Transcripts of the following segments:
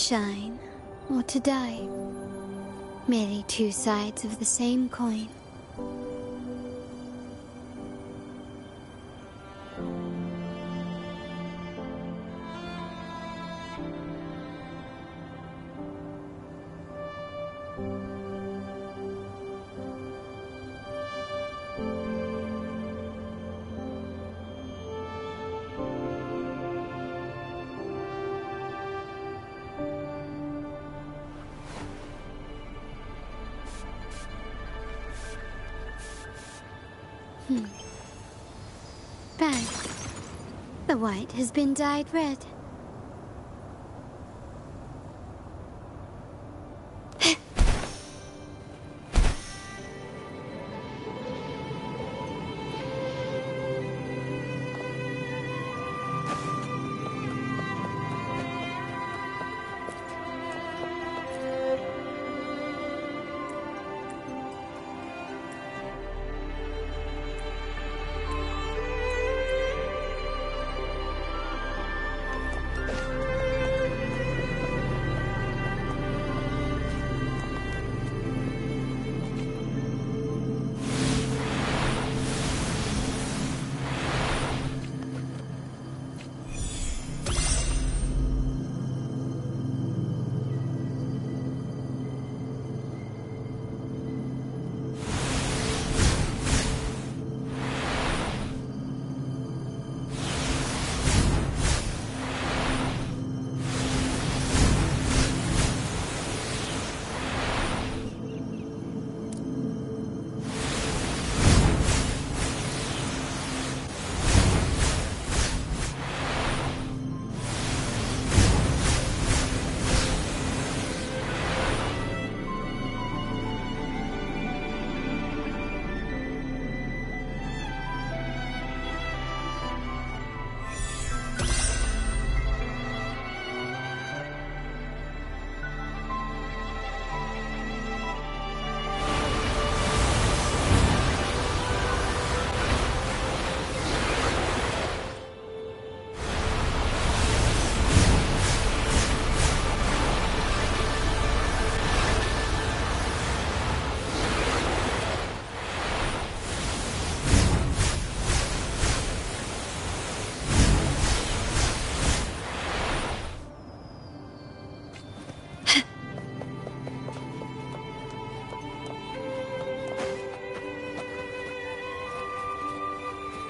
shine, or to die. Merely two sides of the same coin. Bad. The white has been dyed red.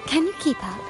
Can you keep up?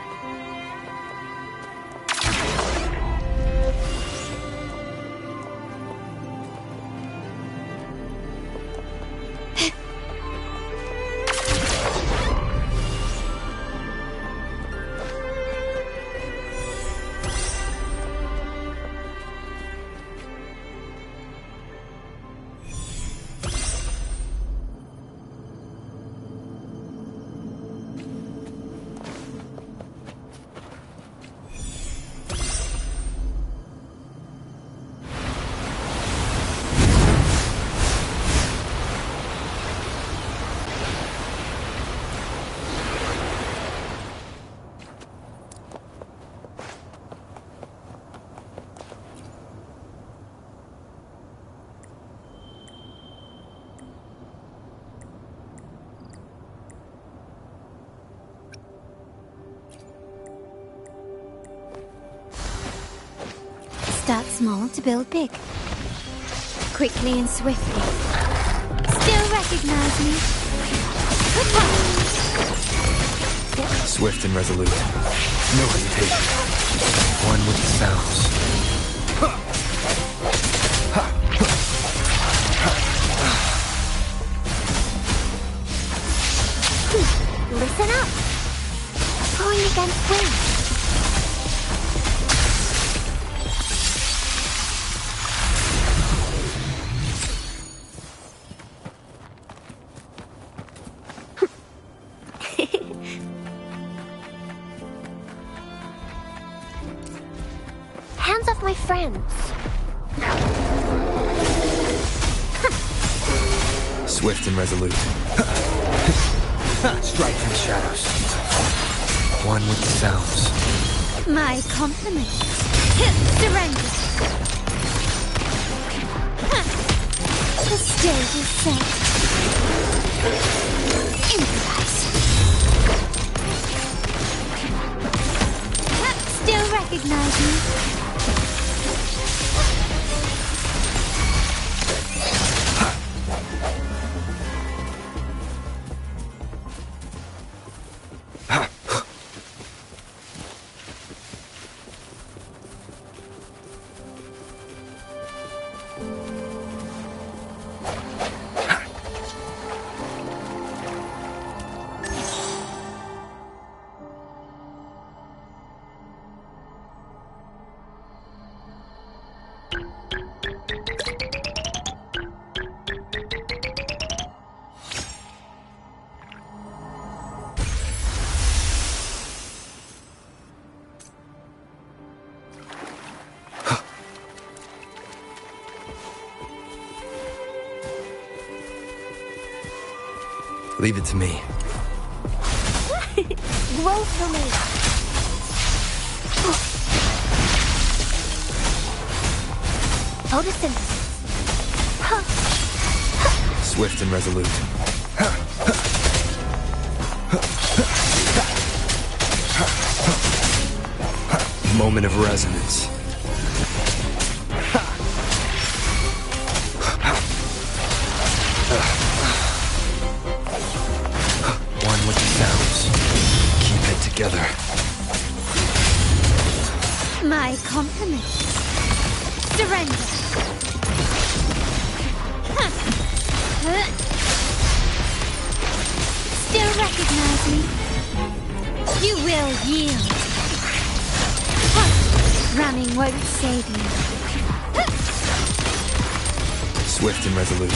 Start small to build big. Quickly and swiftly. Still recognize me? Swift and resolute. No hesitation. One with the sounds. Listen up. Pulling against wind. Hands off my friends. Swift and resolute. Strike from the shadows. One with the sounds. My compliments. Surrender. The stage is set. Improvise. Still recognize me? Leave it to me. Woefully. Photosynthesis. Swift and resolute. Moment of resonance. One with the sounds. Keep it together. My compliments. Surrender. Still recognize me? You will yield. Running won't save you. Swift and resolute.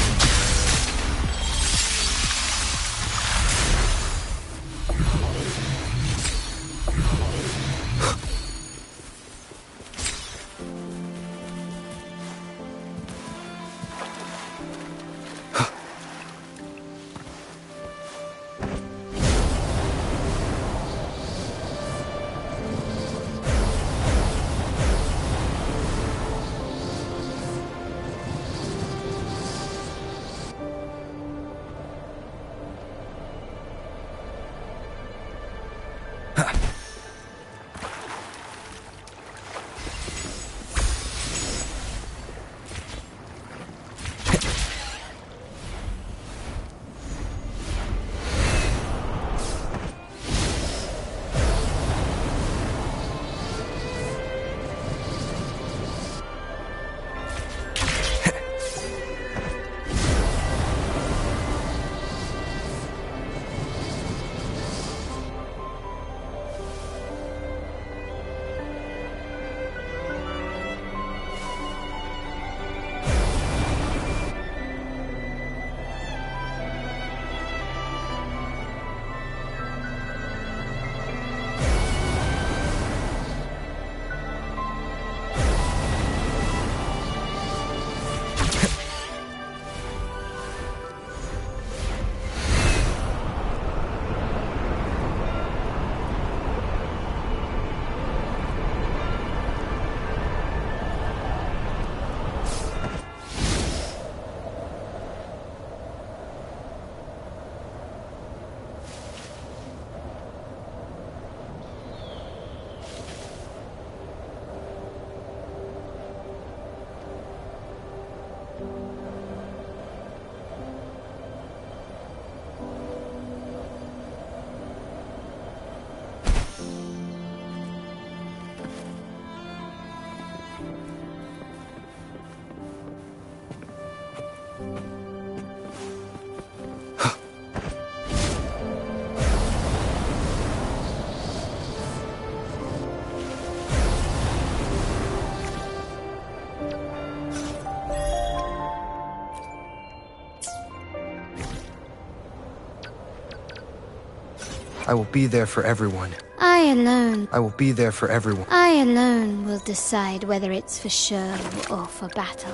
I will be there for everyone. I alone. I will be there for everyone. I alone will decide whether it's for show or for battle.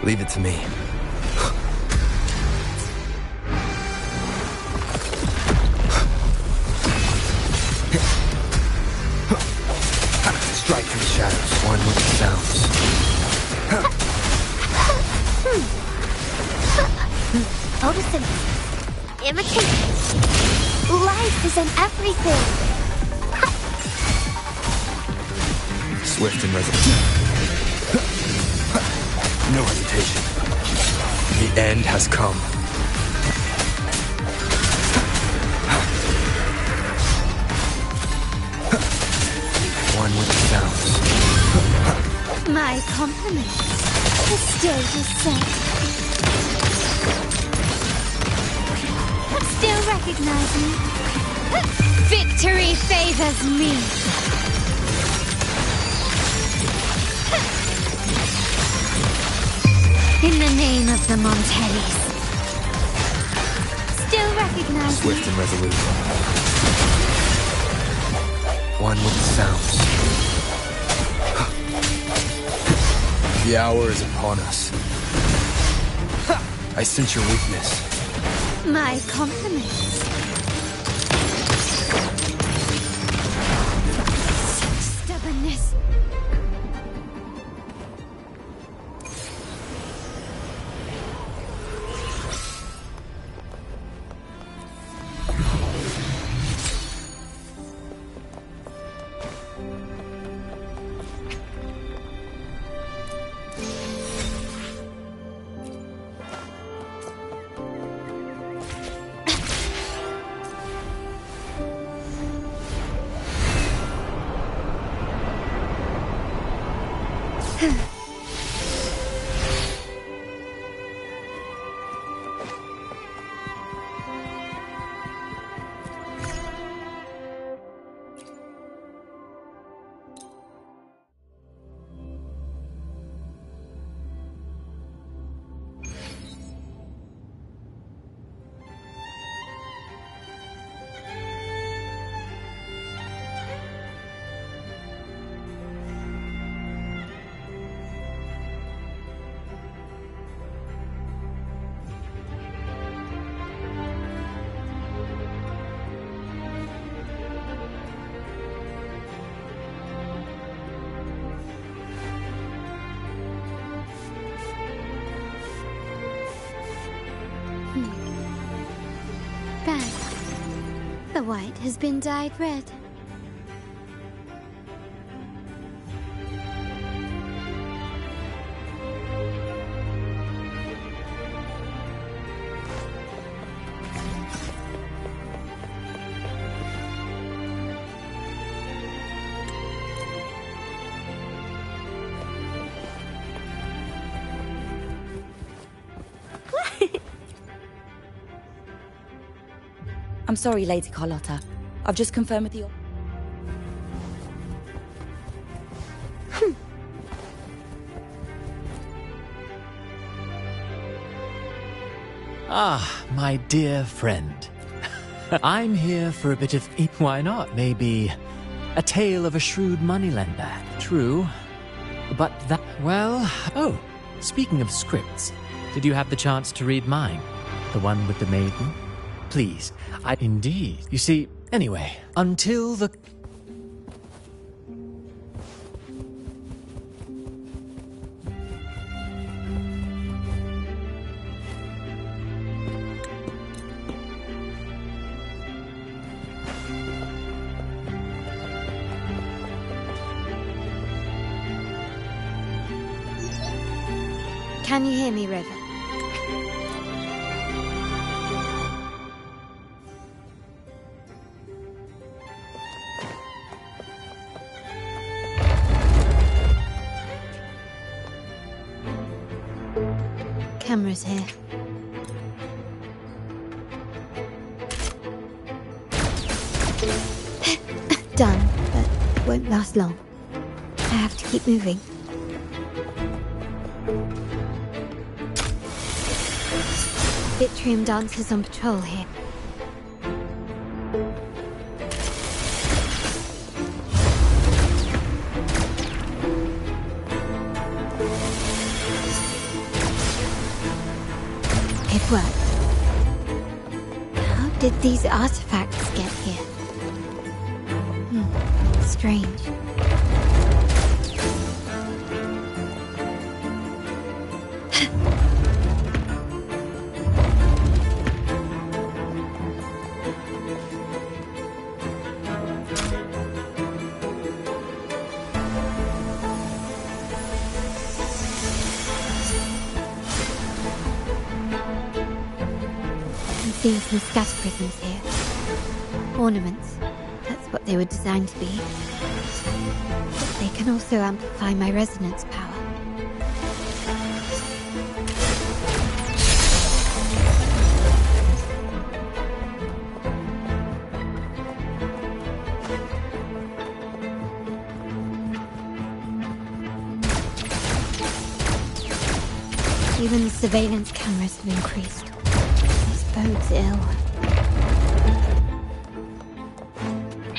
Leave it to me. Strike through the shadows, one with the sounds. Odison, imitate. Life is in everything. Swift and resolute. No hesitation. The end has come. One with the sounds. My compliments. The stage is set. Still recognize me? Victory favors me. In the name of the Montellis. Still recognize me? Swift and resolute. One with the sounds. The hour is upon us. I sense your weakness. My compliments. Such stubbornness. Bad. The white has been dyed red. I'm sorry, Lady Carlotta. I've just confirmed with you. Ah, my dear friend. I'm here for a bit of... Why not? Maybe a tale of a shrewd moneylender. True. But that... Well... Oh, speaking of scripts, did you have the chance to read mine? The one with the maiden? Please, Indeed. You see, anyway, until the... Can you hear me, River? Camera's here. Done, but won't last long. I have to keep moving. Vitrium dancers on patrol here. did these artifacts get here? Strange. I'm seeing some scatter prisms here. Ornaments. That's what they were designed to be. But they can also amplify my resonance power. Even the surveillance cameras have increased. This bodes ill.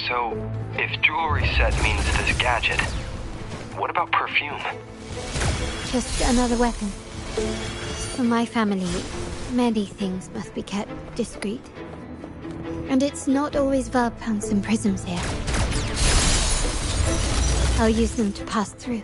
So, if jewelry set means this gadget, what about perfume? Just another weapon. For my family, many things must be kept discreet. And it's not always verb pumps and prisms here. I'll use them to pass through.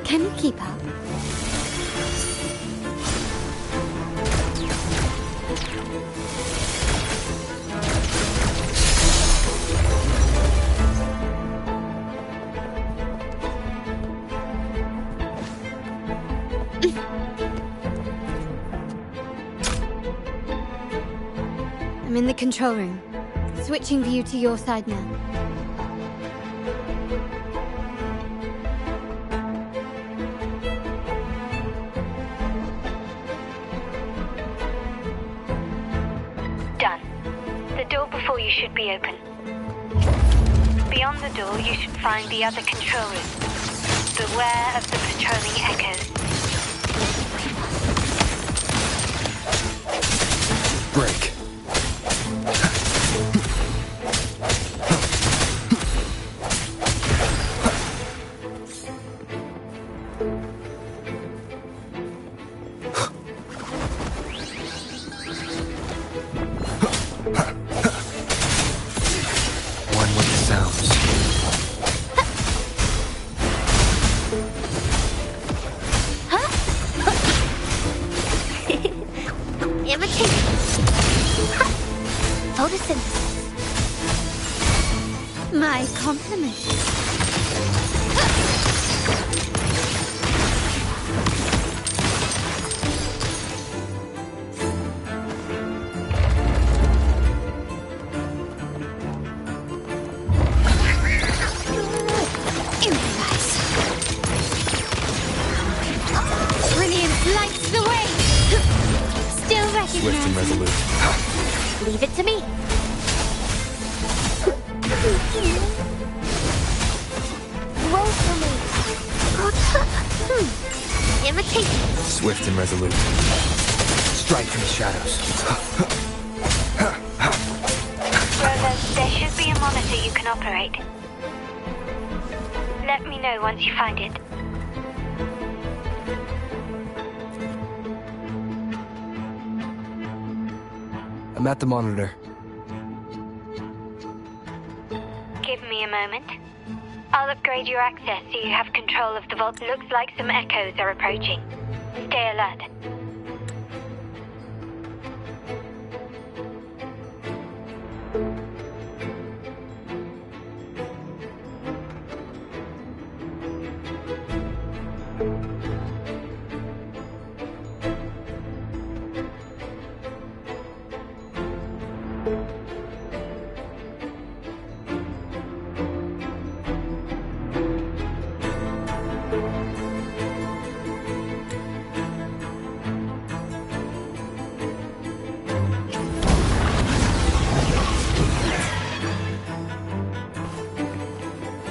Can you keep up? I'm in the control room. Switching view to your side now. Done. The door before you should be open. Beyond the door, you should find the other control room. Beware of the patrolling echoes. Break. One with the sounds. Imitate. Photosynthesis. My compliment. Brilliant lights the way. Still Swift and recognized. resolute. Leave it to me. Roll for me. Imitate. Swift and resolute. Strike from the shadows. Rover, there should be a monitor you can operate. Let me know once you find it. I'm at the monitor. Give me a moment. I'll upgrade your access so you have control of the vault. Looks like some echoes are approaching. Stay alert.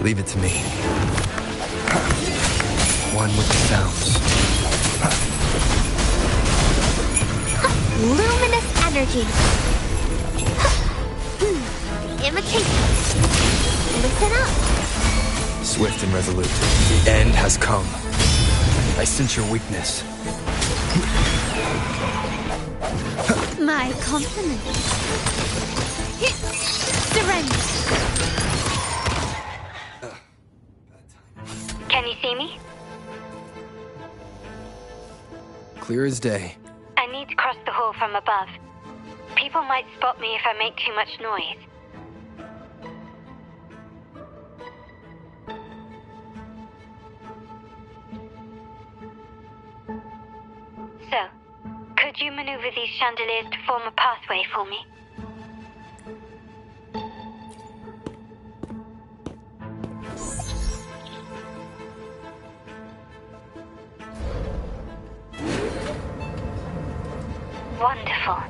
Leave it to me. One with the sounds. Luminous energy. Imitate. Listen up. Swift and resolute. The end has come. I sense your weakness. My compliments. Surrender. Can you see me? Clear as day. I need to cross the hall from above. People might spot me if I make too much noise. So, could you maneuver these chandeliers to form a pathway for me? Wonderful.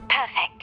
Perfect.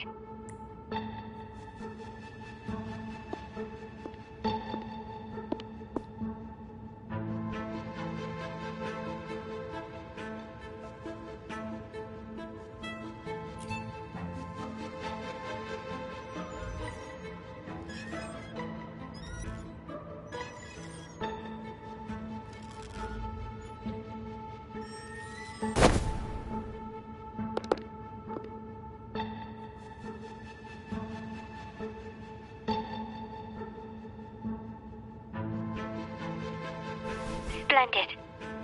Splendid.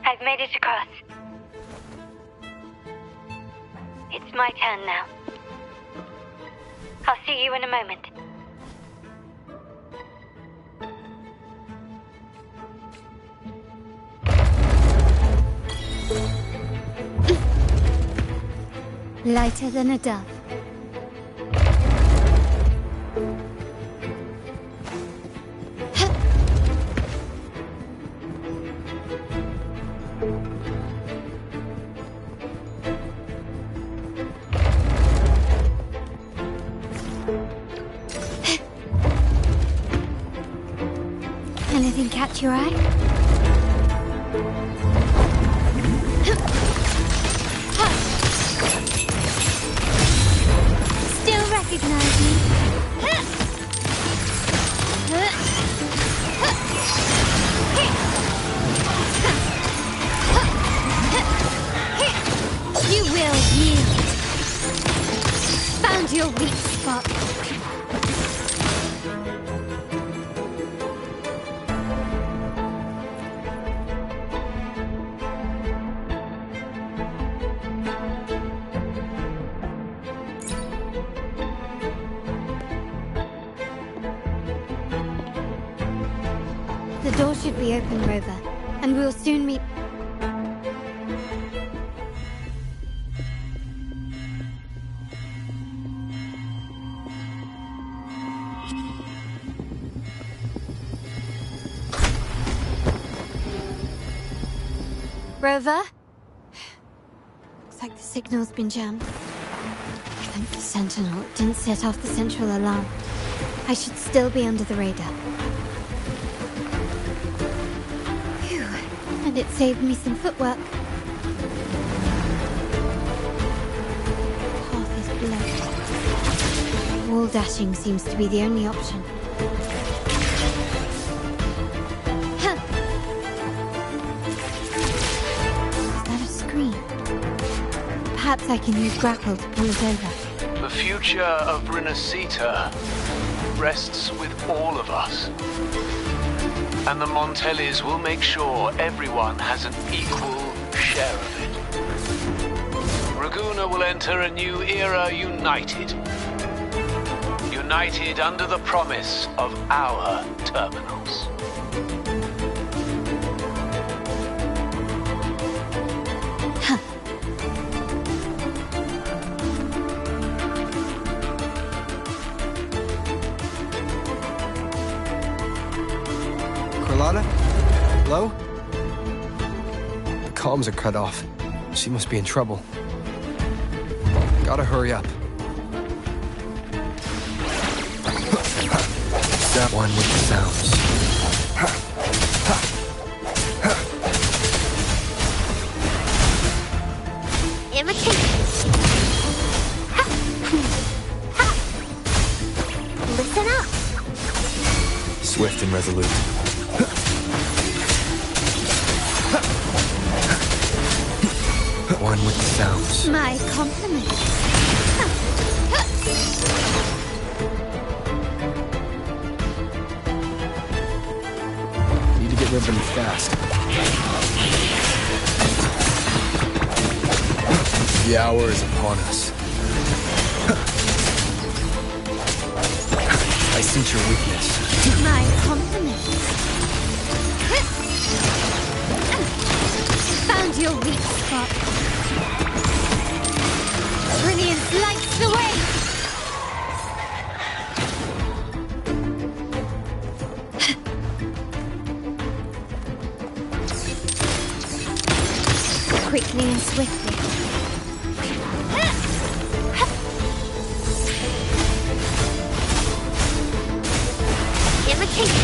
I've made it across. It's my turn now. I'll see you in a moment. Lighter than a dove. Anything catch your eye? Still recognize me? You will yield. Found your weak spot. The door should be open, Rover, and we'll soon meet. Rover? Looks like the signal's been jammed. Thank the Sentinel it didn't set off the central alarm. I should still be under the radar. Phew. And it saved me some footwork. Path is blocked. Wall dashing seems to be the only option. Perhaps I can use grapple to pull it over. The future of Renacita rests with all of us. And the Montellis will make sure everyone has an equal share of it. Raguna will enter a new era united. United under the promise of our terminals. Carlotta? Hello? The comms are cut off. She must be in trouble. Gotta hurry up. That one with the sounds. Imitate. Listen up. Swift and resolute. One with the sounds. My compliments. Need to get rid of them fast. The hour is upon us. I sense your weakness. My compliments. Found your weak spot. Brilliance lights the way. Quickly and swiftly. Imitate.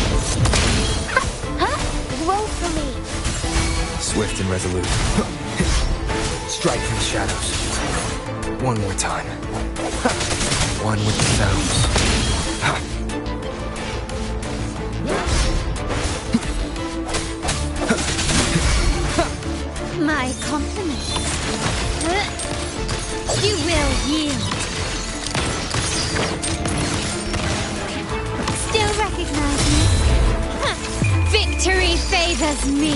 Roll for me. Swift and resolute. Strike from the shadows. One more time. One with the sounds. My compliments. You will yield. Still recognize me? Victory favors me.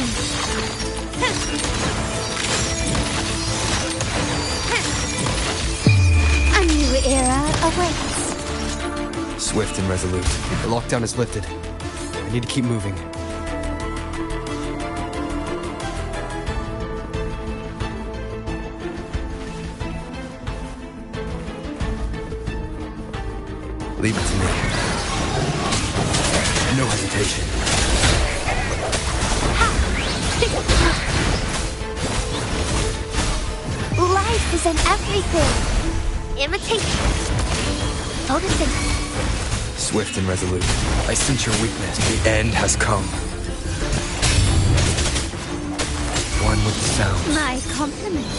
A new era awaits. Swift and resolute. The lockdown is lifted. I need to keep moving. Leave it to me. No hesitation. Life is in everything. Imitate. Noticing. Swift and resolute. I sense your weakness. The end has come. One with the sound. My compliments.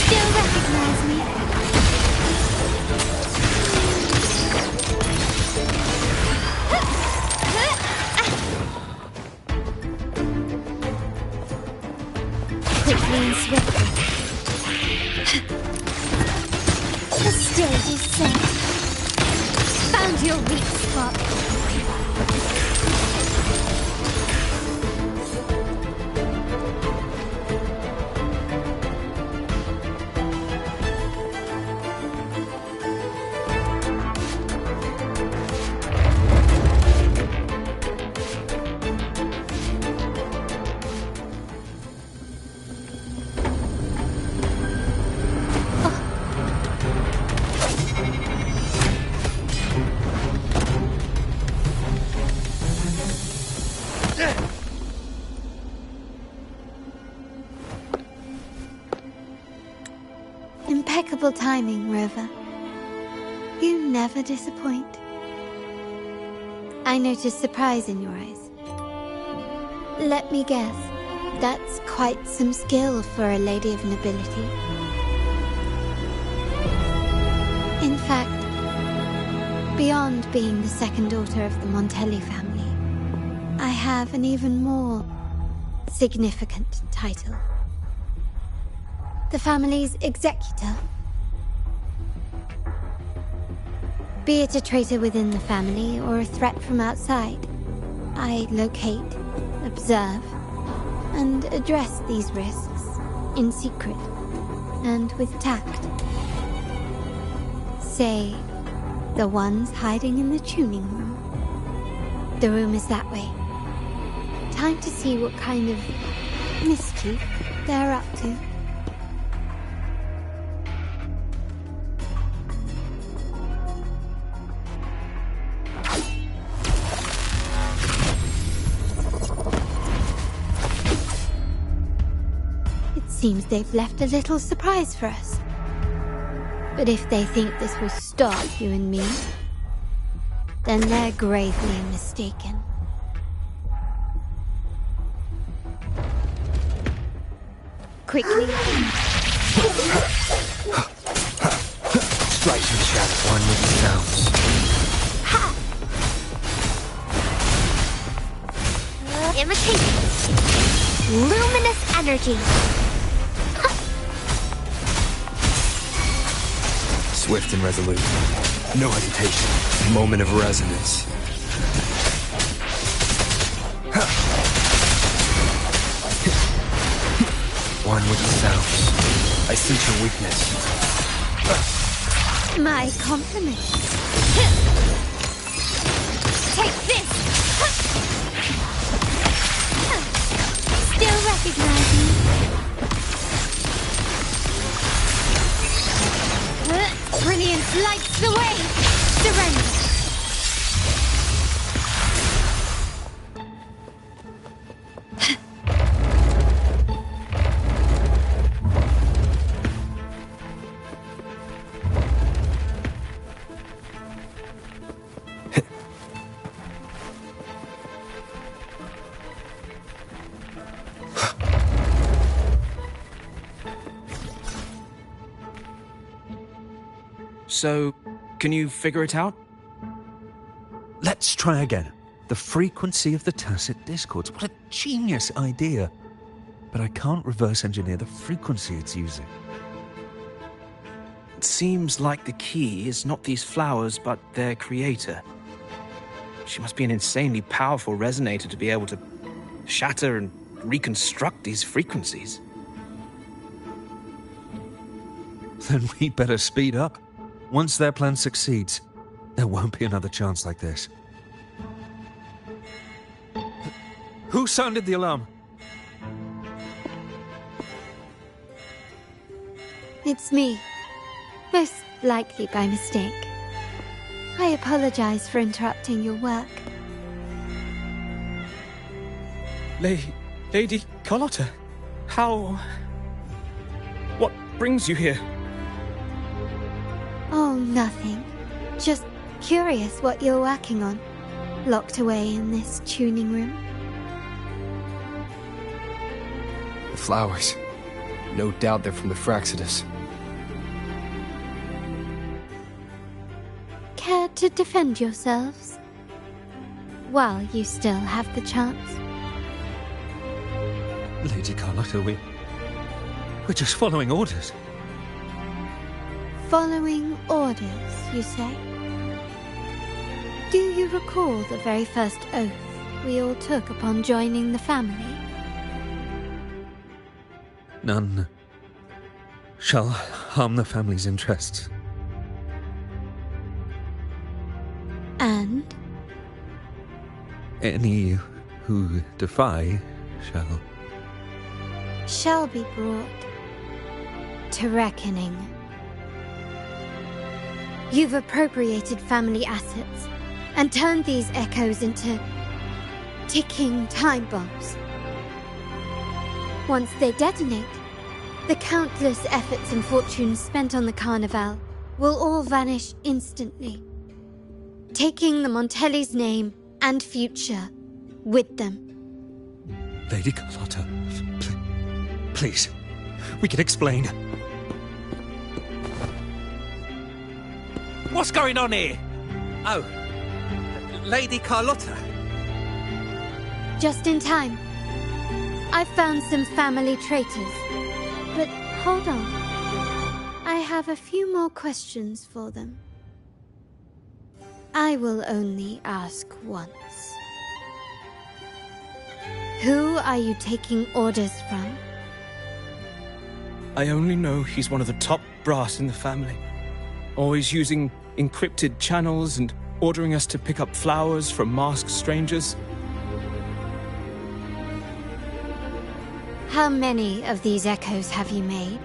Still recognize me? Quickly and swiftly. The stage is set. Found your weak spot. Impeccable timing, Rover. You never disappoint. I noticed surprise in your eyes. Let me guess, that's quite some skill for a lady of nobility. In fact, beyond being the second daughter of the Montelli family, I have an even more significant title. The family's executor. Be it a traitor within the family or a threat from outside, I locate, observe, and address these risks in secret. and with tact. Say, the ones hiding in the tuning room. The room is that way. Time to see what kind of mischief they're up to. Seems they've left a little surprise for us. But if they think this will stop you and me, then they're gravely mistaken. Quickly. Strikes and shadow, one with the sounds. Imitate. Luminous energy. Swift and resolute. No hesitation. Moment of resonance. One with the sounds. I sense your weakness. My compliments. Take this. Still recognizing. Brilliance lights the way! Surrender! So, can you figure it out? Let's try again. The frequency of the tacit discords. What a genius idea. But I can't reverse engineer the frequency it's using. It seems like the key is not these flowers, but their creator. She must be an insanely powerful resonator to be able to shatter and reconstruct these frequencies. Then we better speed up. Once their plan succeeds, there won't be another chance like this. Who sounded the alarm? It's me. Most likely by mistake. I apologize for interrupting your work. Lady Carlotta, how... What brings you here? Oh, nothing. Just curious what you're working on. Locked away in this tuning room. The flowers. No doubt they're from the Fraxidus. Care to defend yourselves? While you still have the chance. Lady Carlotta, we're just following orders. Following orders, you say? Do you recall the very first oath we all took upon joining the family? None shall harm the family's interests. And? Any who defy shall be brought to reckoning. You've appropriated family assets and turned these echoes into ticking time bombs. Once they detonate, the countless efforts and fortunes spent on the Carnival will all vanish instantly, taking the Montelli's name and future with them. Lady Carlotta, please, we can explain. What's going on here? Oh, Lady Carlotta. Just in time. I've found some family traitors. But hold on. I have a few more questions for them. I will only ask once. Who are you taking orders from? I only know he's one of the top brass in the family. Always using encrypted channels and ordering us to pick up flowers from masked strangers. How many of these echoes have you made?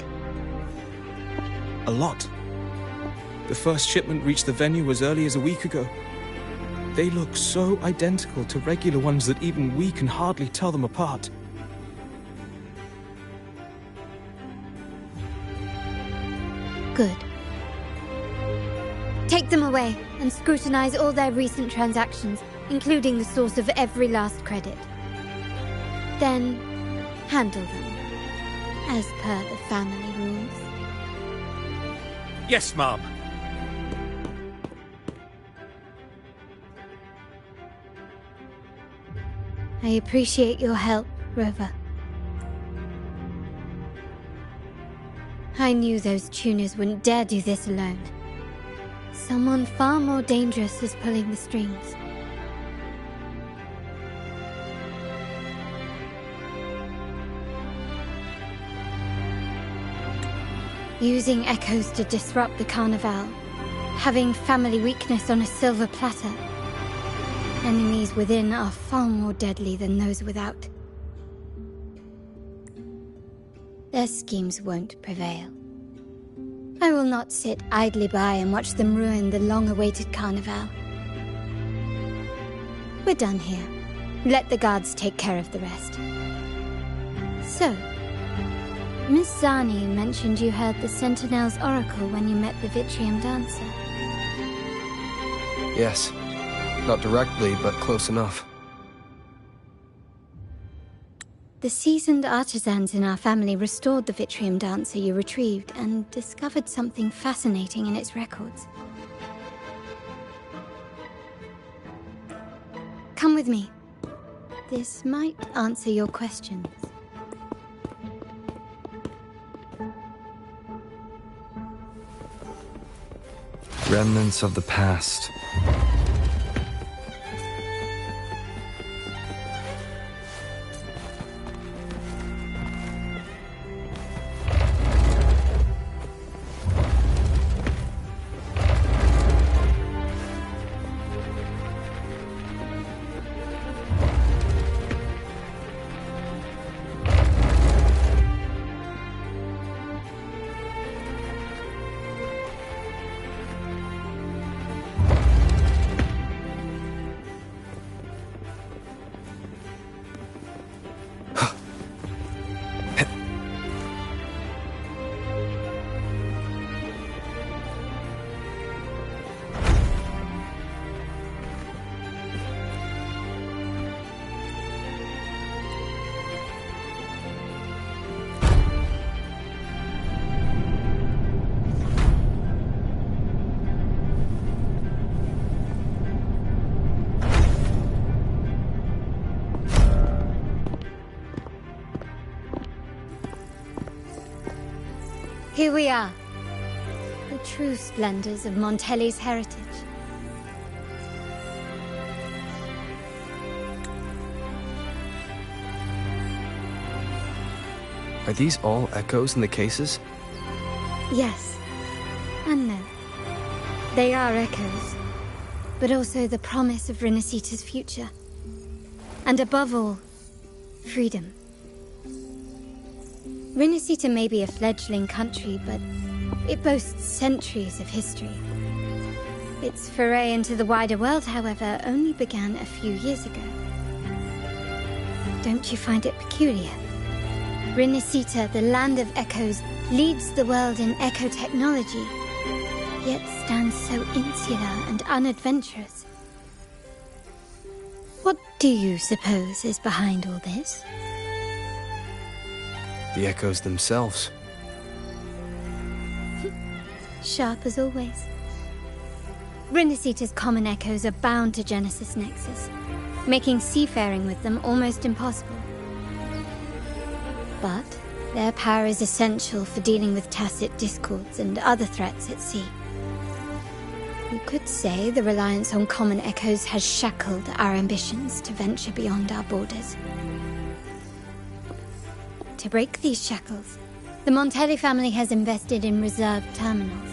A lot. The first shipment reached the venue as early as a week ago. They look so identical to regular ones that even we can hardly tell them apart. Good. Take them away and scrutinize all their recent transactions, including the source of every last credit. Then, handle them, as per the family rules. Yes, Mom. I appreciate your help, Rover. I knew those tuners wouldn't dare do this alone. Someone far more dangerous is pulling the strings. Using echoes to disrupt the Carnival. Having family weakness on a silver platter. Enemies within are far more deadly than those without. Their schemes won't prevail. I will not sit idly by and watch them ruin the long-awaited Carnival. We're done here. Let the guards take care of the rest. So, Miss Zani mentioned you heard the Sentinel's oracle when you met the Vitrium Dancer. Yes. Not directly, but close enough. The seasoned artisans in our family restored the Vitrium Dancer you retrieved and discovered something fascinating in its records. Come with me. This might answer your questions. Remnants of the past. Here we are. The true splendors of Montelli's heritage. Are these all echoes in the cases? Yes. And no. They are echoes. But also the promise of Renacita's future. And above all, freedom. Renacita may be a fledgling country, but it boasts centuries of history. Its foray into the wider world, however, only began a few years ago. Don't you find it peculiar? Renacita, the land of echoes, leads the world in echo technology, yet stands so insular and unadventurous. What do you suppose is behind all this? The echoes themselves. Sharp as always. Renacita's common echoes are bound to Genesis Nexus, making seafaring with them almost impossible. But their power is essential for dealing with tacit discords and other threats at sea. You could say the reliance on common echoes has shackled our ambitions to venture beyond our borders. To break these shackles, The Montelli family has invested in reserved terminals.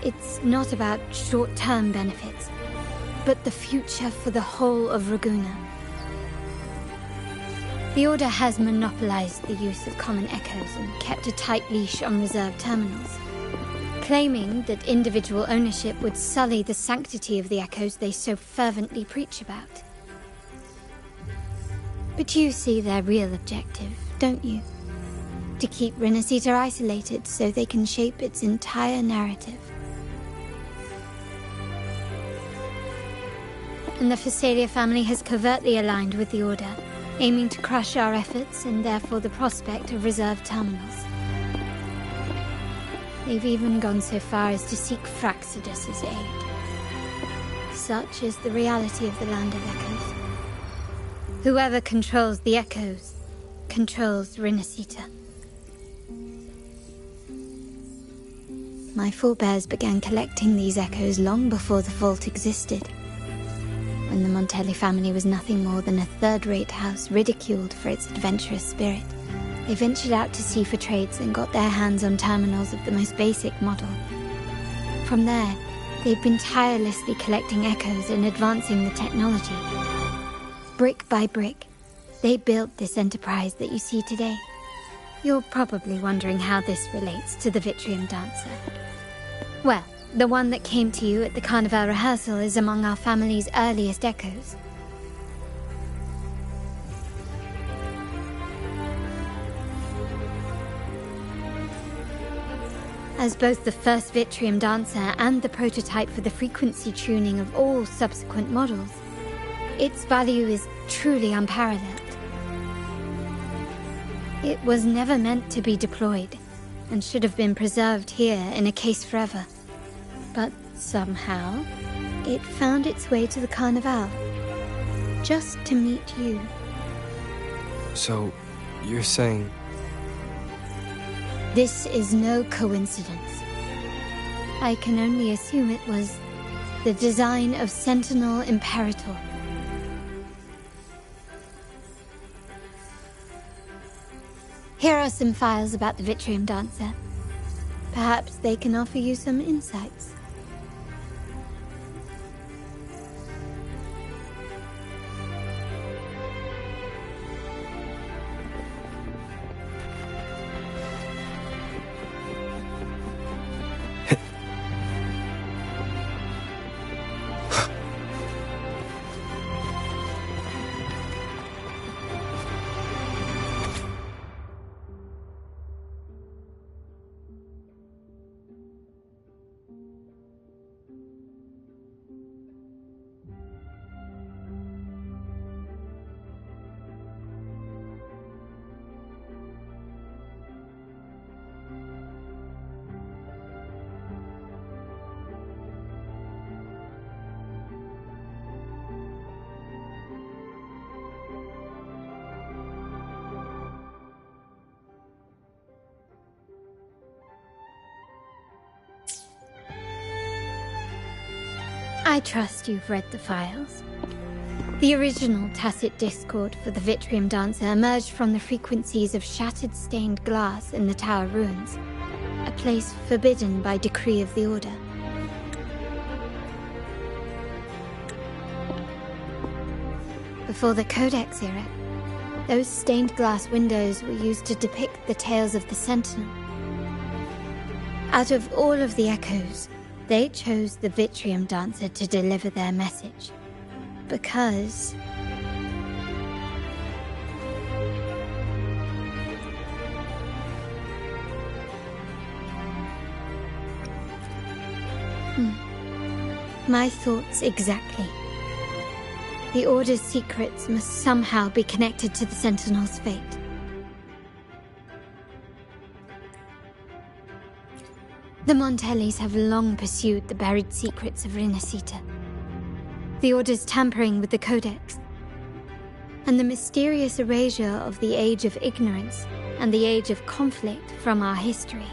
It's not about short-term benefits, but the future for the whole of Raguna. The Order has monopolized the use of common echoes and kept a tight leash on reserved terminals, claiming that individual ownership would sully the sanctity of the echoes they so fervently preach about. But you see their real objective, don't you? To keep Renacita isolated so they can shape its entire narrative. And the Phasalia family has covertly aligned with the Order, aiming to crush our efforts and therefore the prospect of reserved terminals. They've even gone so far as to seek Fraxidus's aid. Such is the reality of the Land of Echoes. Whoever controls the Echoes controls Renacita. My forebears began collecting these echoes long before the vault existed, when the Montelli family was nothing more than a third-rate house ridiculed for its adventurous spirit. They ventured out to sea for trades and got their hands on terminals of the most basic model. From there, they've been tirelessly collecting echoes and advancing the technology. Brick by brick, they built this enterprise that you see today. You're probably wondering how this relates to the Vitrium Dancer. Well, the one that came to you at the Carnival rehearsal is among our family's earliest echoes. As both the first Vitrium Dancer and the prototype for the frequency tuning of all subsequent models, its value is truly unparalleled. It was never meant to be deployed, and should have been preserved here in a case forever. But somehow, it found its way to the Carnival, just to meet you. So, you're saying... This is no coincidence. I can only assume it was the design of Sentinel Imperator. Here are some files about the Vitrium Dancer. Perhaps they can offer you some insights. I trust you've read the files. The original tacit discord for the Vitrium Dancer emerged from the frequencies of shattered stained glass in the tower ruins, a place forbidden by decree of the Order. Before the Codex era, those stained glass windows were used to depict the tales of the Sentinel. Out of all of the echoes, they chose the Vitrium Dancer to deliver their message. Because... My thoughts exactly. The Order's secrets must somehow be connected to the Sentinel's fate. The Montellis have long pursued the buried secrets of Renacita. The Order's tampering with the Codex, and the mysterious erasure of the Age of Ignorance and the Age of Conflict from our history.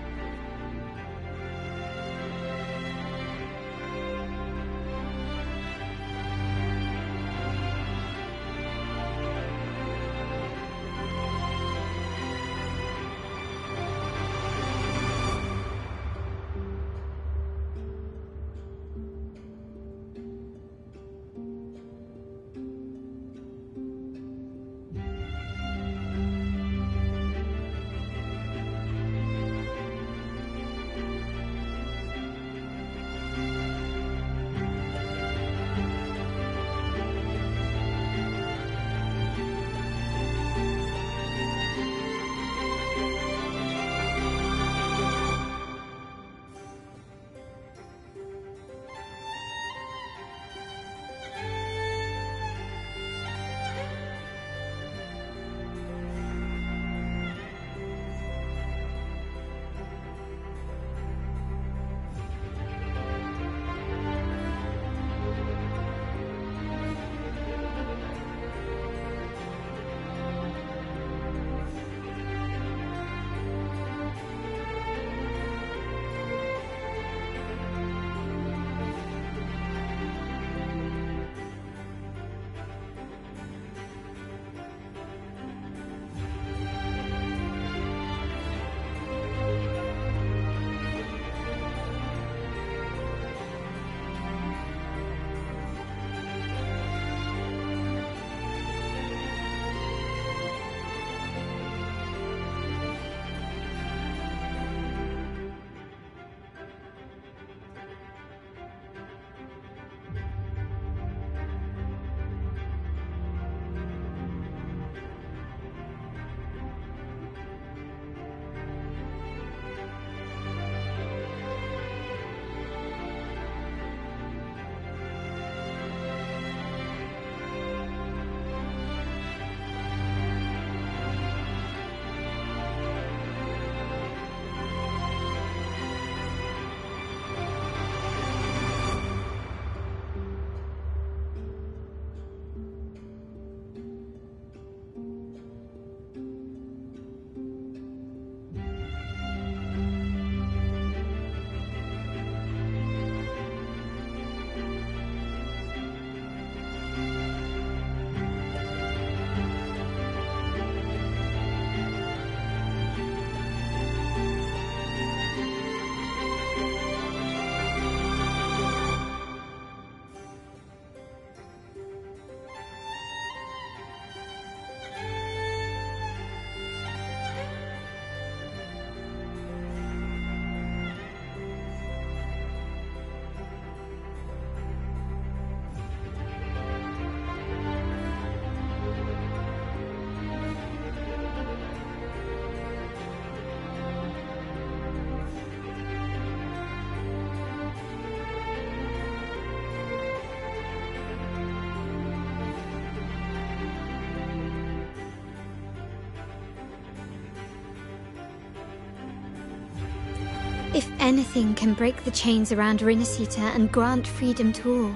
If anything can break the chains around Rinasita and grant freedom to all,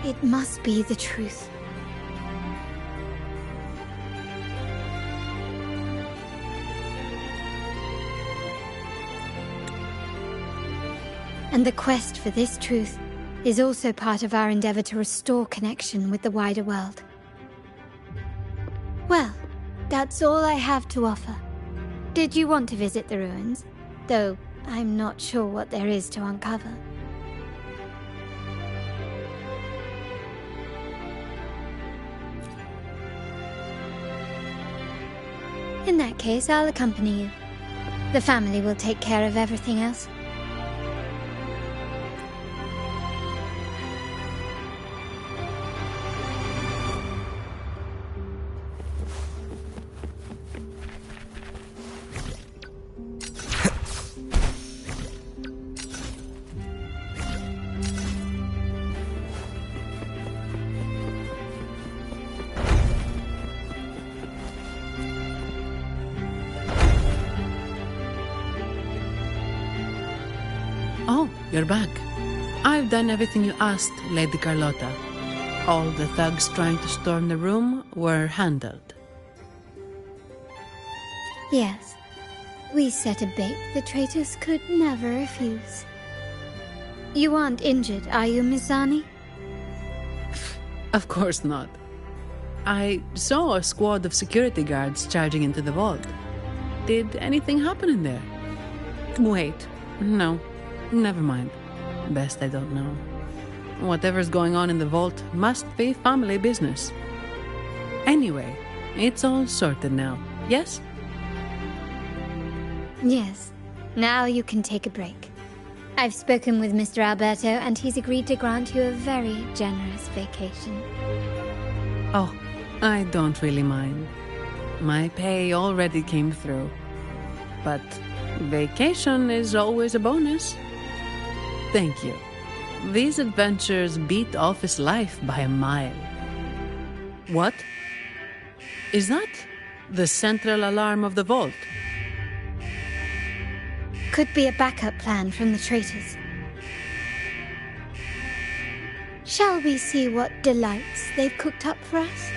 it must be the truth. And the quest for this truth is also part of our endeavor to restore connection with the wider world. Well, that's all I have to offer. Did you want to visit the ruins? Though I'm not sure what there is to uncover. In that case, I'll accompany you. The family will take care of everything else. Oh, you're back. I've done everything you asked, Lady Carlotta. All the thugs trying to storm the room were handled. Yes. We set a bait the traitors could never refuse. You aren't injured, are you, Miss Zani? Of course not. I saw a squad of security guards charging into the vault. Did anything happen in there? Wait, no. Never mind. Best I don't know. Whatever's going on in the vault must be family business. Anyway, it's all sorted now, yes? Yes. Now you can take a break. I've spoken with Mr. Alberto, and he's agreed to grant you a very generous vacation. Oh, I don't really mind. My pay already came through. But vacation is always a bonus. Thank you. These adventures beat office life by a mile. What? Is that the central alarm of the vault? Could be a backup plan from the traitors. Shall we see what delights they've cooked up for us?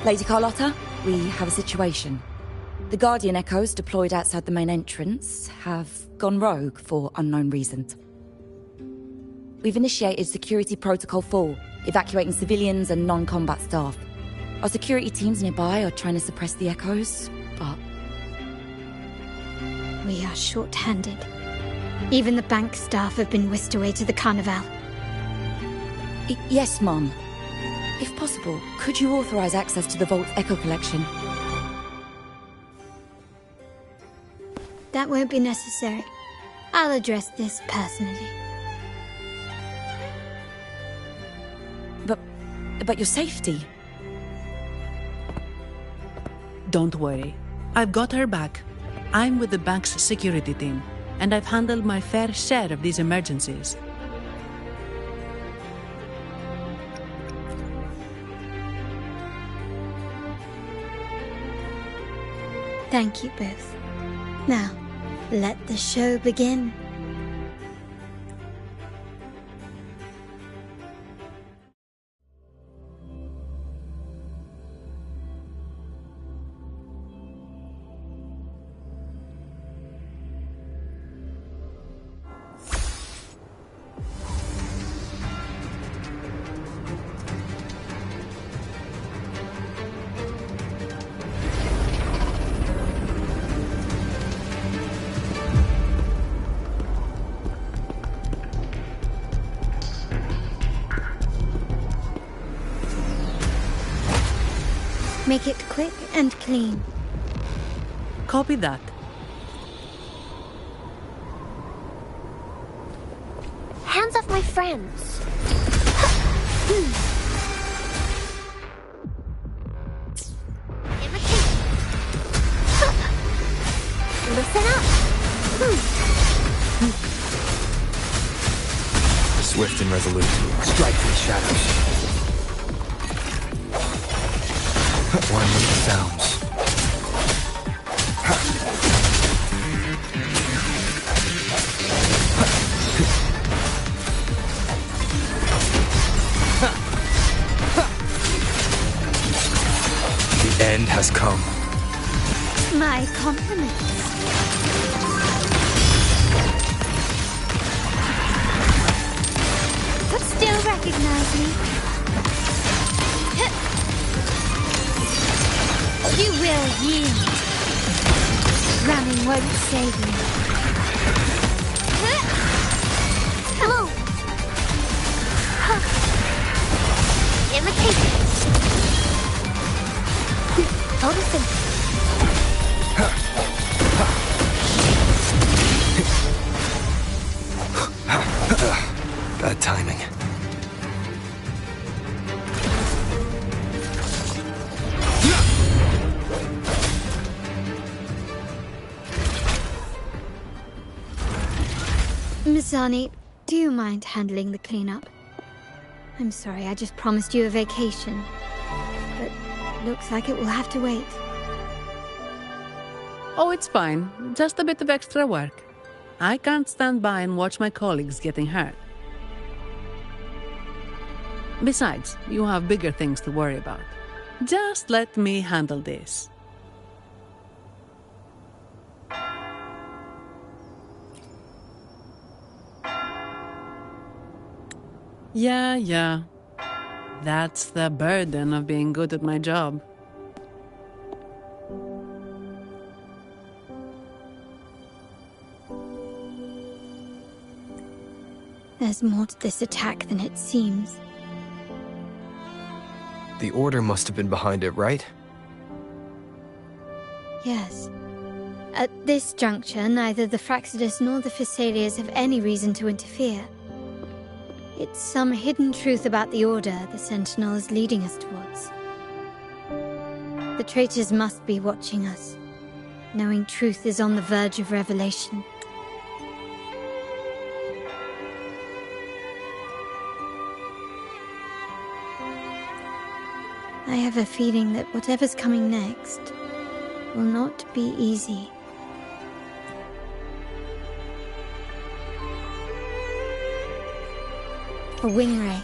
Lady Carlotta, we have a situation. The Guardian Echoes deployed outside the main entrance have gone rogue for unknown reasons. We've initiated Security Protocol 4, evacuating civilians and non-combat staff. Our security teams nearby are trying to suppress the Echoes, but... We are short-handed. Even the bank staff have been whisked away to the Carnival. Yes, Mom. If possible, could you authorize access to the Vault's Echo Collection? That won't be necessary. I'll address this personally. But your safety? Don't worry. I've got her back. I'm with the bank's security team, and I've handled my fair share of these emergencies. Thank you both. Now, let the show begin. Make it quick and clean. Copy that. Hands off my friends. Imitate. Listen up. resolute. Strike these shadows. One with the sounds. The end has come. My compliments. But still recognize me. You will yield. Running won't save you. Hello. Imitation. Noticing. Bad timing. Mizani, do you mind handling the cleanup? I'm sorry, I just promised you a vacation. But looks like it will have to wait. Oh, it's fine. Just a bit of extra work. I can't stand by and watch my colleagues getting hurt. Besides, you have bigger things to worry about. Just let me handle this. Yeah. That's the burden of being good at my job. There's more to this attack than it seems. The Order must have been behind it, right? Yes. At this juncture, neither the Fraxidus nor the Physaelias have any reason to interfere. It's some hidden truth about the Order the Sentinel is leading us towards. The traitors must be watching us, knowing truth is on the verge of revelation. I have a feeling that whatever's coming next will not be easy. A wing ray.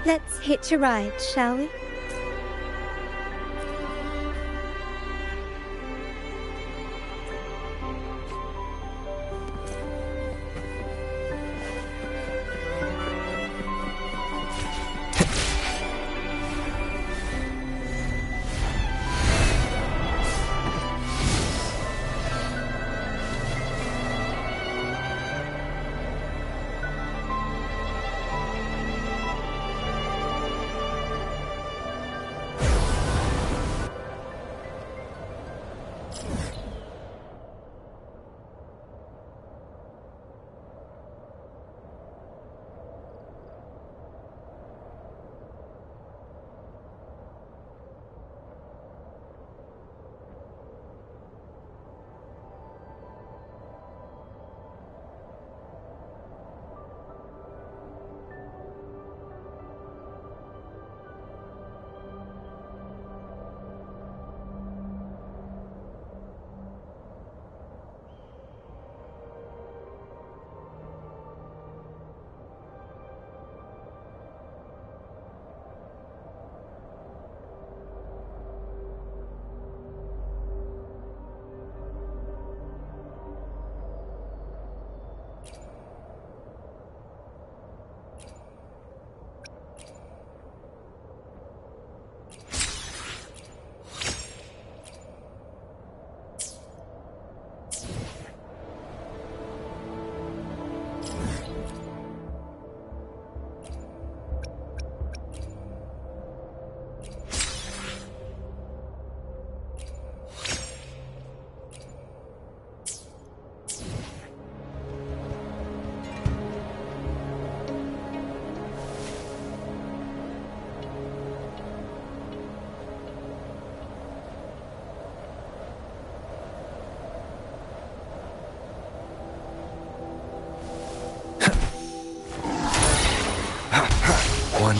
Let's hitch a ride, shall we?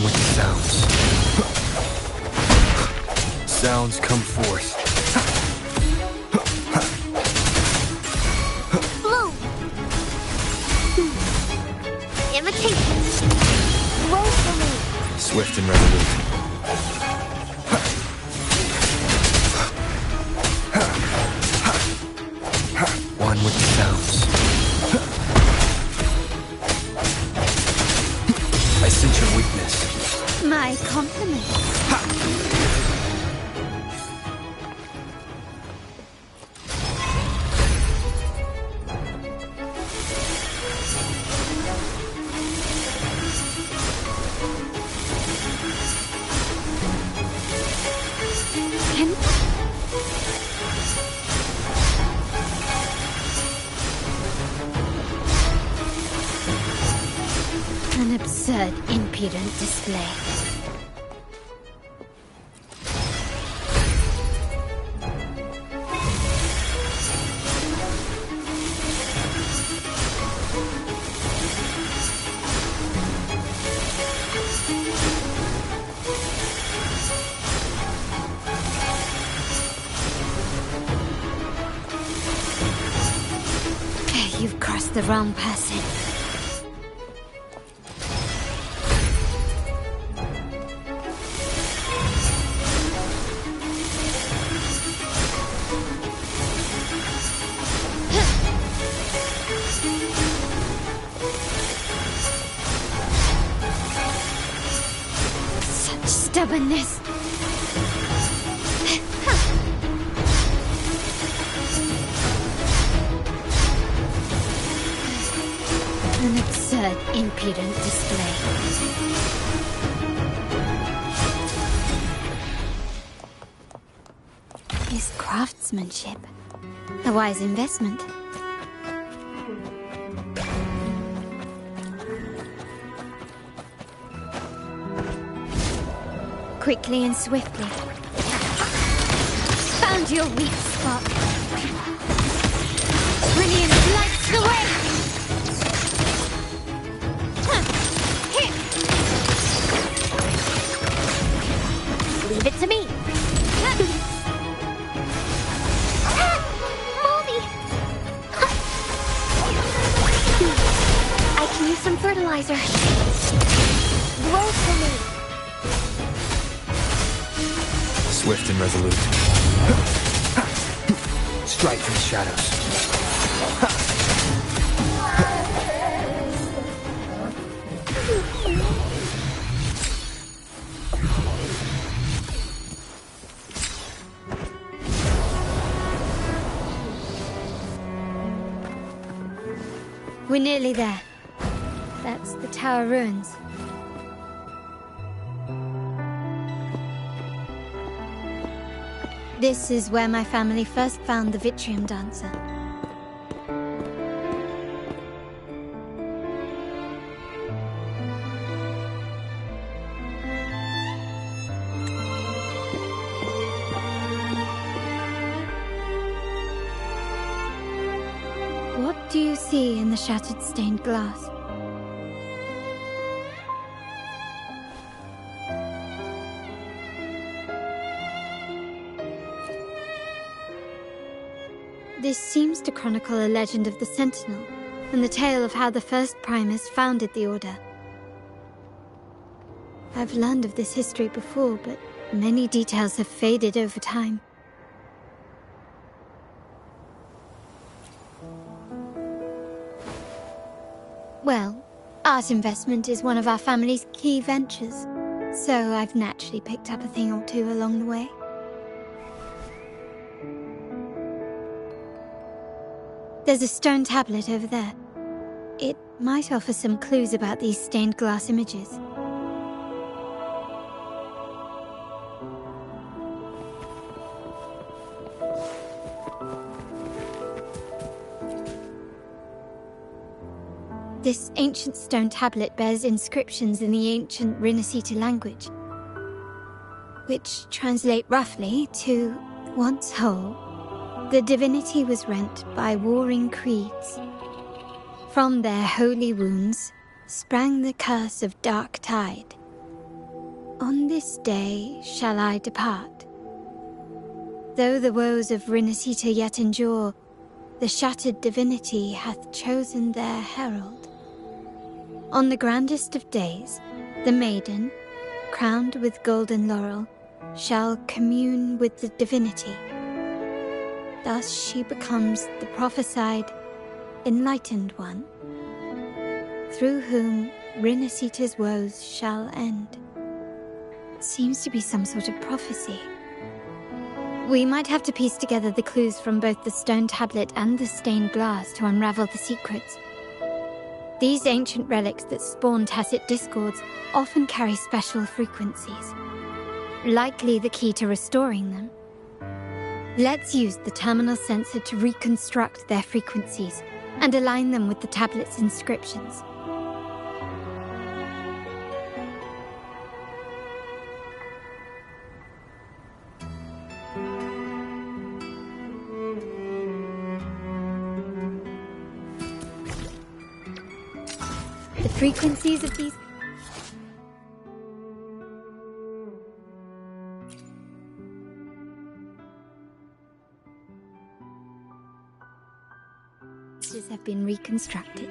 with the sounds. Sounds come forth. Blow! Imitate! Roll for me! Swift and resolute. One with the sounds. I sense your weakness. My compliments. An absurd, impudent display. You've crossed the wrong person. Such stubbornness. An absurd, impudent display. His craftsmanship. A wise investment. Quickly and swiftly. Found your weak spot. Brilliant lights the way! Leave it to me! Mommy! I can use some fertilizer. Grow for me! Swift and resolute. Strike from the shadows. We're nearly there. That's the tower ruins. This is where my family first found the Vitrium Dancer. What do you see in the shattered stained glass? This seems to chronicle a legend of the Sentinel, and the tale of how the first Primus founded the Order. I've learned of this history before, but many details have faded over time. Well, art investment is one of our family's key ventures, so I've naturally picked up a thing or two along the way. There's a stone tablet over there. It might offer some clues about these stained glass images. This ancient stone tablet bears inscriptions in the ancient Rinascita language, which translate roughly to, once whole, the divinity was rent by warring creeds. From their holy wounds sprang the curse of dark tide, On this day shall I depart. Though the woes of Rinasita yet endure, the shattered divinity hath chosen their herald. On the grandest of days, the maiden, crowned with golden laurel, shall commune with the divinity. Thus she becomes the prophesied, enlightened one, through whom Rinasita's woes shall end. It seems to be some sort of prophecy. We might have to piece together the clues from both the stone tablet and the stained glass to unravel the secrets. These ancient relics that spawn tacit discords often carry special frequencies, likely the key to restoring them. Let's use the terminal sensor to reconstruct their frequencies and align them with the tablet's inscriptions. The frequencies of these have been reconstructed.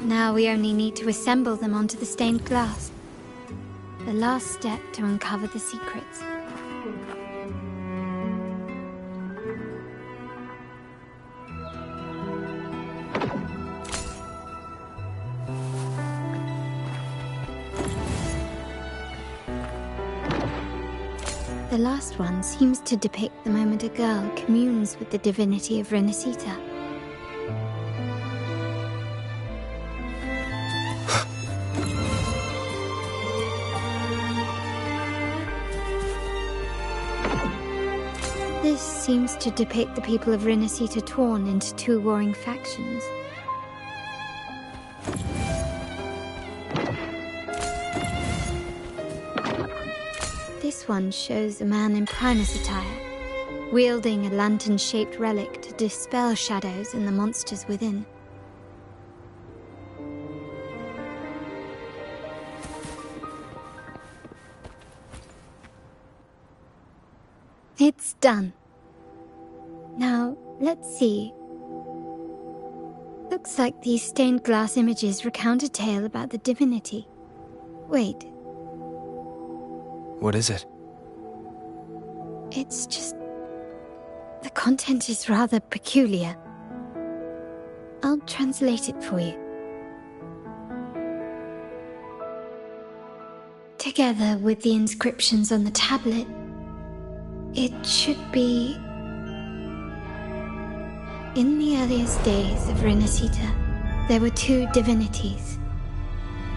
Now we only need to assemble them onto the stained glass. The last step to uncover the secrets. The last one seems to depict the moment a girl communes with the divinity of Rinasita. This seems to depict the people of Rinasita torn into two warring factions. This one shows a man in Primus attire, wielding a lantern-shaped relic to dispel shadows and the monsters within. It's done. Now, let's see. Looks like these stained glass images recount a tale about the divinity. Wait. What is it? It's just... the content is rather peculiar. I'll translate it for you. Together with the inscriptions on the tablet, it should be... In the earliest days of Rinasita, there were two divinities.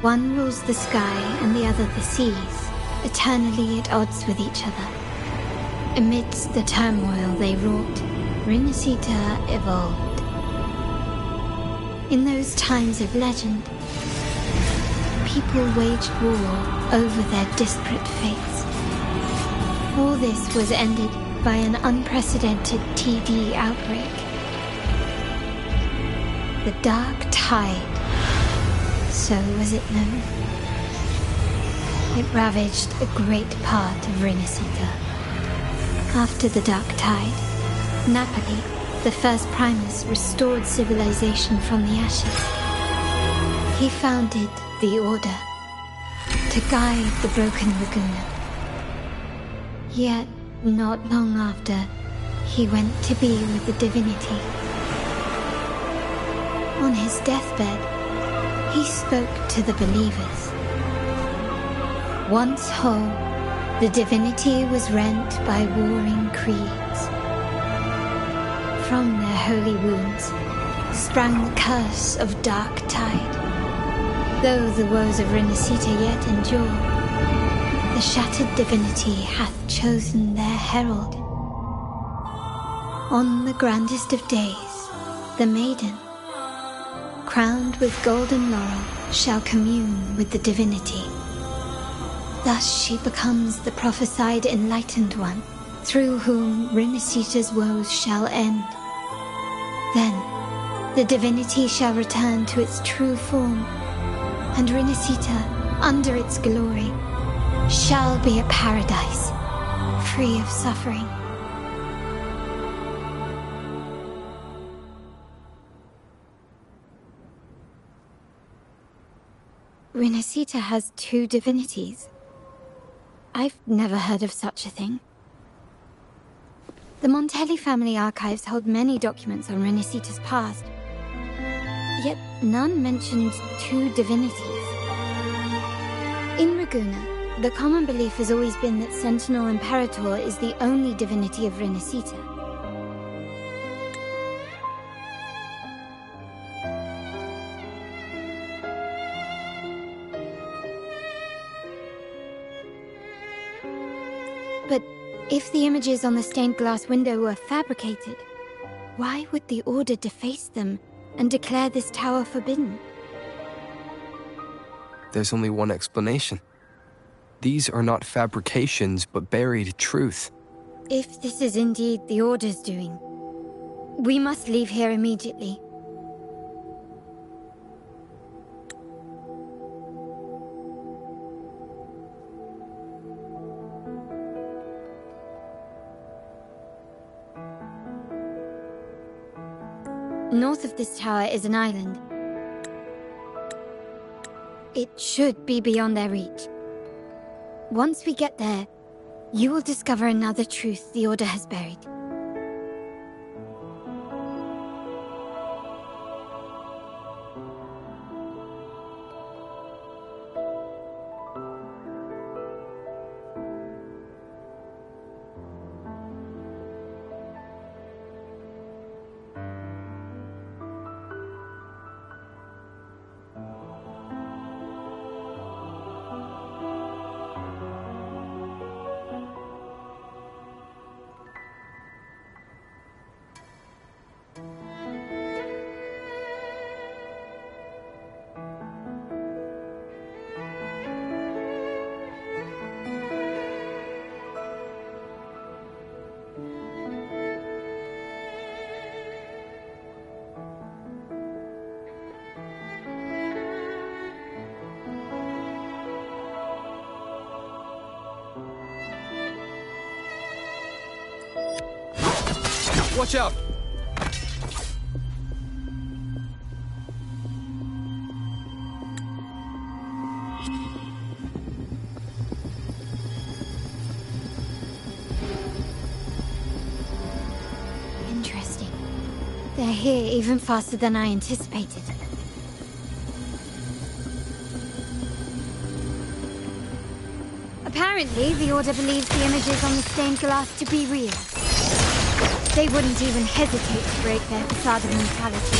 One rules the sky and the other the seas, eternally at odds with each other. Amidst the turmoil they wrought, Rinasita evolved. In those times of legend, people waged war over their disparate fates. All this was ended by an unprecedented TD outbreak. The Dark Tide, so was it known. It ravaged a great part of Rinasita. After the Dark Tide, Napoli, the first Primus, restored civilization from the ashes. He founded the Order to guide the broken Laguna. Yet, not long after, he went to be with the divinity. On his deathbed, he spoke to the believers. Once whole, the divinity was rent by warring creeds. From their holy wounds sprang the curse of Dark Tide. Though the woes of Rinasita yet endure, the shattered divinity hath chosen their herald. On the grandest of days, the maiden, crowned with golden laurel, shall commune with the divinity. Thus she becomes the prophesied enlightened one, through whom Rinasita's woes shall end. Then, the divinity shall return to its true form, and Rinasita under its glory, shall be a paradise, free of suffering. Renacita has 2 divinities. I've never heard of such a thing. The Montelli family archives hold many documents on Renacita's past, yet none mentioned 2 divinities. In Ragusa, the common belief has always been that Sentinel Imperator is the only divinity of Renacita. But if the images on the stained glass window were fabricated, why would the Order deface them and declare this tower forbidden? There's only one explanation. These are not fabrications, but buried truth. If this is indeed the Order's doing, we must leave here immediately. North of this tower is an island. It should be beyond their reach. Once we get there, you will discover another truth the Order has buried. Watch out! Interesting. They're here even faster than I anticipated. Apparently, the Order believes the images on the stained glass to be real. They wouldn't even hesitate to break their facade of neutrality,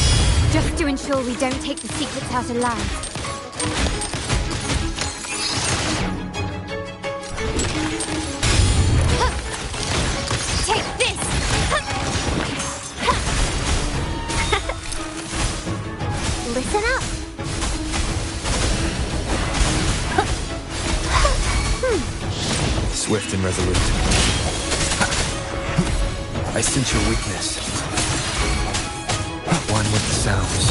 just to ensure we don't take the secrets out alive. Take this! Listen up! Swift and resolute. I sense your weakness. One with the sounds.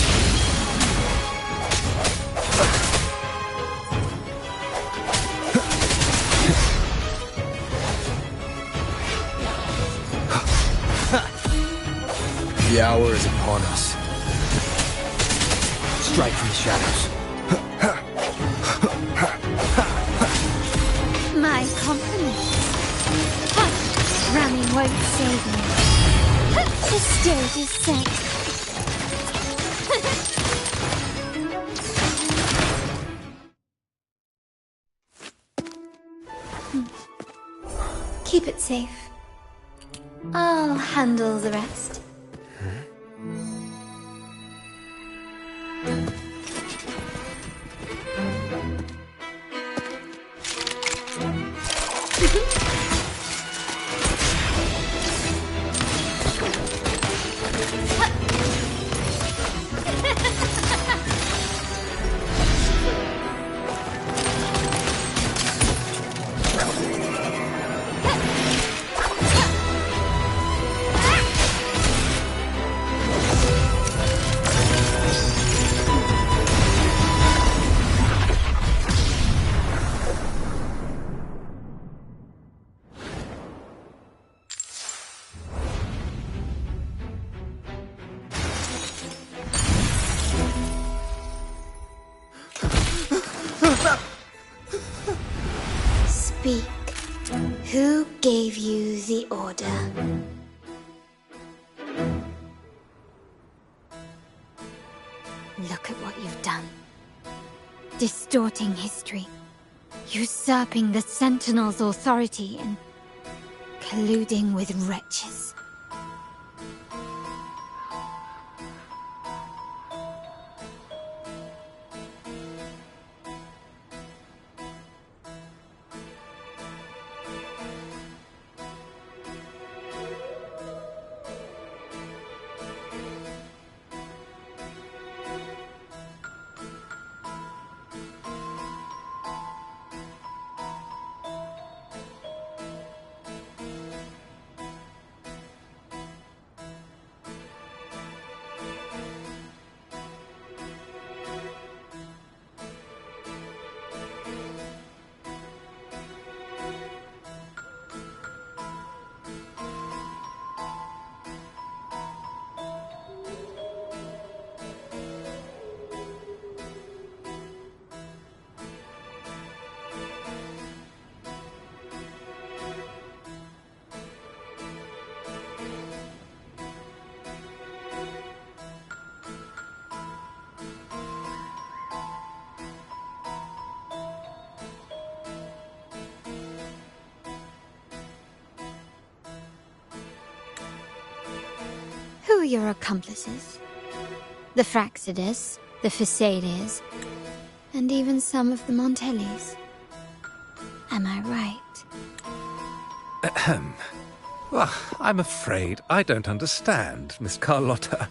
The hour is upon us. Strike from the shadows. My compliments. Ramming won't save me. The stage is set. Keep it safe. I'll handle the rest. Speak. Who gave you the order? Look at what you've done. Distorting history. Usurping the Sentinel's authority and colluding with wretches. Who are your accomplices? The Fraxidus, the Phasades, and even some of the Montellis. Am I right? Ahem. Well, I'm afraid I don't understand, Miss Carlotta.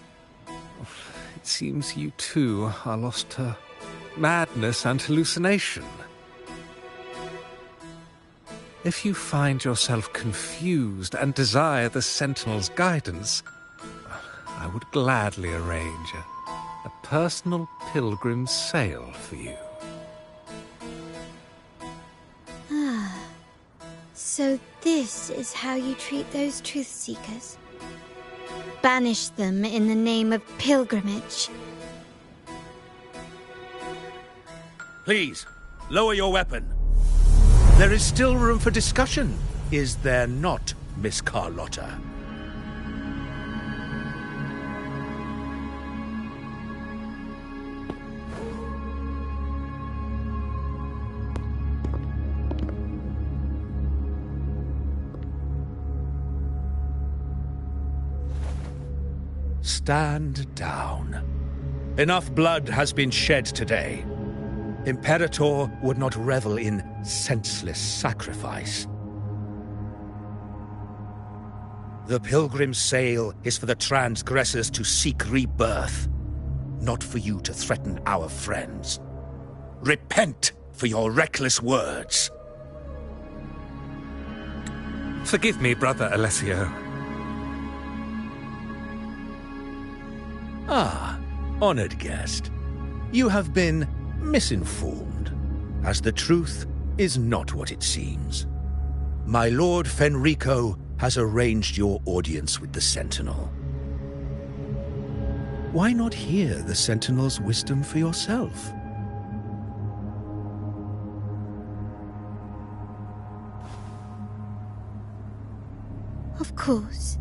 It seems you too are lost to madness and hallucination. If you find yourself confused and desire the Sentinel's guidance, I would gladly arrange a personal pilgrim's sail for you. Ah, so this is how you treat those truth seekers? Banish them in the name of pilgrimage. Please, lower your weapon. There is still room for discussion, is there not, Miss Carlotta? Stand down. Enough blood has been shed today. Imperator would not revel in senseless sacrifice. The pilgrim's sail is for the transgressors to seek rebirth, not for you to threaten our friends. Repent for your reckless words. Forgive me, Brother Alessio. Ah, honored guest. You have been misinformed, as the truth is not what it seems. My Lord Fenrico has arranged your audience with the Sentinel. Why not hear the Sentinel's wisdom for yourself? Of course.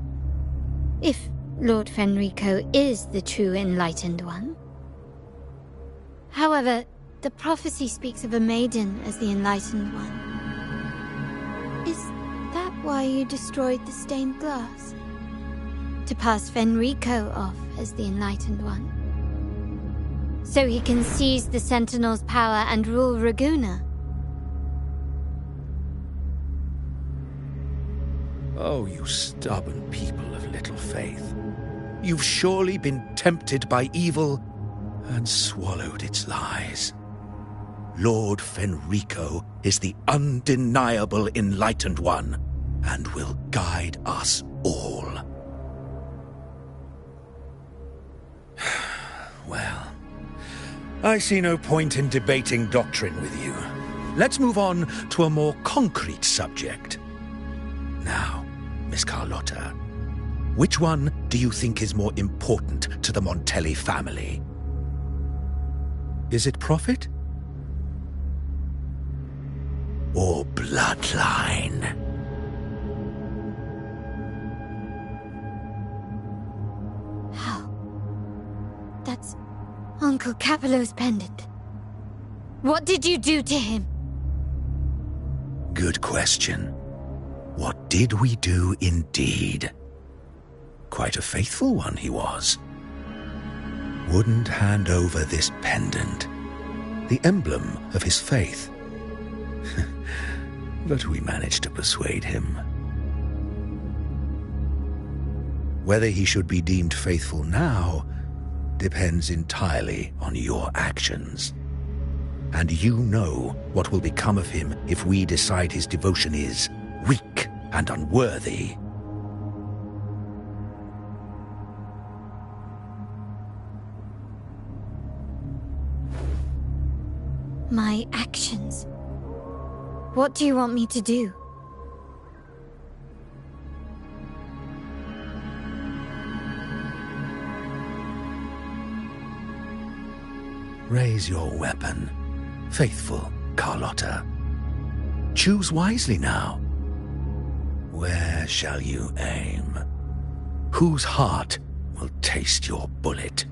If Lord Fenrico is the true Enlightened One. However, the prophecy speaks of a maiden as the Enlightened One. Is that why you destroyed the stained glass? To pass Fenrico off as the Enlightened One? So he can seize the Sentinel's power and rule Raguna? Oh, you stubborn people of little faith. You've surely been tempted by evil and swallowed its lies. Lord Fenrico is the undeniable Enlightened One and will guide us all. Well, I see no point in debating doctrine with you. Let's move on to a more concrete subject. Now, Miss Carlotta, which one do you think is more important to the Montelli family? Is it profit? or bloodline. How? That's Uncle Capello's pendant. What did you do to him? Good question. What did we do indeed? Quite a faithful one he was. Wouldn't hand over this pendant, the emblem of his faith. But we managed to persuade him. Whether he should be deemed faithful now depends entirely on your actions. And you know what will become of him if we decide his devotion is weak and unworthy. My actions. What do you want me to do? Raise your weapon, faithful Carlotta. Choose wisely now. Where shall you aim? Whose heart will taste your bullet?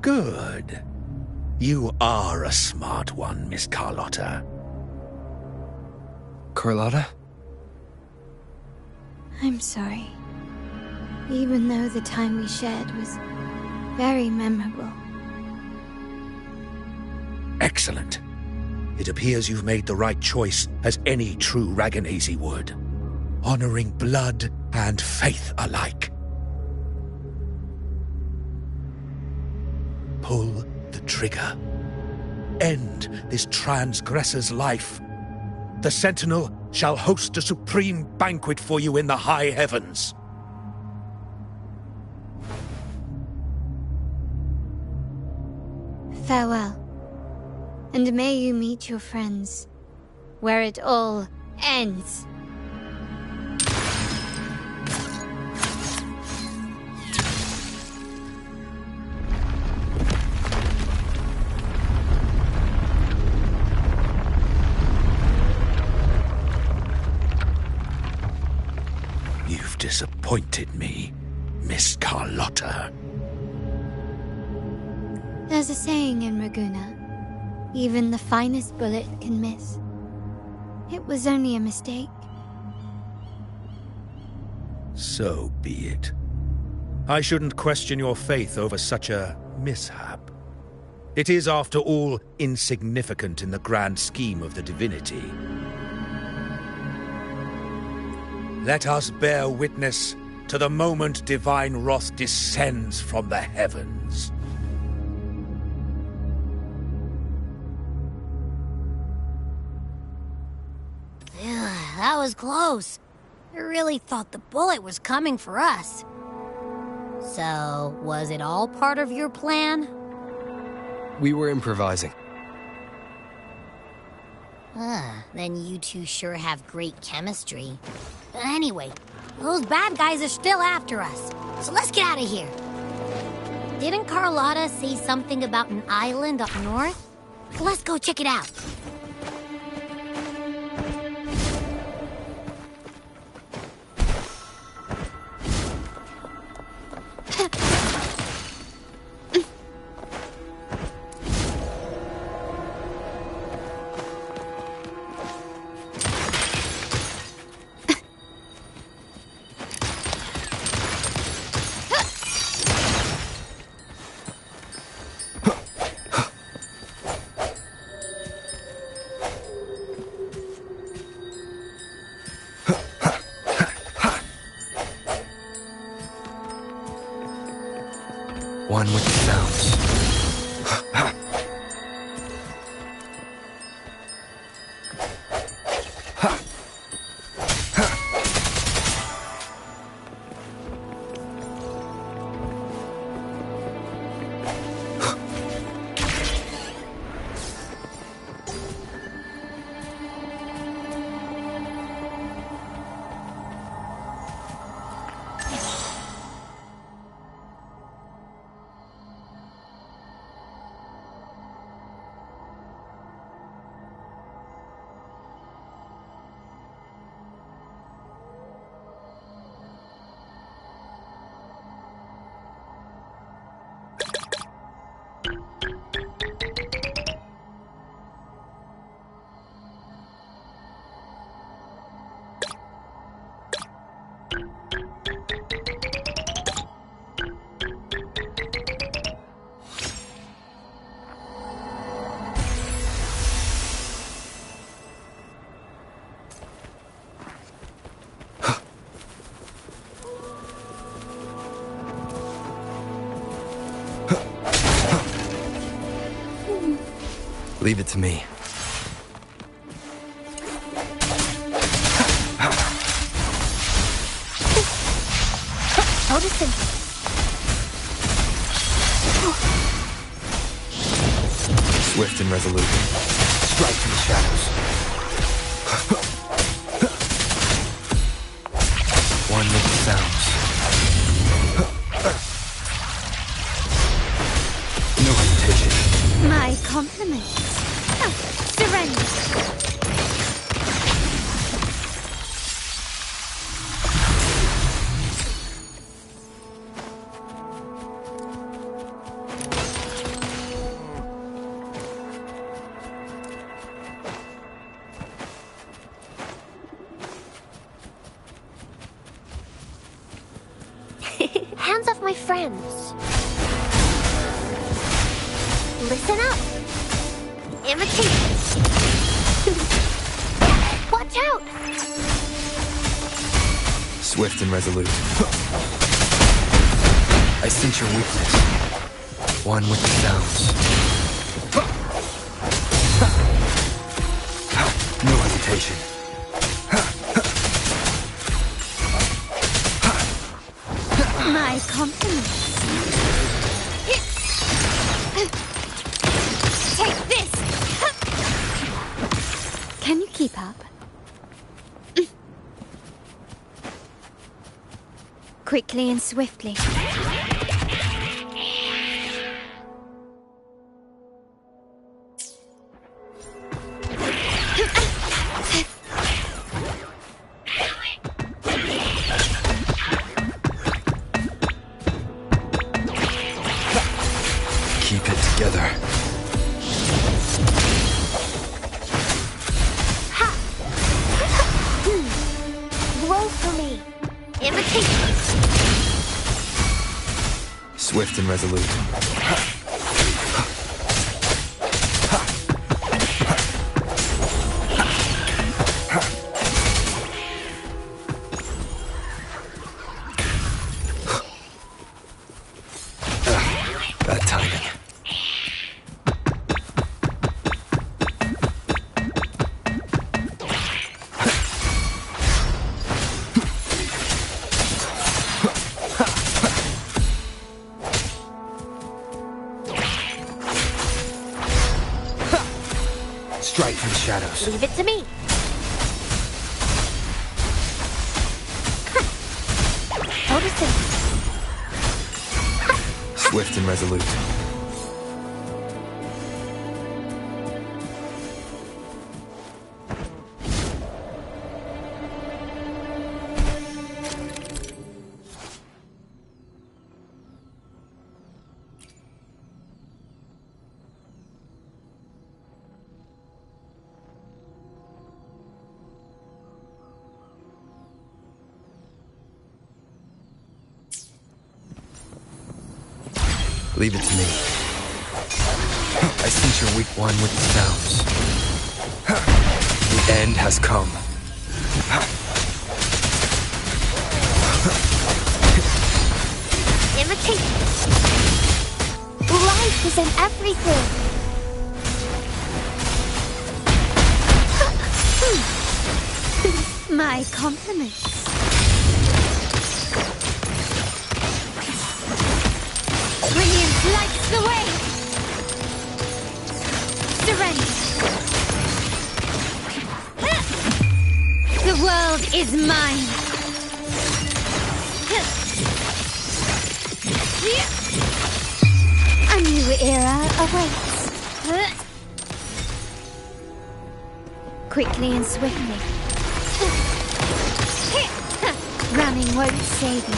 Good. You are a smart one, Miss Carlotta. Carlotta? I'm sorry. Even though the time we shared was very memorable. Excellent. It appears you've made the right choice, as any true Raganazi would. Honoring blood and faith alike. Pull the trigger. End this transgressor's life. The Sentinel shall host a supreme banquet for you in the high heavens. Farewell. And may you meet your friends where it all ends. You've disappointed me, Miss Carlotta. There's a saying in Raguna. Even the finest bullet can miss. It was only a mistake. So be it. I shouldn't question your faith over such a mishap. It is, after all, insignificant in the grand scheme of the divinity. Let us bear witness to the moment divine wrath descends from the heavens. That was close. I really thought the bullet was coming for us. So, was it all part of your plan? We were improvising. Then you two sure have great chemistry. Anyway, those bad guys are still after us. So let's get out of here. Didn't Carlotta say something about an island up north? Let's go check it out. One with the sounds. Leave it to me. Noticing. Swift and resolute. Strike from the shadows. One with the sounds. No hesitation. My compliments. Surrender. Hands off my friends. Listen up. Imitate. Watch out. Swift and resolute. I sense your weakness. One with the sounds. No hesitation. My compliments. Take this! Can you keep up? Quickly and swiftly. Keep it together. Blow for me. Imitate. Swift and resolute. Bad timing. Strike from the shadows. Leave it to me. Noticing. Swift and resolute. Leave it to me. I sense your weak one with the sounds. The end has come. Imitate. Life is in everything. My compliments. Brilliance lights the way! Surrender! The world is mine! A new era awaits. Quickly and swiftly. Running won't save me.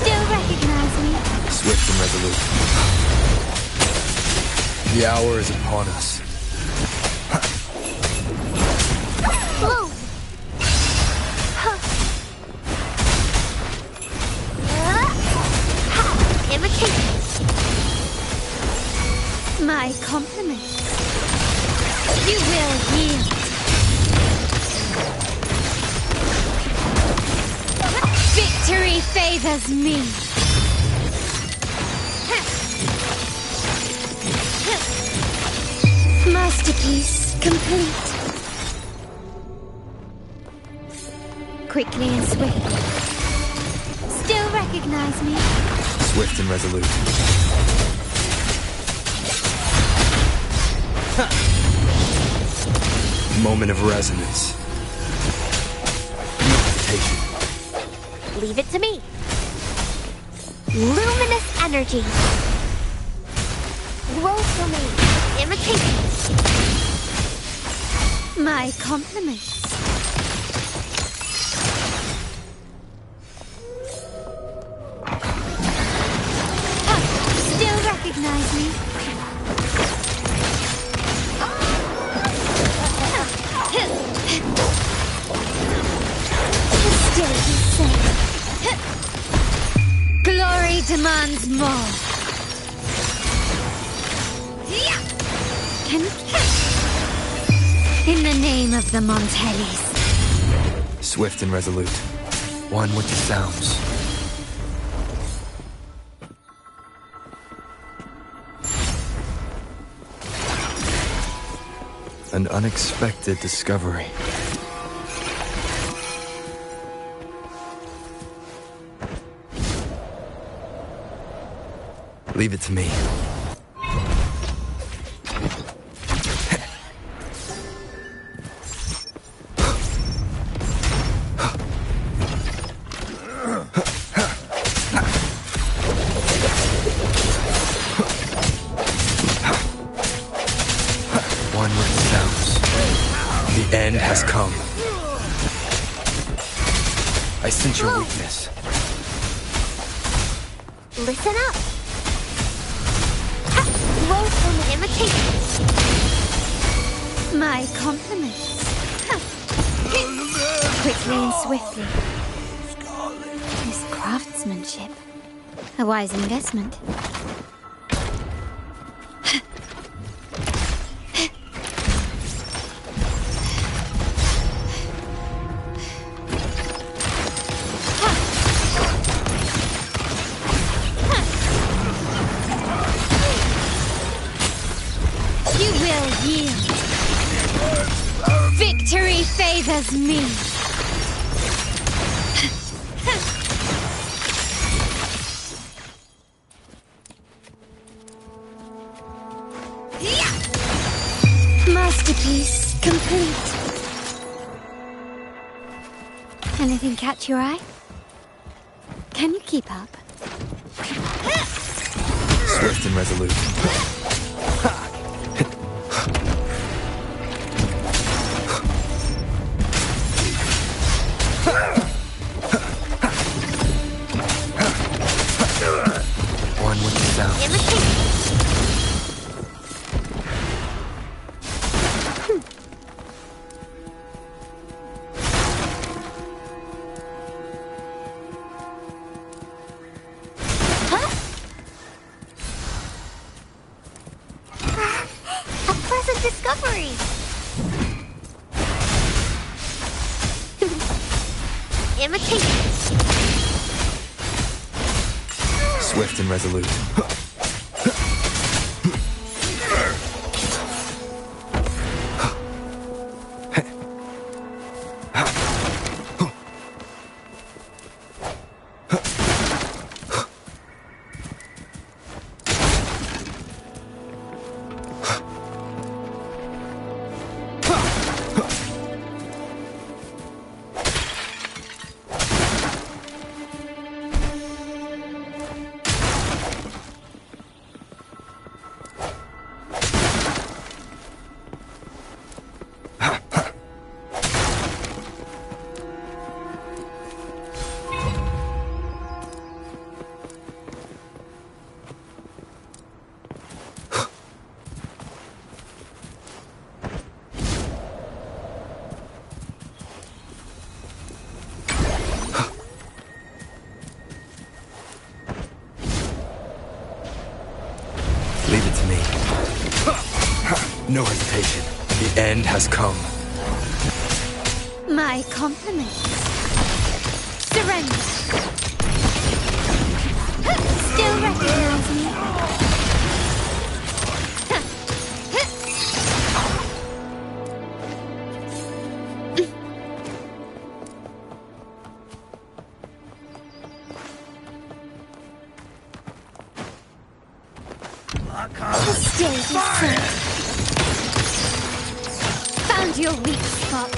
Still recognize me? Swift and resolute. The hour is upon us. Blow. Imitate. My compliments. You will yield. Victory favors me. Masterpiece complete. Quickly and swiftly. Still recognize me? Swift and resolute. Moment of resonance. No hesitation. Leave it to me. Luminous energy. Roll for me. Imitation. My compliments. Still recognize me? Still the same. Glory demands more. Can in the name of the Montellis. Swift and resolute. One with the sounds. An unexpected discovery. Leave it to me. One with the sounds. The end has come. I sense your weakness. Listen up. Roll for me. Imitation. My compliments. Quickly and swiftly. This craftsmanship. A wise investment. You will yield. Victory favors me. Masterpiece complete. Anything catch your eye? Can you keep up? Swift and resolute. One with the sound. A pleasant discovery. Imitation. Swift and resolute. Leave it to me. No hesitation. The end has come. My compliments. Surrender. Still recognize me? Stay yourself. Found your weak spot.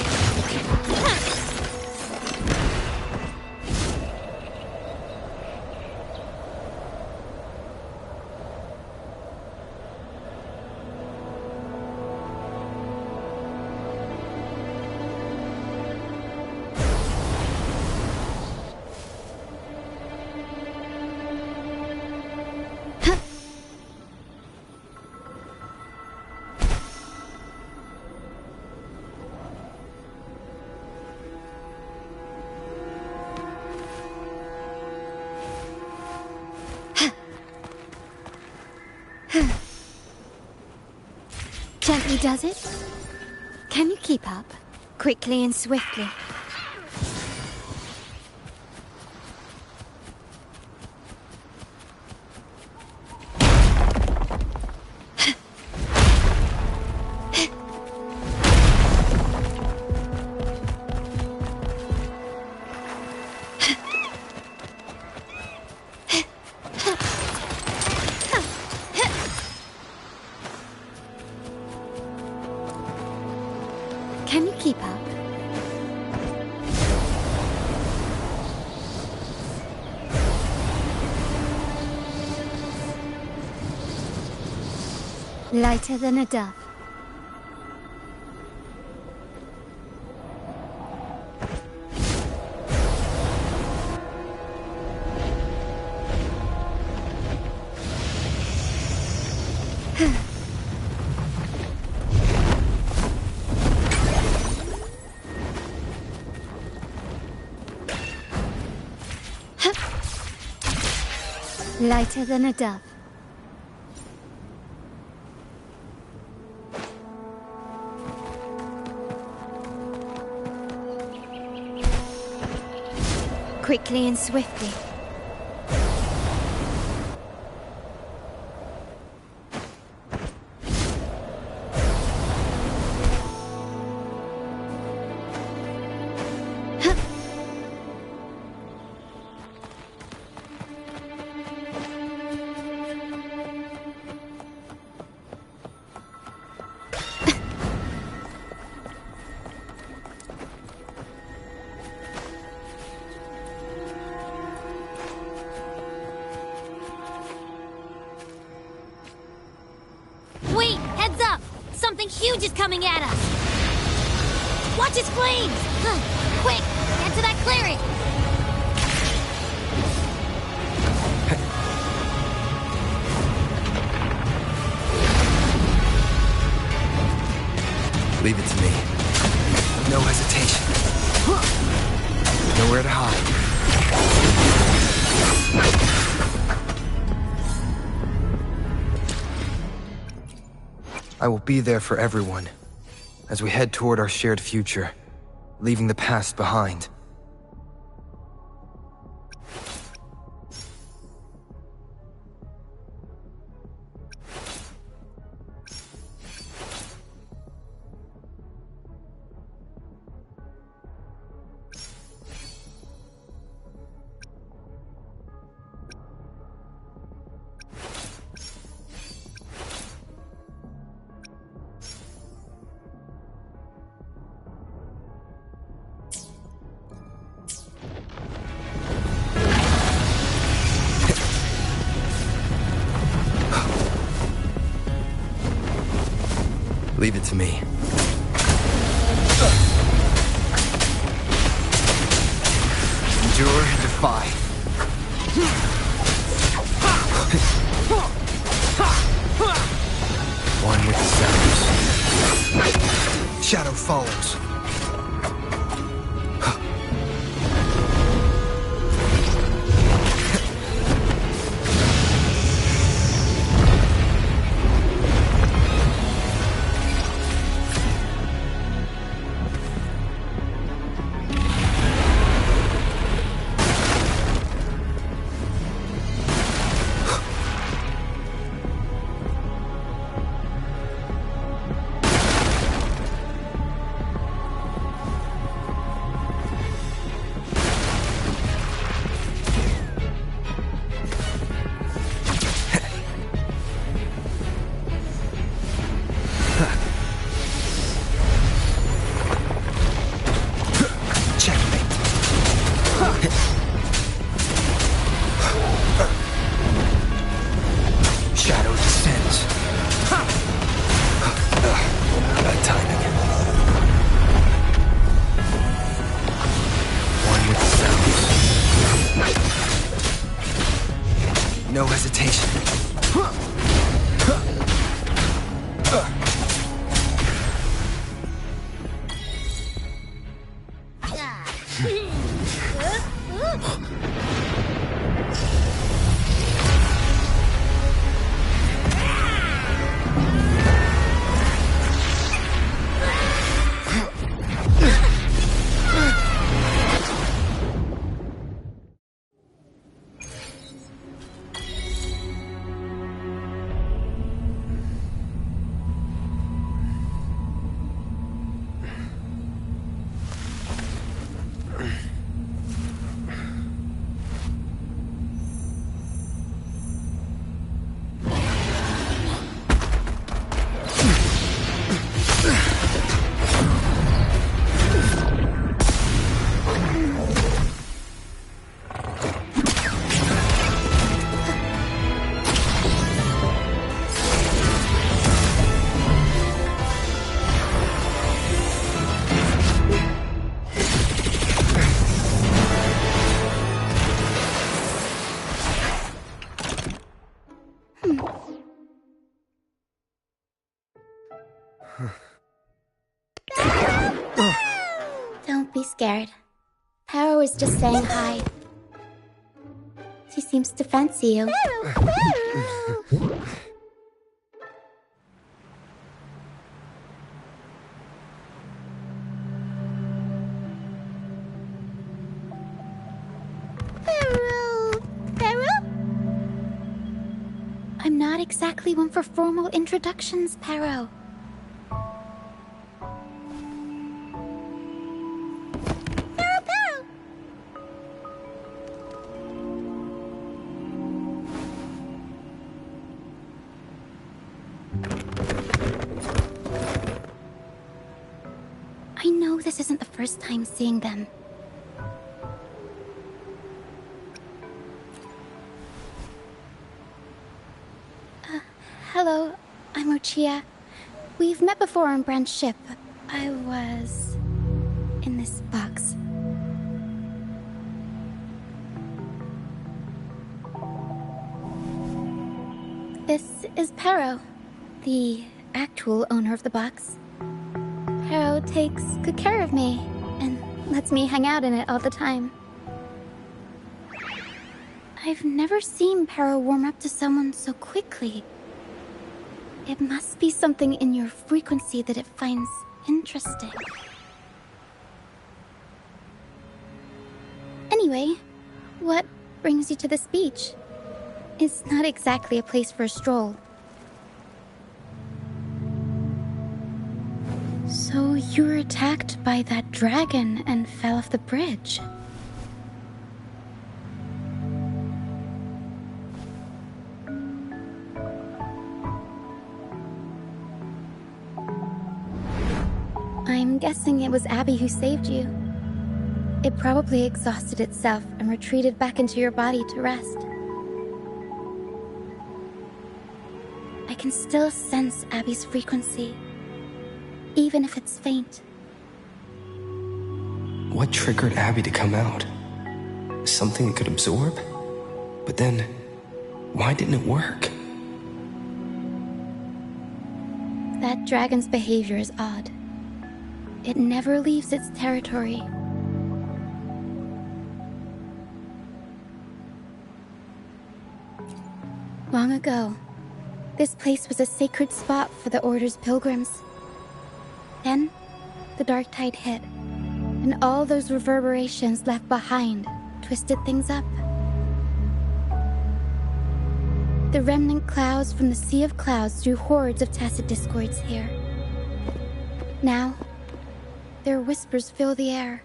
Gently does it? Can you keep up? Quickly and swiftly. Can you keep up? Lighter than a dove. Lighter than a dove. Quickly and swiftly. Wait, heads up! Something huge is coming at us! Watch its flames! Quick, get to that clearing! Leave it to me. No hesitation. Nowhere to hide. I will be there for everyone as we head toward our shared future, leaving the past behind. Leave it to me. Endure and defy. One with the shadows. Shadow follows. No hesitation. Don't be scared. Paro is just saying hi. She seems to fancy you. I'm not exactly one for formal introductions, Paro. I know this isn't the first time seeing them. Hello, I'm Lucia. We've met before on Brand's ship. I was in this box. This is Paro, the actual owner of the box. Paro takes good care of me and lets me hang out in it all the time. I've never seen Paro warm up to someone so quickly. It must be something in your frequency that it finds interesting. Anyway, what brings you to this beach? It's not exactly a place for a stroll. So you were attacked by that dragon and fell off the bridge. I'm guessing it was Abby who saved you. It probably exhausted itself and retreated back into your body to rest. I can still sense Abby's frequency, even if it's faint. What triggered Abby to come out? Something it could absorb? But then, why didn't it work? That dragon's behavior is odd. It never leaves its territory. Long ago, this place was a sacred spot for the Order's pilgrims. Then, the dark tide hit, and all those reverberations left behind twisted things up. The remnant clouds from the Sea of Clouds drew hordes of tacit discords here. Now, their whispers fill the air,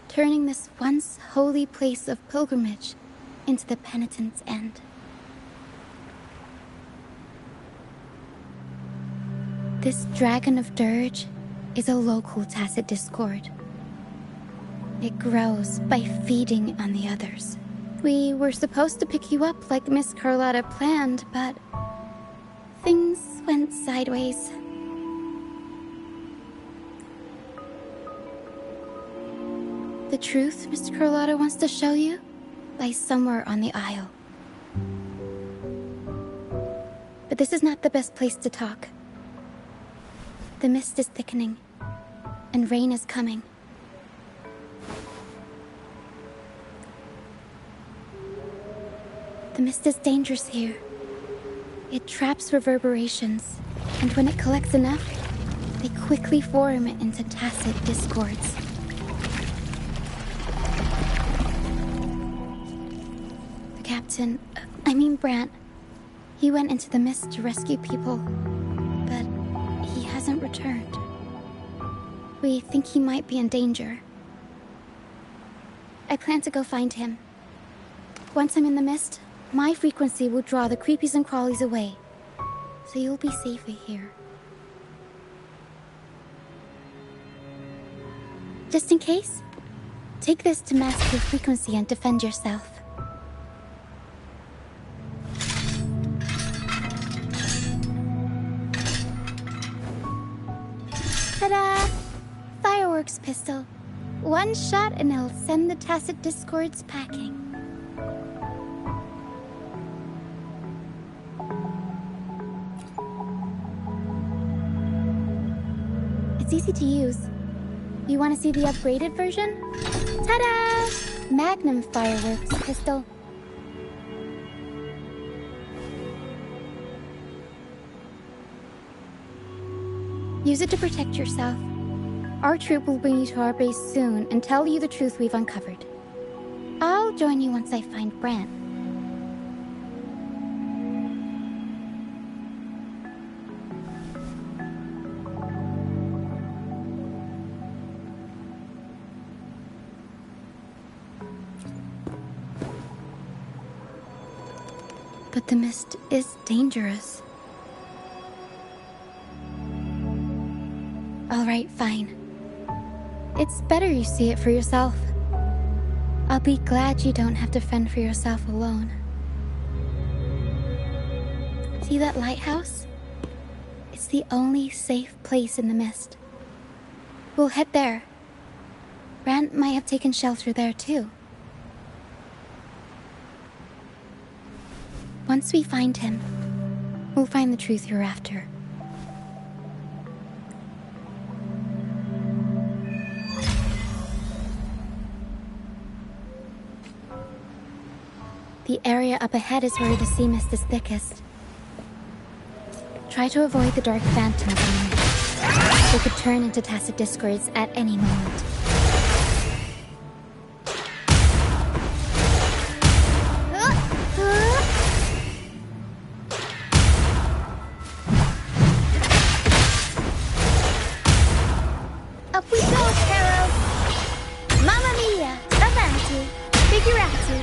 turning this once holy place of pilgrimage into the penitent's end. This Dragon of Dirge is a local tacit discord. It grows by feeding on the others. We were supposed to pick you up like Miss Carlotta planned, but things went sideways. The truth Miss Carlotta wants to show you lies somewhere on the Isle. but this is not the best place to talk. The mist is thickening, and rain is coming. The mist is dangerous here. It traps reverberations, and when it collects enough, they quickly form into tacit discords. The captain, Brant, he went into the mist to rescue people, but he hasn't returned. We think he might be in danger. I plan to go find him. Once I'm in the mist, my frequency will draw the creepies and crawlies away, so you'll be safer here. Just in case, take this to mask your frequency and defend yourself. Ta-da! Fireworks pistol. One shot and it'll send the tacit discords packing. It's easy to use. You want to see the upgraded version? Ta-da! Magnum fireworks pistol. Use it to protect yourself. Our troop will bring you to our base soon and tell you the truth we've uncovered. I'll join you once I find Brant. But the mist is dangerous. All right, fine. It's better you see it for yourself. I'll be glad you don't have to fend for yourself alone. See that lighthouse? It's the only safe place in the mist. We'll head there. Brant might have taken shelter there too. Once we find him, we'll find the truth you're after. The area up ahead is where the sea mist is thickest. Try to avoid the dark phantoms in the mist. They could turn into tacit discords at any moment. Up we go, Carol! Mamma mia! Avanti! Figurati!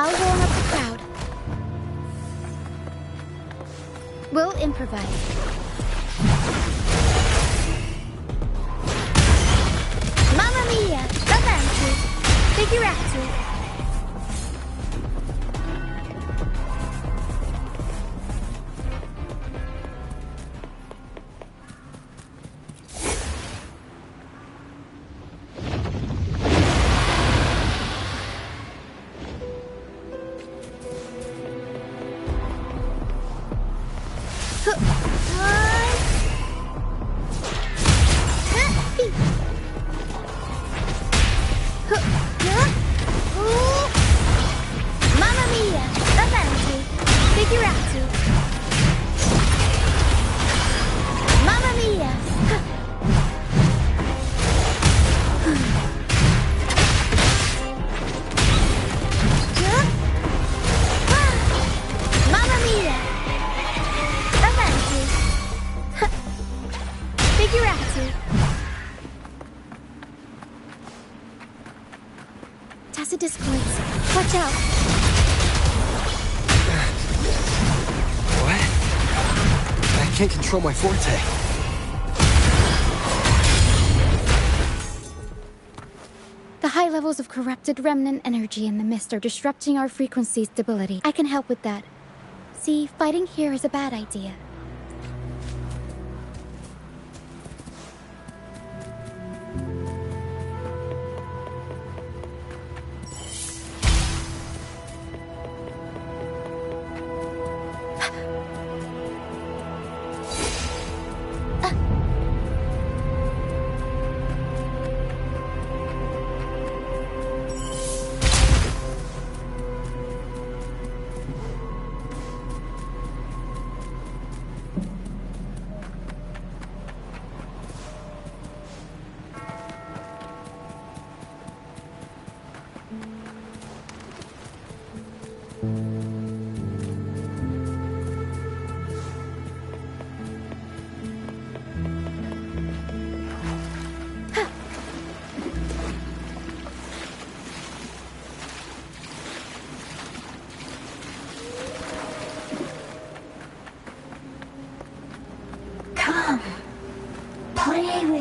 I'll warm up the crowd. We'll improvise. Mamma mia! Avanti! Figurati! Mamma mia! Avanti! Figurati! Mamma mia! Mamma mia! Avanti! Figurati! Tacit discords. Watch out! What? I can't control my forte. The high levels of corrupted remnant energy in the mist are disrupting our frequency stability. I can help with that. See, fighting here is a bad idea.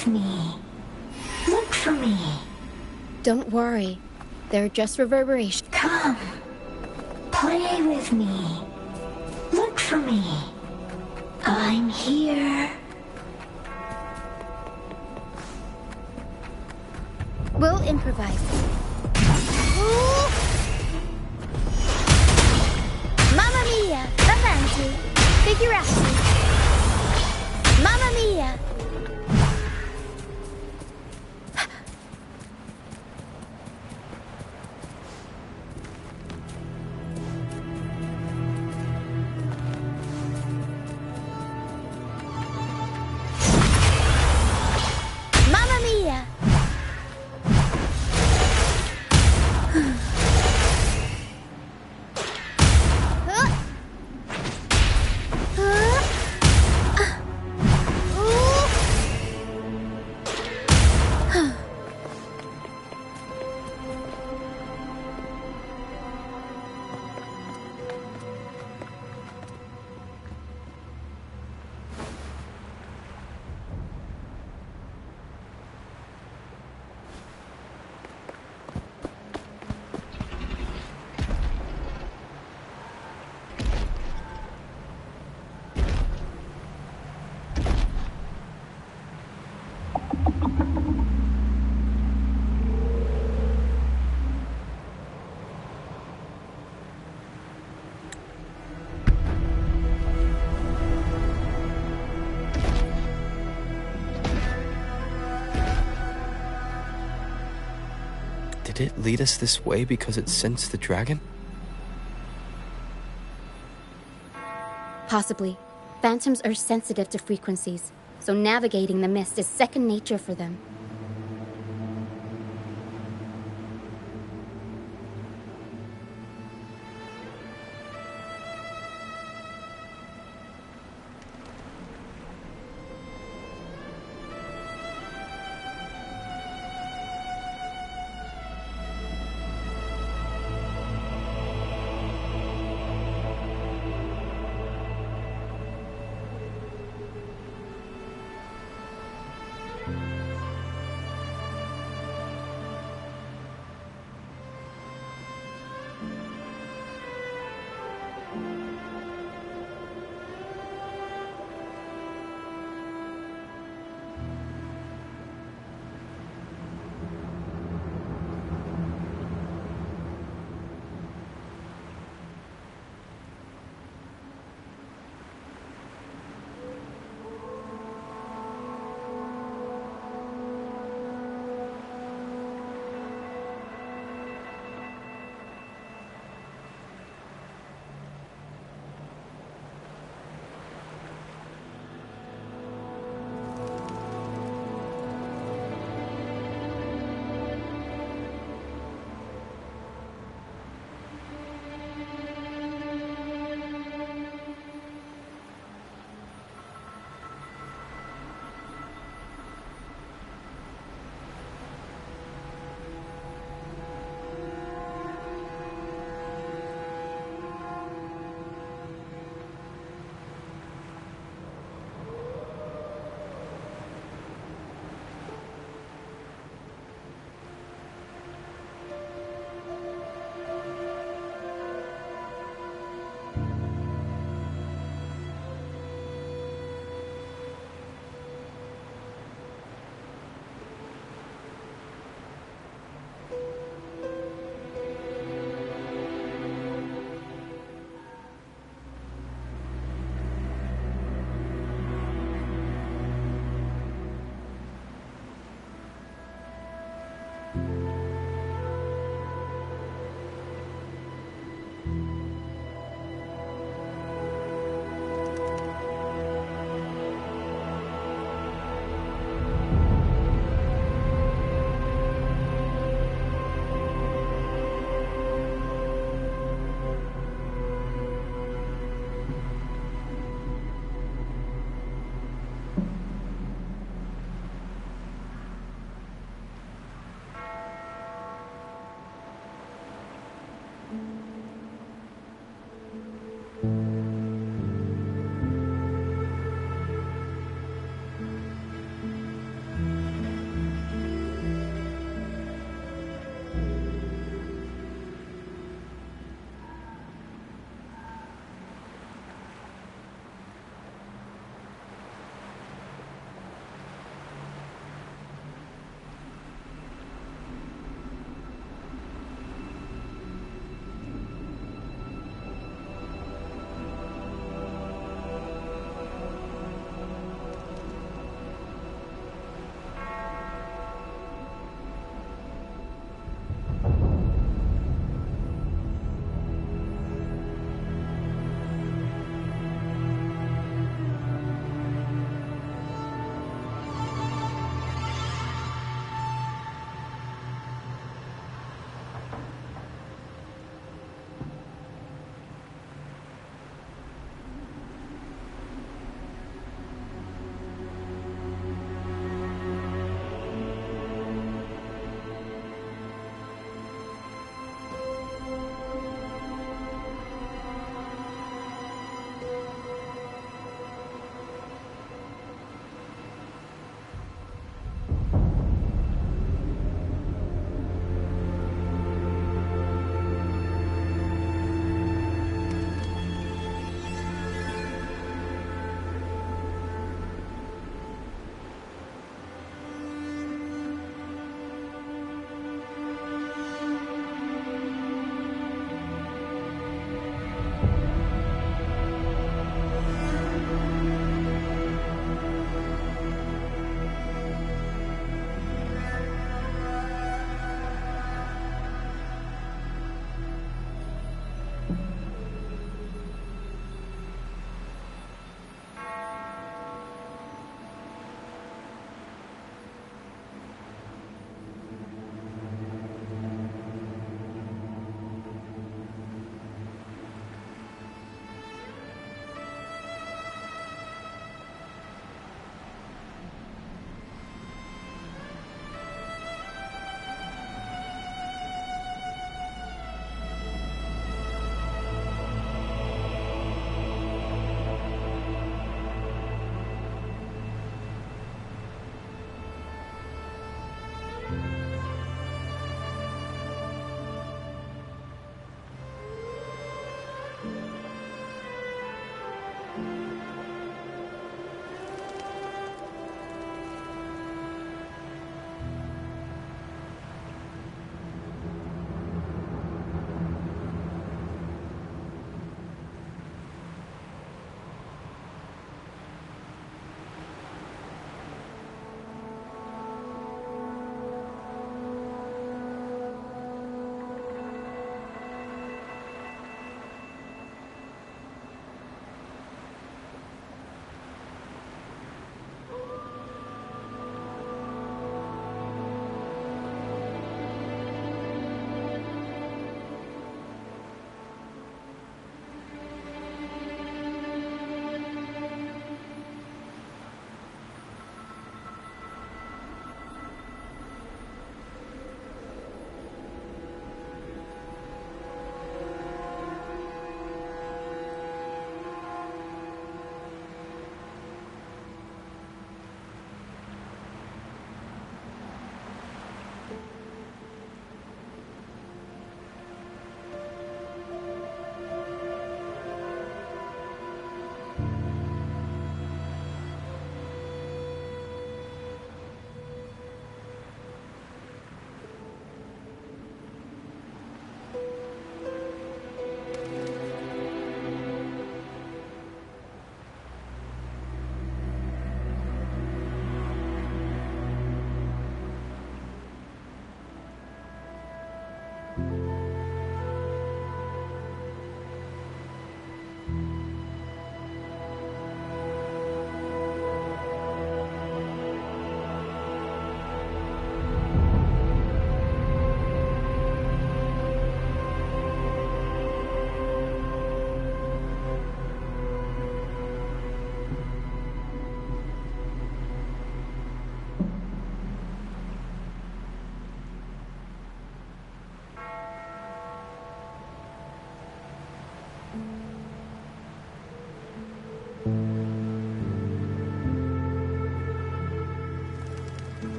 with me. Look for me. Don't worry. They're just reverberations. Come. Play with me. Look for me. I'm here. We'll improvise. Mamma mia! Avanti! Figurati! Mamma mia! Mamma mia! Did it lead us this way because it sensed the dragon? Possibly. Phantoms are sensitive to frequencies, so navigating the mist is second nature for them.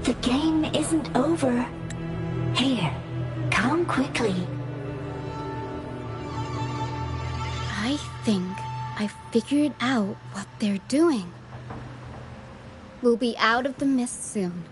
The game isn't over. Here, come quickly. I think I figured out what they're doing. We'll be out of the mist soon.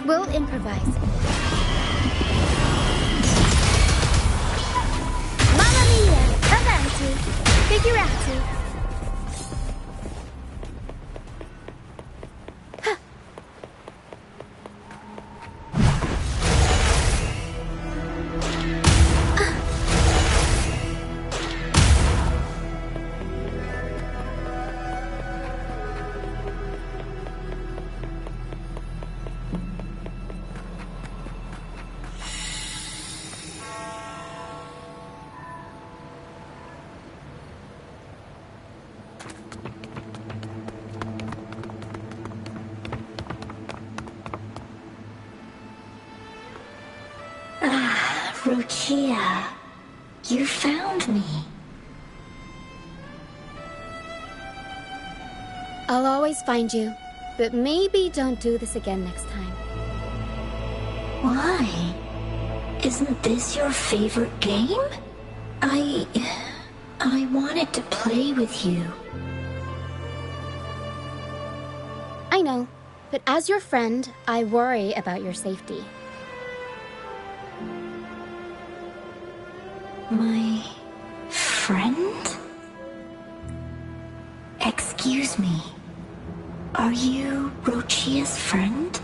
We'll improvise. Mamma mia! Avanti! Figurati! Rochia, you found me. I'll always find you, but maybe don't do this again next time. Why? Isn't this your favorite game? I wanted to play with you. I know, but as your friend, I worry about your safety. My friend? Excuse me. Are you Rochia's friend?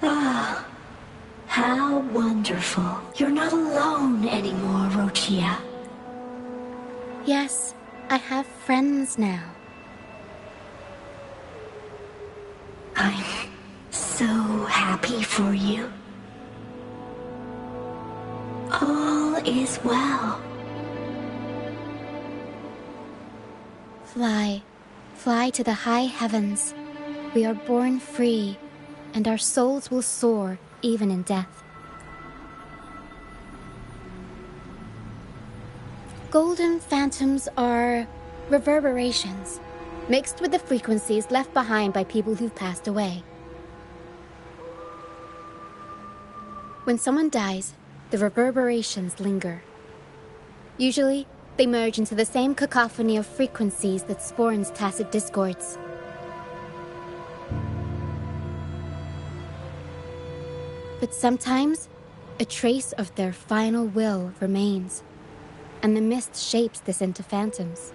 Ah, how wonderful. You're not alone anymore, Rochia. Yes, I have friends now. I'm so happy for you. All is well. Fly, fly to the high heavens. We are born free, and our souls will soar even in death. Golden phantoms are reverberations, mixed with the frequencies left behind by people who've passed away. When someone dies, the reverberations linger. Usually, they merge into the same cacophony of frequencies that spawns tacit discords. But sometimes, a trace of their final will remains, and the mist shapes this into phantoms.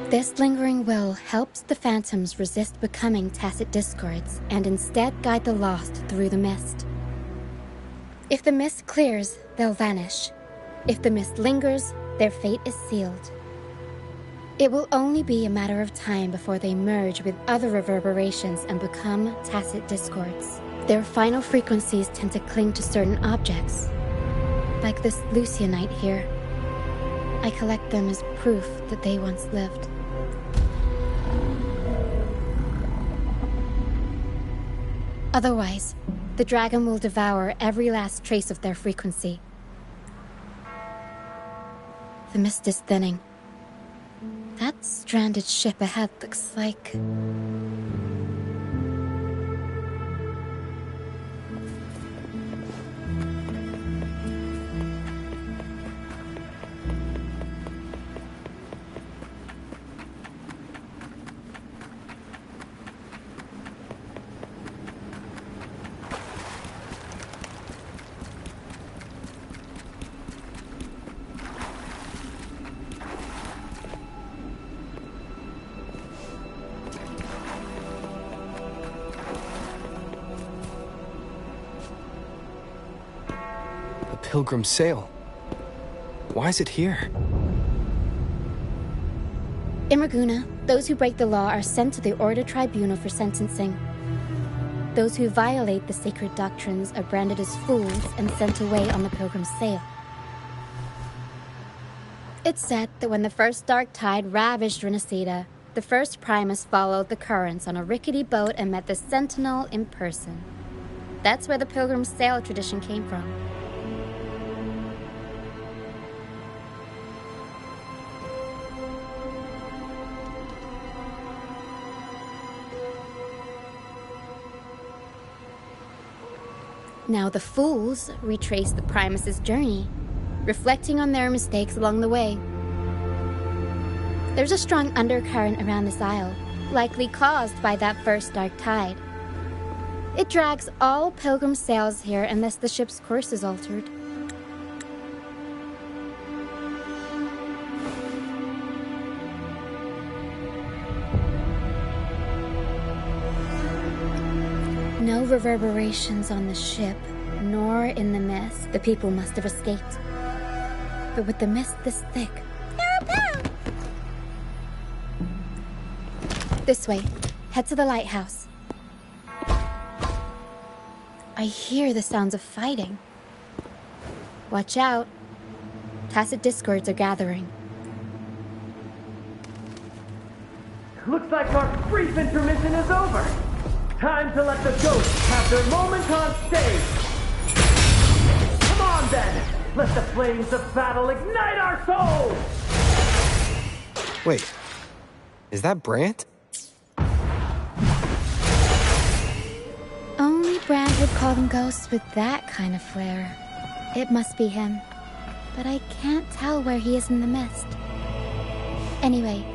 This lingering will helps the phantoms resist becoming tacit discords and instead guide the lost through the mist. If the mist clears, they'll vanish. If the mist lingers, their fate is sealed. It will only be a matter of time before they merge with other reverberations and become tacit discords. Their final frequencies tend to cling to certain objects, like this Lucianite here. I collect them as proof that they once lived. Otherwise, the dragon will devour every last trace of their frequency. The mist is thinning. That stranded ship ahead looks like... pilgrim sail. Why is it here? In Raguna, those who break the law are sent to the Order Tribunal for sentencing. Those who violate the sacred doctrines are branded as fools and sent away on the pilgrim's sail. It's said that when the first dark tide ravaged Renacida, the first Primus followed the currents on a rickety boat and met the Sentinel in person. That's where the pilgrim's sail tradition came from. Now the fools retrace the Primus's journey, reflecting on their mistakes along the way. There's a strong undercurrent around this isle, likely caused by that first dark tide. It drags all pilgrim sails here unless the ship's course is altered. No reverberations on the ship, nor in the mist. The people must have escaped. But with the mist this thick... This way. Head to the lighthouse. I hear the sounds of fighting. Watch out. Tacit discords are gathering. Looks like our brief intermission is over. Time to let the ghosts have their moment on stage. Come on then. Let the flames of battle ignite our souls. Wait. Is that Brant? Only Brand would call them ghosts with that kind of flair. It must be him. But I can't tell where he is in the mist. Anyway,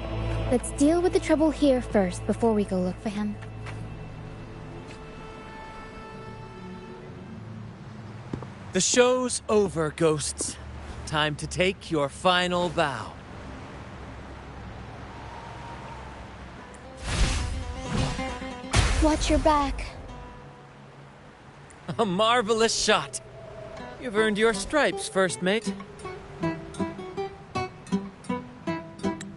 let's deal with the trouble here first before we go look for him. The show's over, ghosts. Time to take your final bow. Watch your back. A marvelous shot. You've earned your stripes, first mate.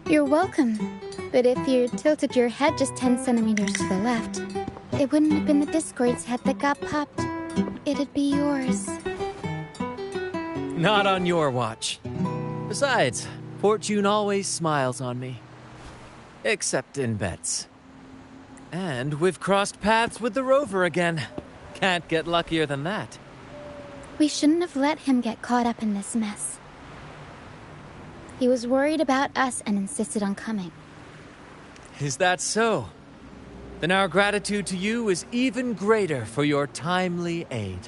You're welcome. But if you tilted your head just 10 centimeters to the left, it wouldn't have been the Discord's head that got popped. It'd be yours. Not on your watch. Besides, fortune always smiles on me. Except in bets. And we've crossed paths with the rover again. Can't get luckier than that. We shouldn't have let him get caught up in this mess. He was worried about us and insisted on coming. Is that so? Then our gratitude to you is even greater for your timely aid.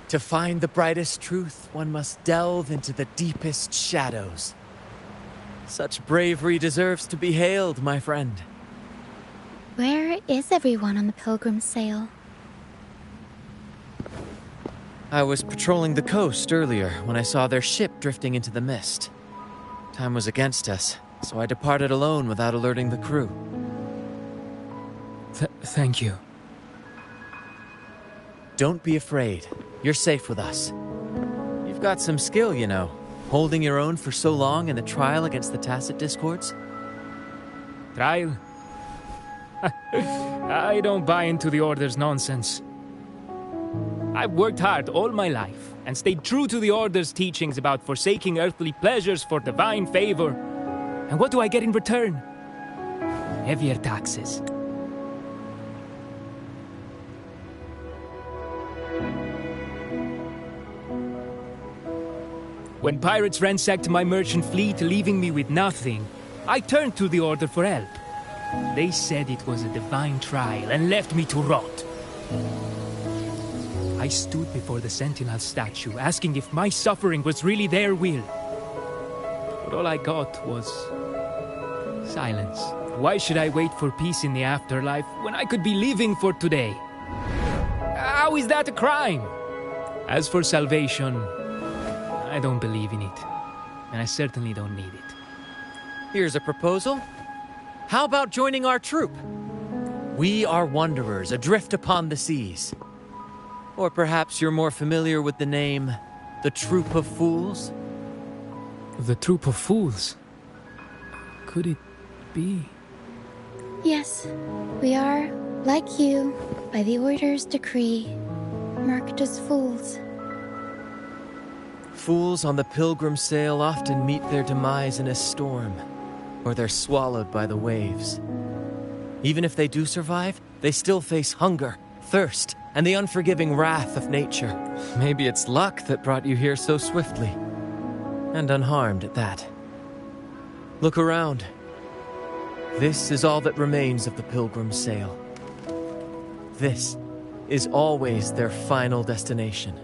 To find the brightest truth, one must delve into the deepest shadows. Such bravery deserves to be hailed, my friend. Where is everyone on the pilgrim's sail? I was patrolling the coast earlier when I saw their ship drifting into the mist. Time was against us, so I departed alone without alerting the crew. Thank you. Don't be afraid. You're safe with us. You've got some skill, you know, holding your own for so long in the trial against the Tacit Discords. Trial? I don't buy into the Order's nonsense. I've worked hard all my life and stayed true to the Order's teachings about forsaking earthly pleasures for divine favor. And what do I get in return? Heavier taxes. When pirates ransacked my merchant fleet, leaving me with nothing, I turned to the Order for help. They said it was a divine trial and left me to rot. I stood before the Sentinel statue, asking if my suffering was really their will. But all I got was silence. Why should I wait for peace in the afterlife when I could be living for today? How is that a crime? As for salvation, I don't believe in it, and I certainly don't need it. Here's a proposal. How about joining our troop? We are wanderers adrift upon the seas. Or perhaps you're more familiar with the name, the Troop of Fools? The Troop of Fools? Could it be? Yes, we are, like you, by the Order's decree, marked as fools. Fools on the pilgrim sail often meet their demise in a storm, or they're swallowed by the waves. Even if they do survive, they still face hunger, thirst, and the unforgiving wrath of nature. Maybe it's luck that brought you here so swiftly, and unharmed at that. Look around. This is all that remains of the pilgrim's sail. This is always their final destination,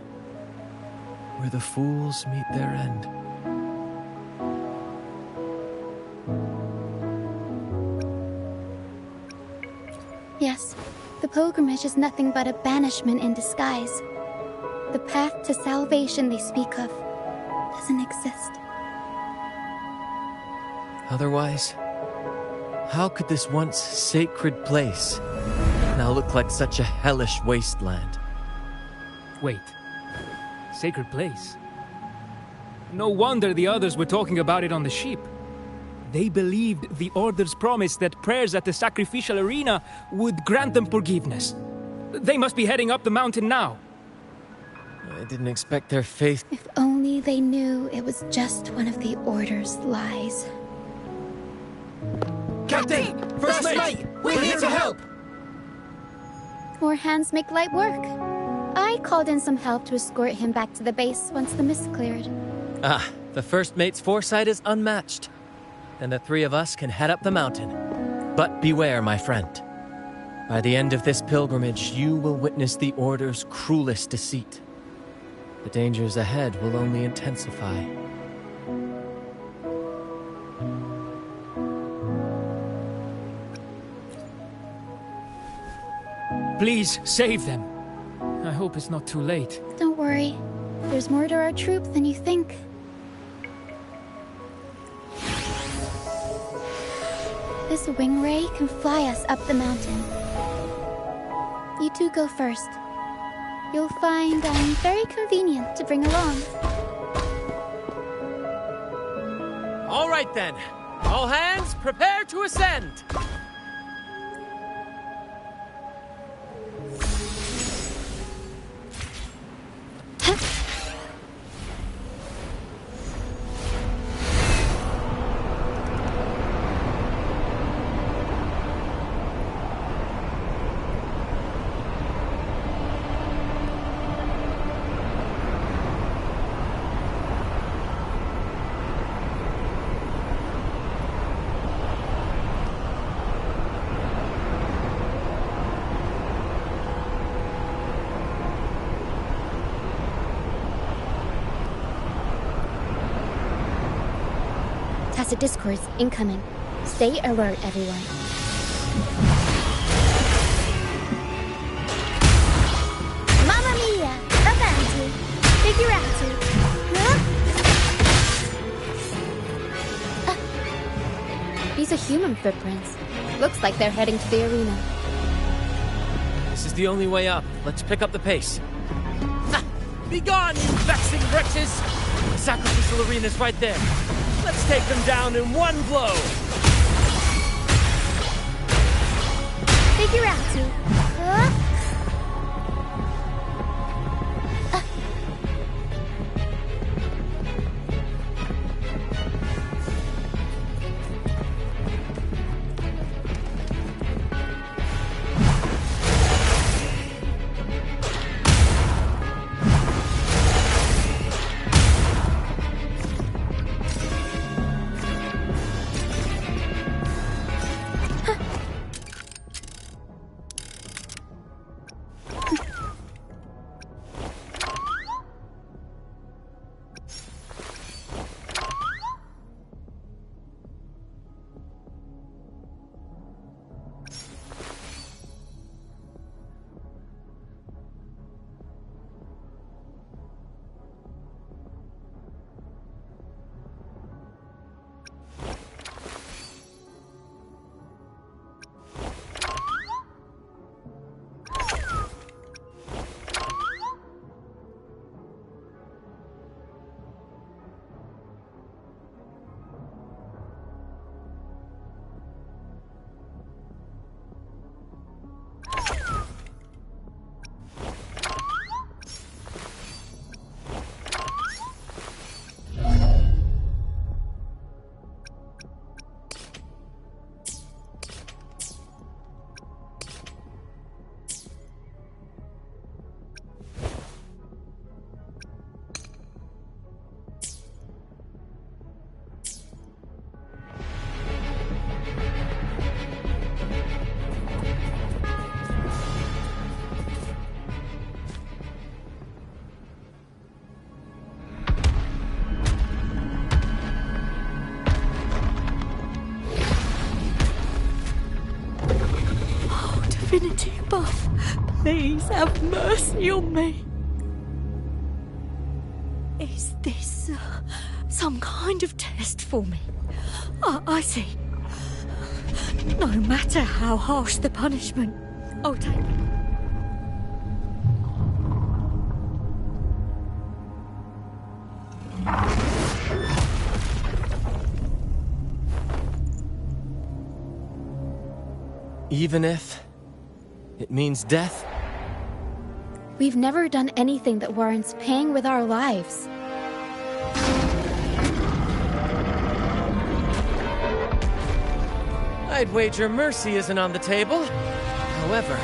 where the fools meet their end. Yes, the pilgrimage is nothing but a banishment in disguise. The path to salvation they speak of doesn't exist. Otherwise, how could this once sacred place now look like such a hellish wasteland? Wait. Sacred place? No wonder the others were talking about it on the ship. They believed the Order's promise that prayers at the sacrificial arena would grant them forgiveness. They must be heading up the mountain now. I didn't expect their faith. If only they knew it was just one of the Order's lies. Captain! First Mate! We're here to help! More hands make light work. I called in some help to escort him back to the base once the mist cleared. Ah, the First Mate's foresight is unmatched. And the three of us can head up the mountain. But beware, my friend. By the end of this pilgrimage, you will witness the Order's cruelest deceit. The dangers ahead will only intensify. Please, save them. I hope it's not too late. Don't worry. There's more to our troop than you think. This wing ray can fly us up the mountain. You two go first. You'll find I'm very convenient to bring along. All right then. All hands, prepare to ascend. Tacit discourse incoming. Stay alert, everyone. Mamma mia! Avanti! Figurati! These are human footprints. Looks like they're heading to the arena. This is the only way up. Let's pick up the pace. Ha! Begone, you vexing wretches! The sacrificial arena's right there. Let's take them down in one blow! Figurati! divinity above, please have mercy on me. Is this some kind of test for me? I see. No matter how harsh the punishment, I'll take it. Even if it means death? We've never done anything that warrants paying with our lives. I'd wager mercy isn't on the table. However,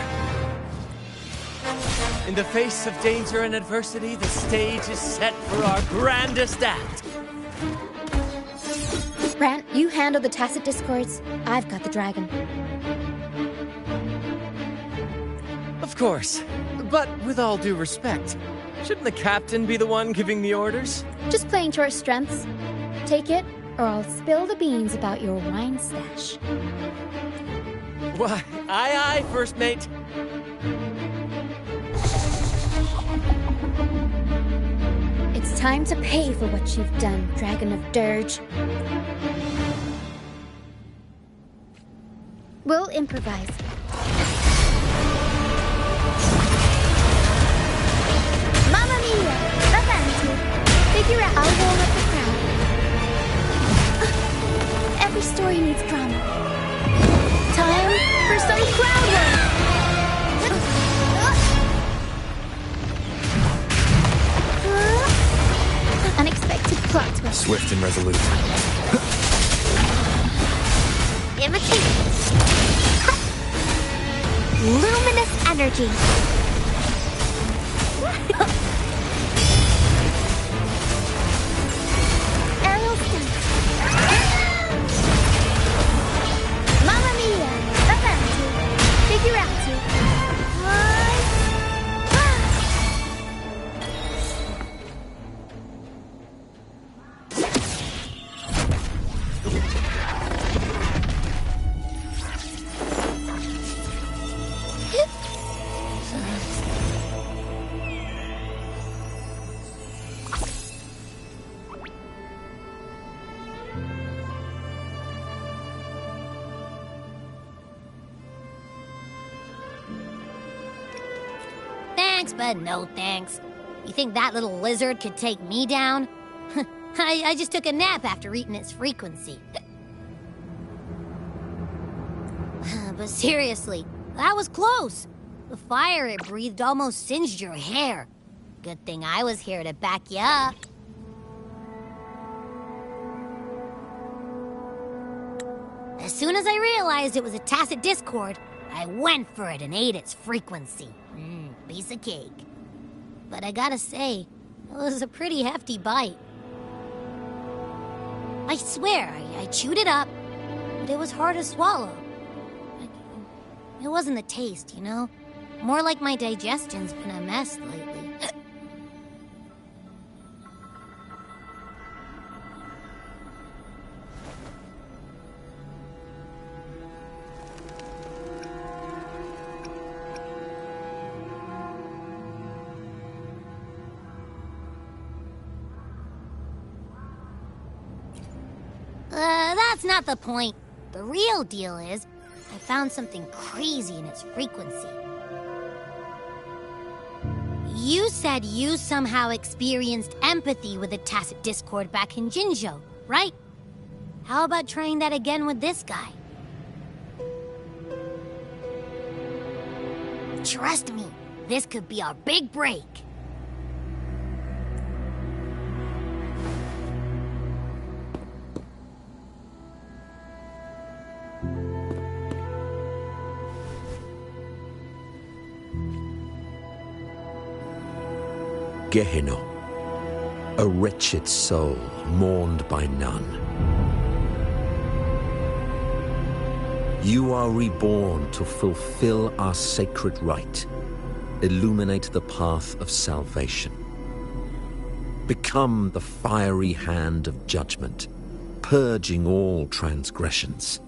in the face of danger and adversity, the stage is set for our grandest act. Brant, you handle the tacit discords. I've got the dragon. Of course, but with all due respect, shouldn't the captain be the one giving the orders? Just playing to our strengths. Take it, or I'll spill the beans about your wine stash. Why, aye, first mate. It's time to pay for what you've done, Dragon of Dirge. We'll improvise. Mamma mia! Avanti! Figure out. I'll warm up the crowd. Every story needs drama. Time for some crowd work! Unexpected plot twist. Swift and resolute. Imitate. Luminous energy. Aerial stunt. Mamma mia! Avanti! Figure out. Thanks, but no thanks. You think that little lizard could take me down? I just took a nap after eating its frequency. But seriously, that was close. The fire it breathed almost singed your hair. Good thing I was here to back you up. As soon as I realized it was a tacit discord, I went for it and ate its frequency. Piece of cake. But I gotta say, it was a pretty hefty bite. I swear, I chewed it up, but it was hard to swallow. It wasn't the taste, you know? More like my digestion's been a mess lately. That's not the point. The real deal is, I found something crazy in its frequency. You said you somehow experienced empathy with the tacit discord back in Jinzhou, right? How about trying that again with this guy? Trust me, this could be our big break. Gehenna, a wretched soul mourned by none. You are reborn to fulfill our sacred rite, illuminate the path of salvation. Become the fiery hand of judgment, purging all transgressions.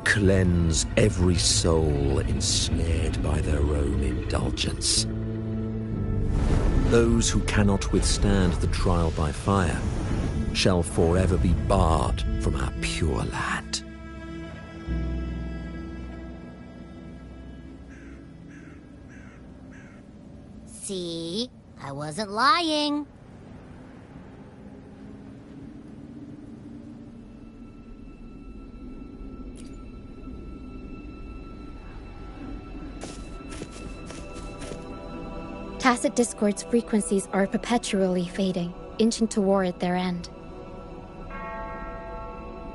cleanse every soul ensnared by their own indulgence. Those who cannot withstand the trial by fire shall forever be barred from our pure land. See? I wasn't lying. Tacet Discord's frequencies are perpetually fading, inching toward their end.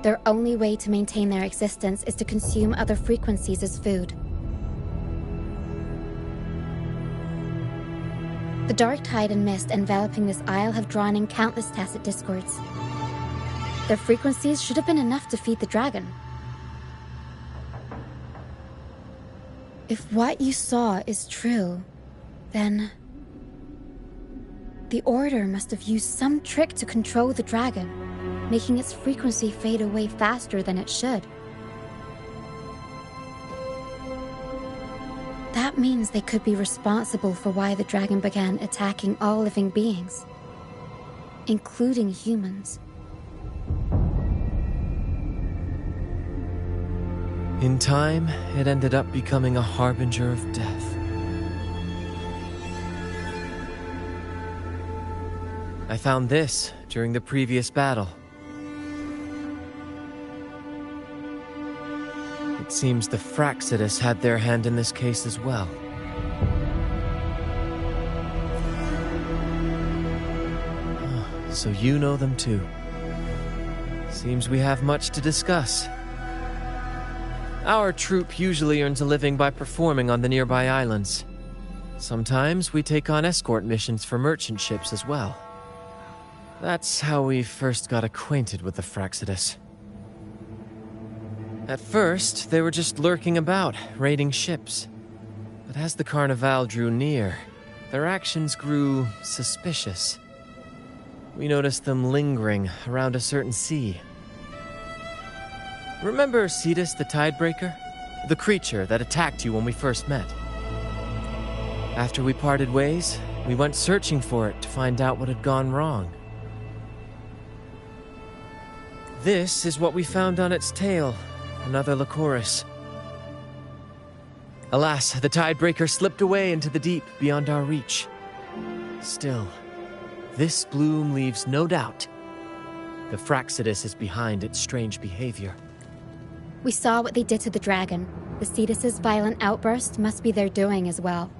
Their only way to maintain their existence is to consume other frequencies as food. The dark tide and mist enveloping this isle have drawn in countless Tacet Discords. Their frequencies should have been enough to feed the dragon. If what you saw is true, then the Order must have used some trick to control the dragon, making its frequency fade away faster than it should. That means they could be responsible for why the dragon began attacking all living beings, including humans. In time, it ended up becoming a harbinger of death. I found this during the previous battle. It seems the Fraxidus had their hand in this case as well. So you know them too. Seems we have much to discuss. Our troop usually earns a living by performing on the nearby islands. Sometimes we take on escort missions for merchant ships as well. That's how we first got acquainted with the Fraxidus. At first, they were just lurking about, raiding ships. But as the Carnival drew near, their actions grew suspicious. We noticed them lingering around a certain sea. Remember Cetus the Tidebreaker? The creature that attacked you when we first met? After we parted ways, we went searching for it to find out what had gone wrong. This is what we found on its tail, another Lycoris. Alas, the Tidebreaker slipped away into the deep beyond our reach. Still, this bloom leaves no doubt. The Fraxidus is behind its strange behavior. We saw what they did to the dragon. The Cetus's violent outburst must be their doing as well.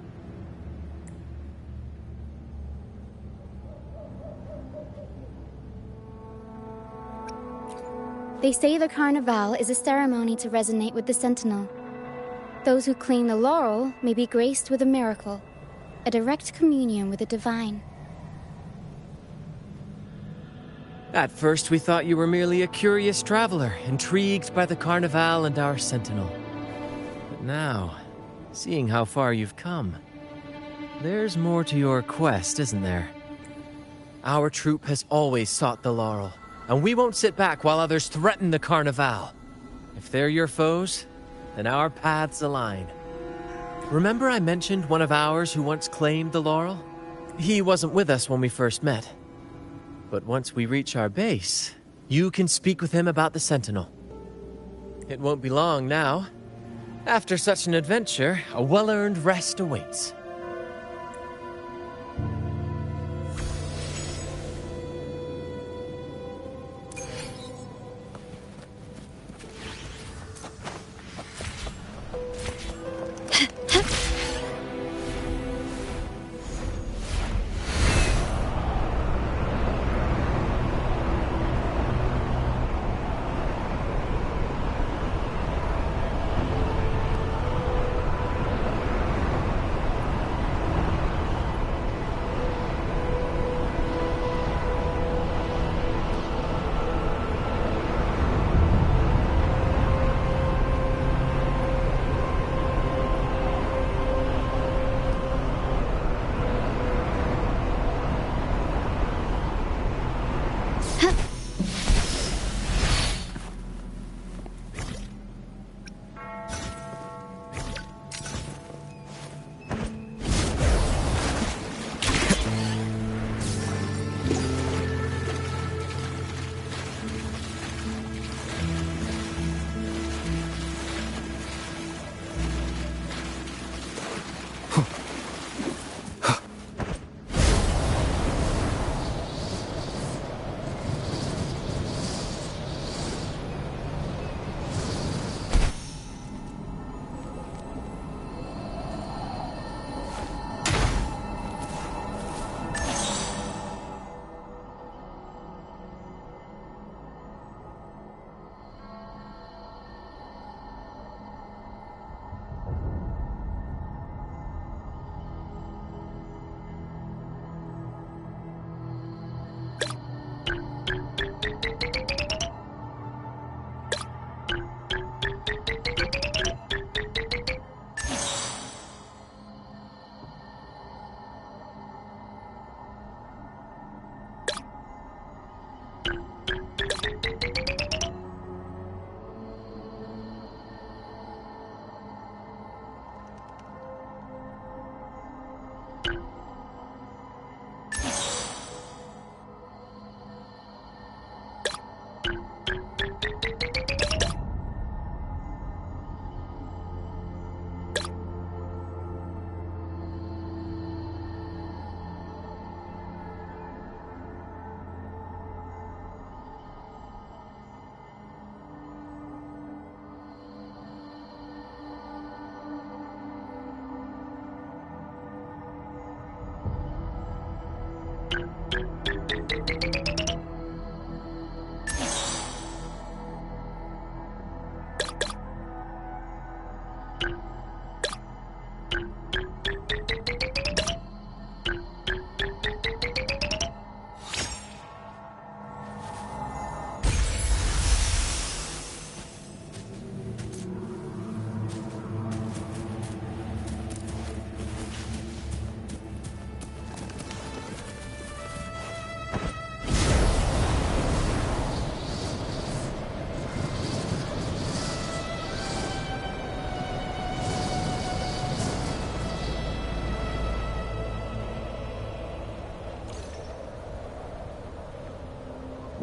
They say the Carnival is a ceremony to resonate with the Sentinel. Those who claim the laurel may be graced with a miracle, a direct communion with the divine. At first, we thought you were merely a curious traveler, intrigued by the Carnival and our Sentinel. But now, seeing how far you've come, there's more to your quest, isn't there? Our troop has always sought the laurel, and we won't sit back while others threaten the Carnival. If they're your foes, then our paths align. Remember I mentioned one of ours who once claimed the laurel? He wasn't with us when we first met. But once we reach our base, you can speak with him about the Sentinel. It won't be long now. After such an adventure, a well-earned rest awaits.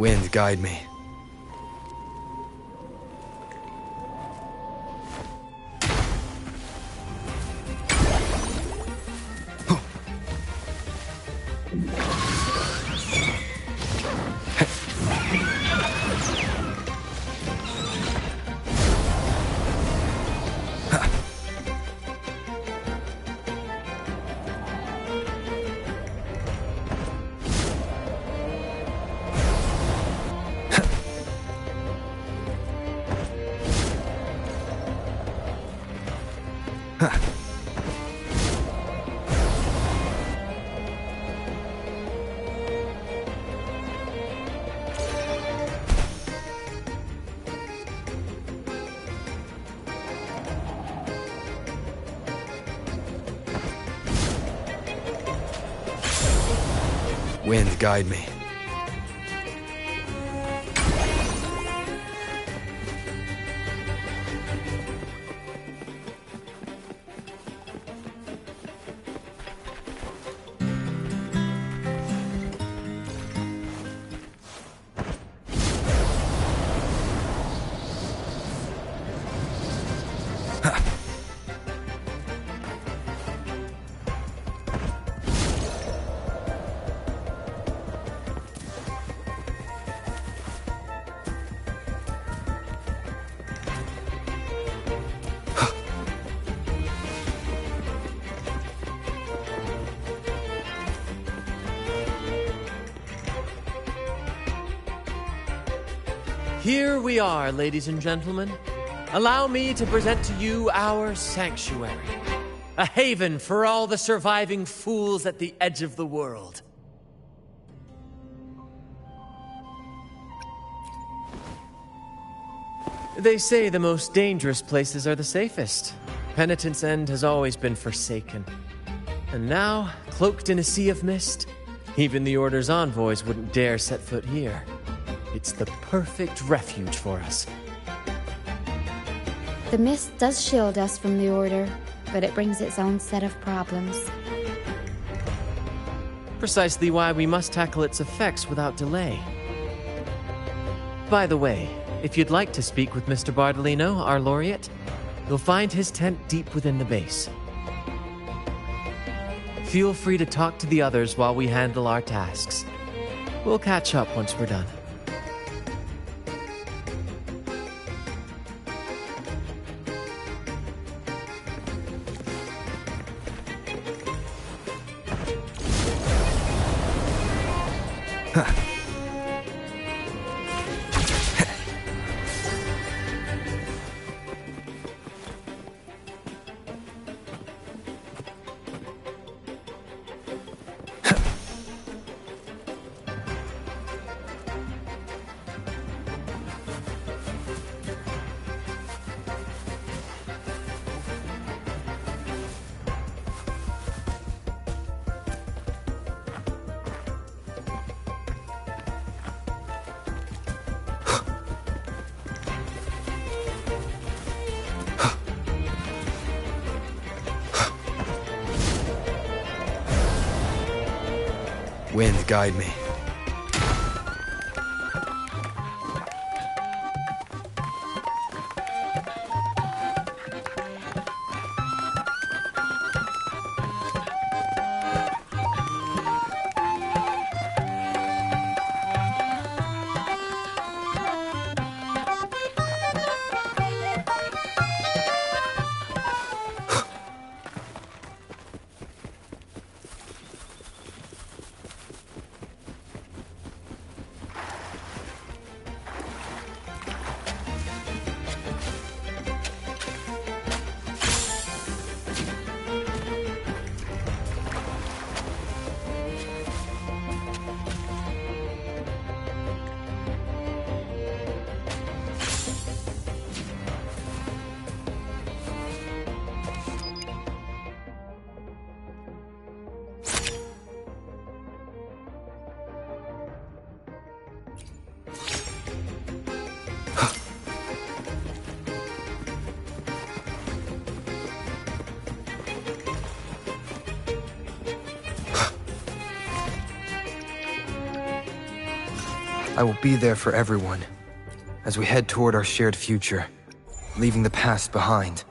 Wind, guide me. Wind, guide me. Here we are, ladies and gentlemen. Allow me to present to you our sanctuary. A haven for all the surviving fools at the edge of the world. They say the most dangerous places are the safest. Penitent's End has always been forsaken. And now, cloaked in a sea of mist, even the Order's envoys wouldn't dare set foot here. It's the perfect refuge for us. The mist does shield us from the Order, but it brings its own set of problems. Precisely why we must tackle its effects without delay. By the way, if you'd like to speak with Mr. Bardolino, our laureate, you'll find his tent deep within the base. Feel free to talk to the others while we handle our tasks. We'll catch up once we're done. Wind, guide me. I will be there for everyone as we head toward our shared future, leaving the past behind.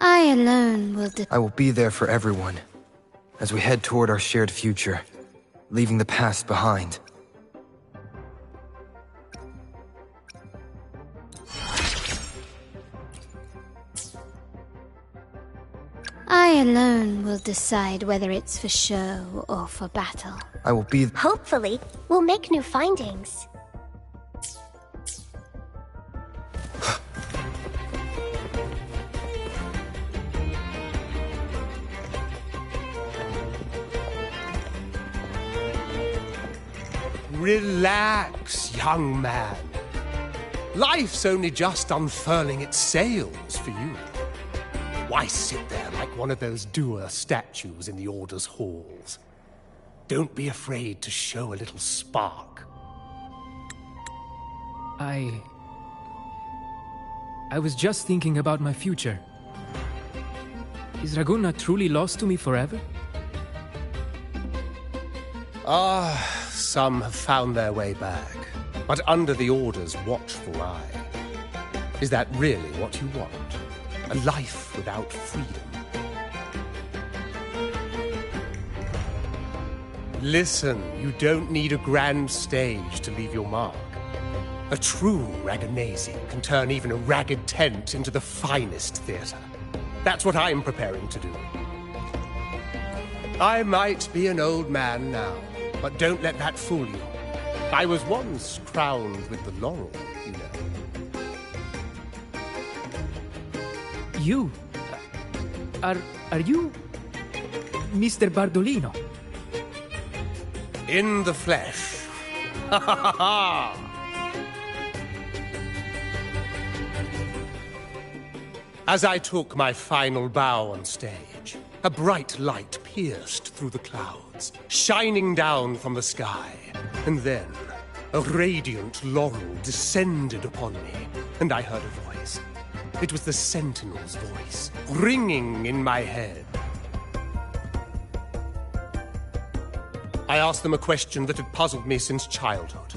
I alone will I will be there for everyone as we head toward our shared future, leaving the past behind. I alone will decide whether it's for show or for battle. I will be... Hopefully, we'll make new findings. Relax, young man. Life's only just unfurling its sails for you. Why sit there like one of those dour statues in the Order's halls? Don't be afraid to show a little spark. I was just thinking about my future. Is Raguna truly lost to me forever? Some have found their way back, but under the Order's watchful eye. Is that really what you want? A life without freedom? Listen, you don't need a grand stage to leave your mark. A true Raganese can turn even a ragged tent into the finest theater. That's what I'm preparing to do. I might be an old man now, but don't let that fool you. I was once crowned with the laurel, you know. You? Are you... Mr. Bardolino? In the flesh. Ha ha ha! As I took my final bow on stage, a bright light pierced through the clouds, shining down from the sky. And then, a radiant laurel descended upon me, and I heard a voice. It was the Sentinel's voice, ringing in my head. I asked them a question that had puzzled me since childhood.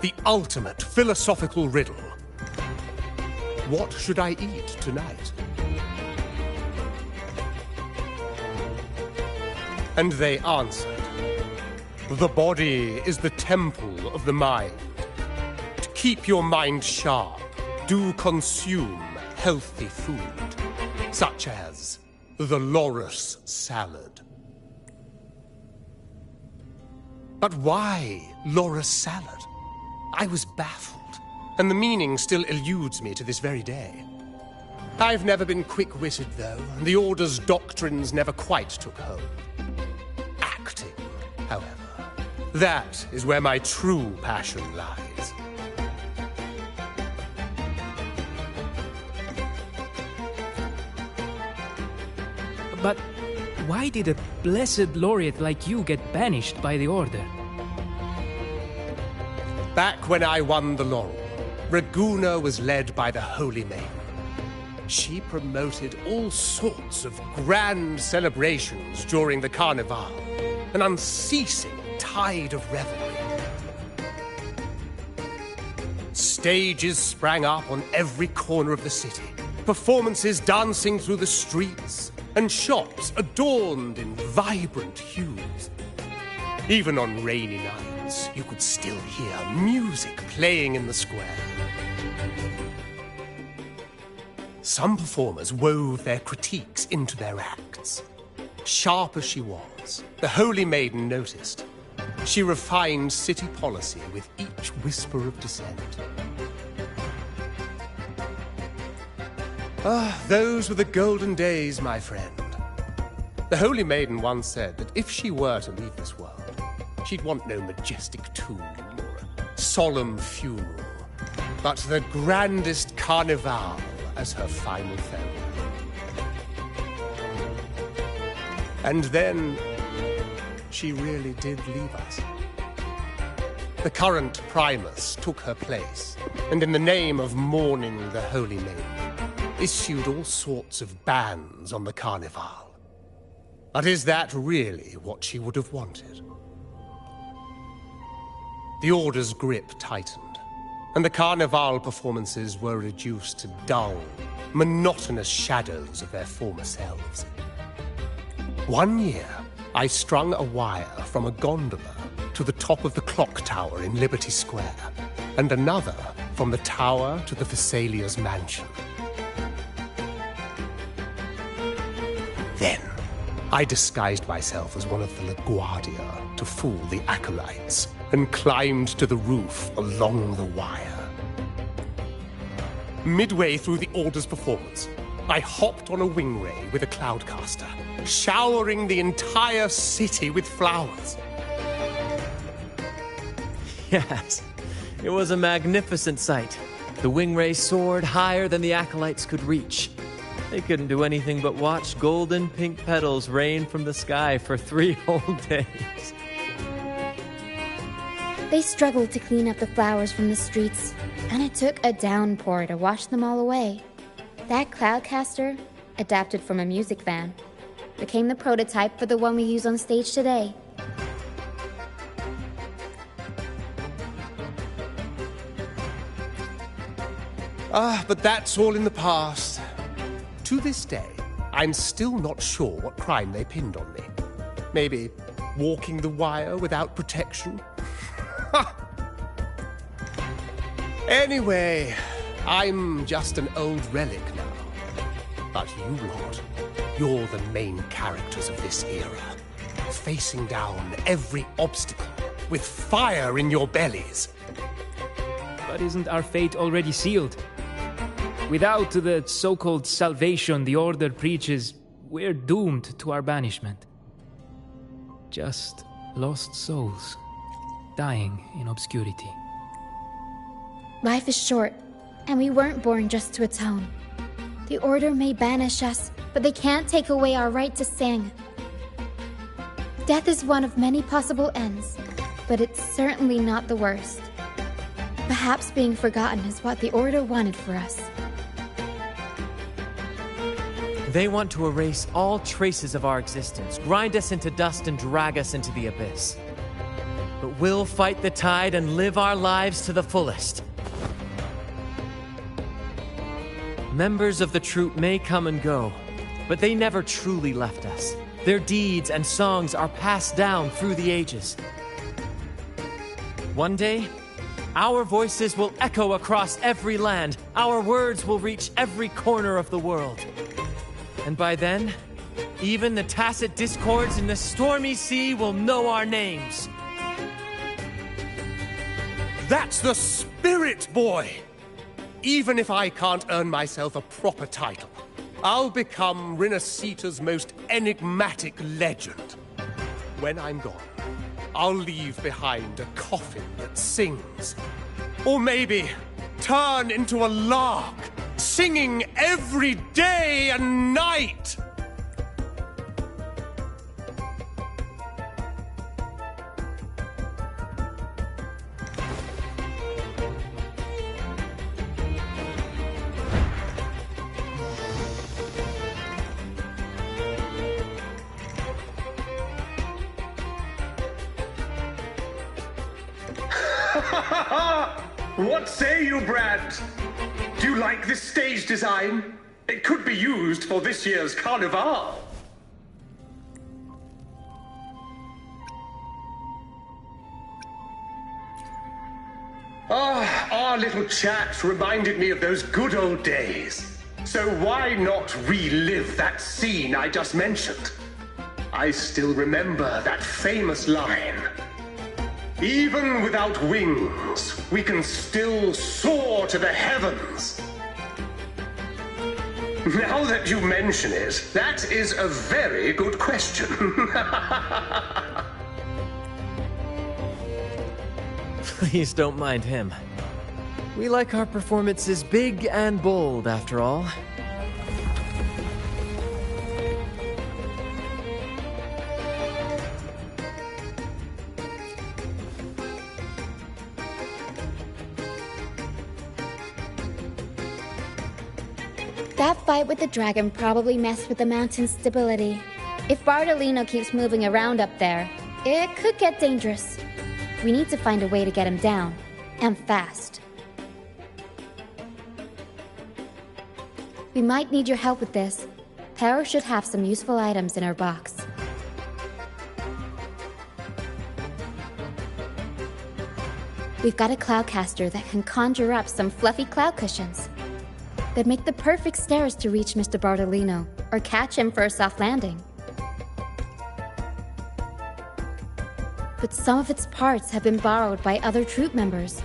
The ultimate philosophical riddle. What should I eat tonight? And they answered, the body is the temple of the mind. To keep your mind sharp, do consume healthy food, such as the loris salad. But why loris salad? I was baffled. and the meaning still eludes me to this very day. I've never been quick-witted, though, and the Order's doctrines never quite took hold. Acting, however, that is where my true passion lies. But why did a blessed laureate like you get banished by the Order? Back when I won the laurel, Raguna was led by the Holy Maiden. She promoted all sorts of grand celebrations during the Carnival, an unceasing tide of revelry. Stages sprang up on every corner of the city, performances dancing through the streets, and shops adorned in vibrant hues. Even on rainy nights, you could still hear music playing in the square. Some performers wove their critiques into their acts. Sharp as she was, the Holy Maiden noticed. She refined city policy with each whisper of dissent. Ah, those were the golden days, my friend. The Holy Maiden once said that if she were to leave this world, she'd want no majestic tomb or a solemn funeral, but the grandest carnival as her final farewell. And then, she really did leave us. The current Primus took her place, and in the name of mourning the Holy Maiden, issued all sorts of bans on the Carnival. But is that really what she would have wanted? The Order's grip tightened, and the Carnival performances were reduced to dull, monotonous shadows of their former selves. One year, I strung a wire from a gondola to the top of the clock tower in Liberty Square, and another from the tower to the Thessalia's mansion. Then, I disguised myself as one of the LaGuardia to fool the acolytes, and climbed to the roof along the wire. Midway through the Order's performance, I hopped on a wing ray with a cloudcaster, showering the entire city with flowers. Yes, it was a magnificent sight. The wingray soared higher than the acolytes could reach. They couldn't do anything but watch golden pink petals rain from the sky for 3 whole days. They struggled to clean up the flowers from the streets, and it took a downpour to wash them all away. That cloudcaster, adapted from a music van, became the prototype for the one we use on stage today. But that's all in the past. To this day, I'm still not sure what crime they pinned on me. Maybe walking the wire without protection? Anyway, I'm just an old relic now. But you lot, you're the main characters of this era, facing down every obstacle with fire in your bellies. But isn't our fate already sealed? Without the so-called salvation the Order preaches, we're doomed to our banishment. Just lost souls, dying in obscurity. Life is short, and we weren't born just to atone. The Order may banish us, but they can't take away our right to sing. Death is one of many possible ends, but it's certainly not the worst. Perhaps being forgotten is what the Order wanted for us. They want to erase all traces of our existence, grind us into dust and drag us into the abyss. But we'll fight the tide and live our lives to the fullest. Members of the troupe may come and go, but they never truly left us. Their deeds and songs are passed down through the ages. One day, our voices will echo across every land. Our words will reach every corner of the world. And by then, even the tacit discords in the stormy sea will know our names. That's the spirit, boy! even if I can't earn myself a proper title, I'll become Rinasita's most enigmatic legend. When I'm gone, I'll leave behind a coffin that sings. Or maybe turn into a lark, singing every day and night. What say you, Brad? Do you like this stage design? It could be used for this year's Carnival. Our little chat reminded me of those good old days. So why not relive that scene I just mentioned? I still remember that famous line. Even without wings, we can still soar to the heavens. Now that you mention it, that is a very good question. Please don't mind him. We like our performances big and bold, after all. That fight with the dragon probably messed with the mountain's stability. If Bardolino keeps moving around up there, it could get dangerous. We need to find a way to get him down, and fast. We might need your help with this. Para should have some useful items in her box. We've got a cloudcaster that can conjure up some fluffy cloud cushions. They'd make the perfect stairs to reach Mr. Bardolino, or catch him for a soft landing. But some of its parts have been borrowed by other troop members.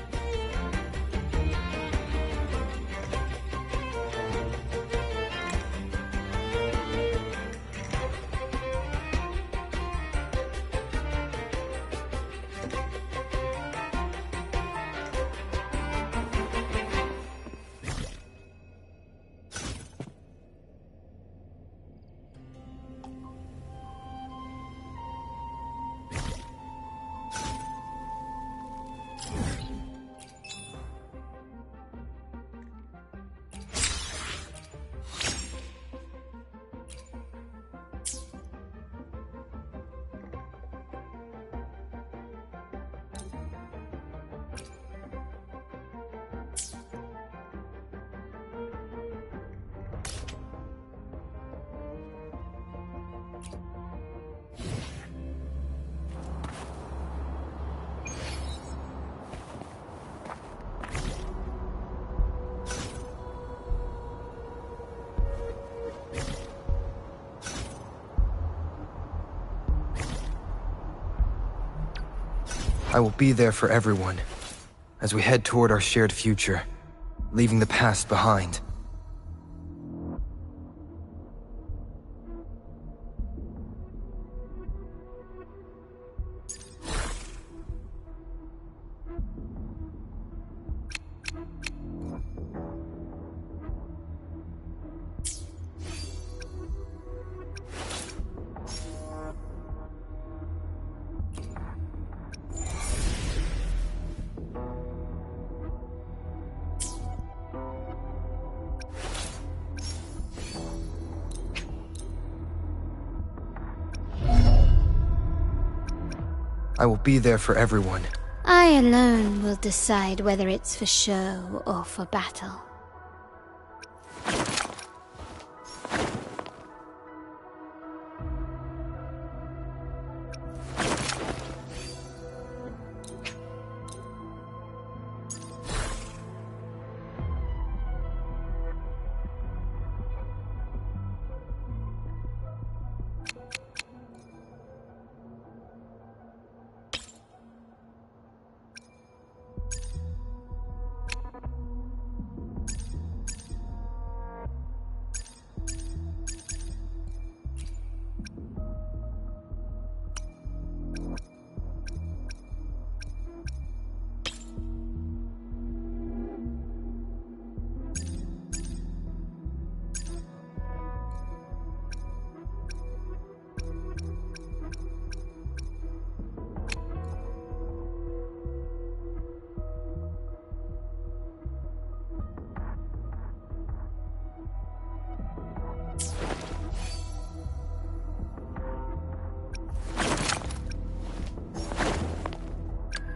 I will be there for everyone, as we head toward our shared future, leaving the past behind. I will be there for everyone. I alone will decide whether it's for show or for battle.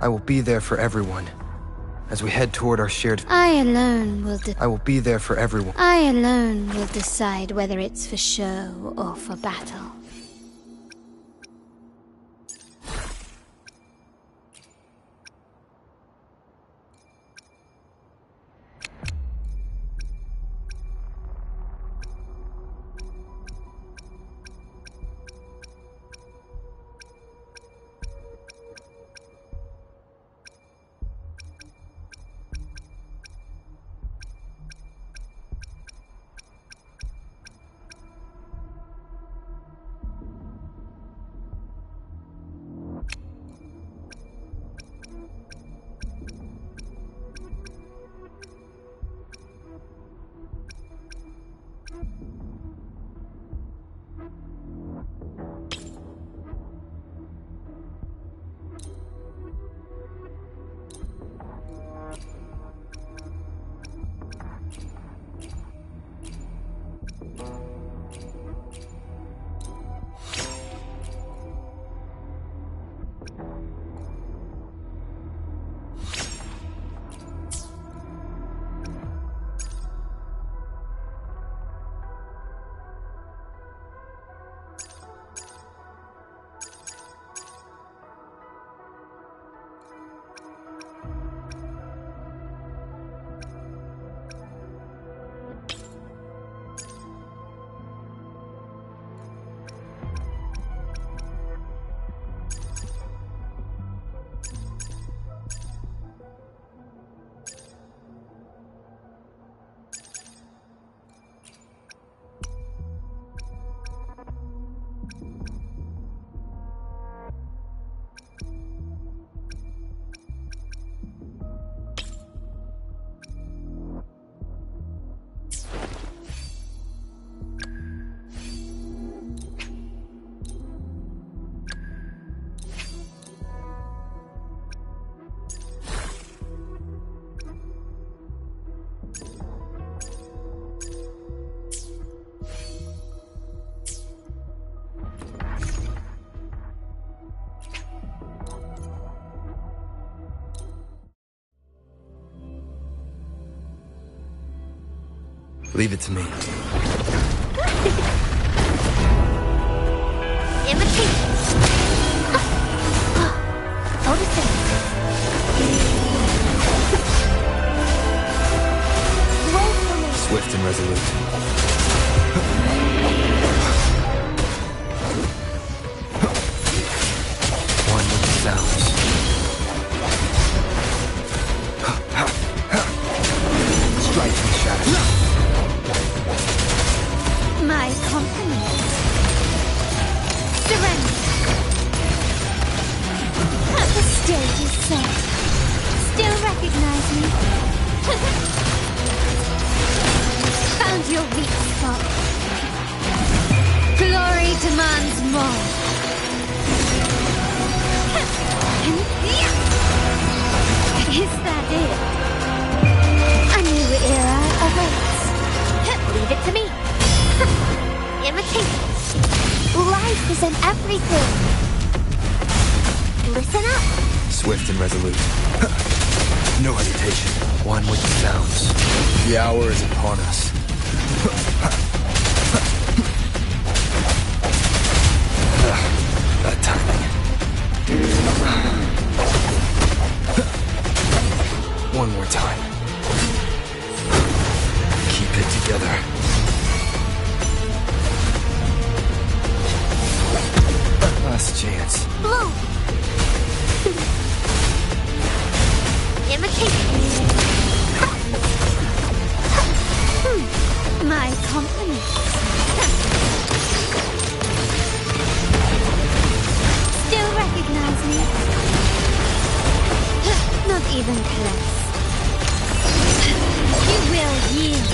I will be there for everyone. As we head toward our shared... I alone will I will be there for everyone. I alone will decide whether it's for show or for battle. Leave it to me. Imitate. Odyssey. Swift and resolute. One with the sounds. Strike and shatter. My compliments. Surrender. The stage is set. Still recognize me? Found your weak spot. Glory demands more. Is that it? A new era awaits. Leave it to me. Imitate. Life is in everything. Listen up. Swift and resolute. No hesitation. One with the sounds. The hour is upon us. That timing. One more time. Keep it together. Last chance. Blue. Imitate. My compliments. Still recognize me? Not even close. You will yield.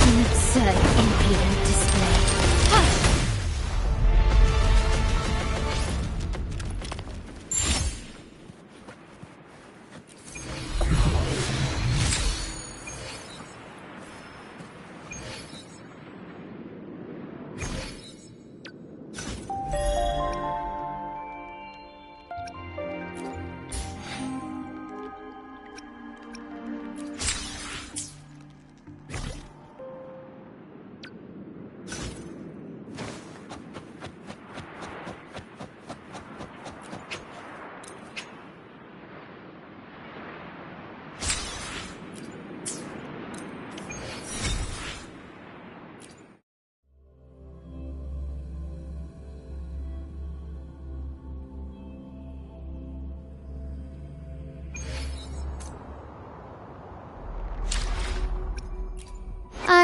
An absurd, impudent display.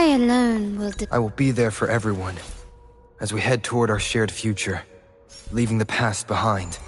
I alone will I will be there for everyone as we head toward our shared future, leaving the past behind.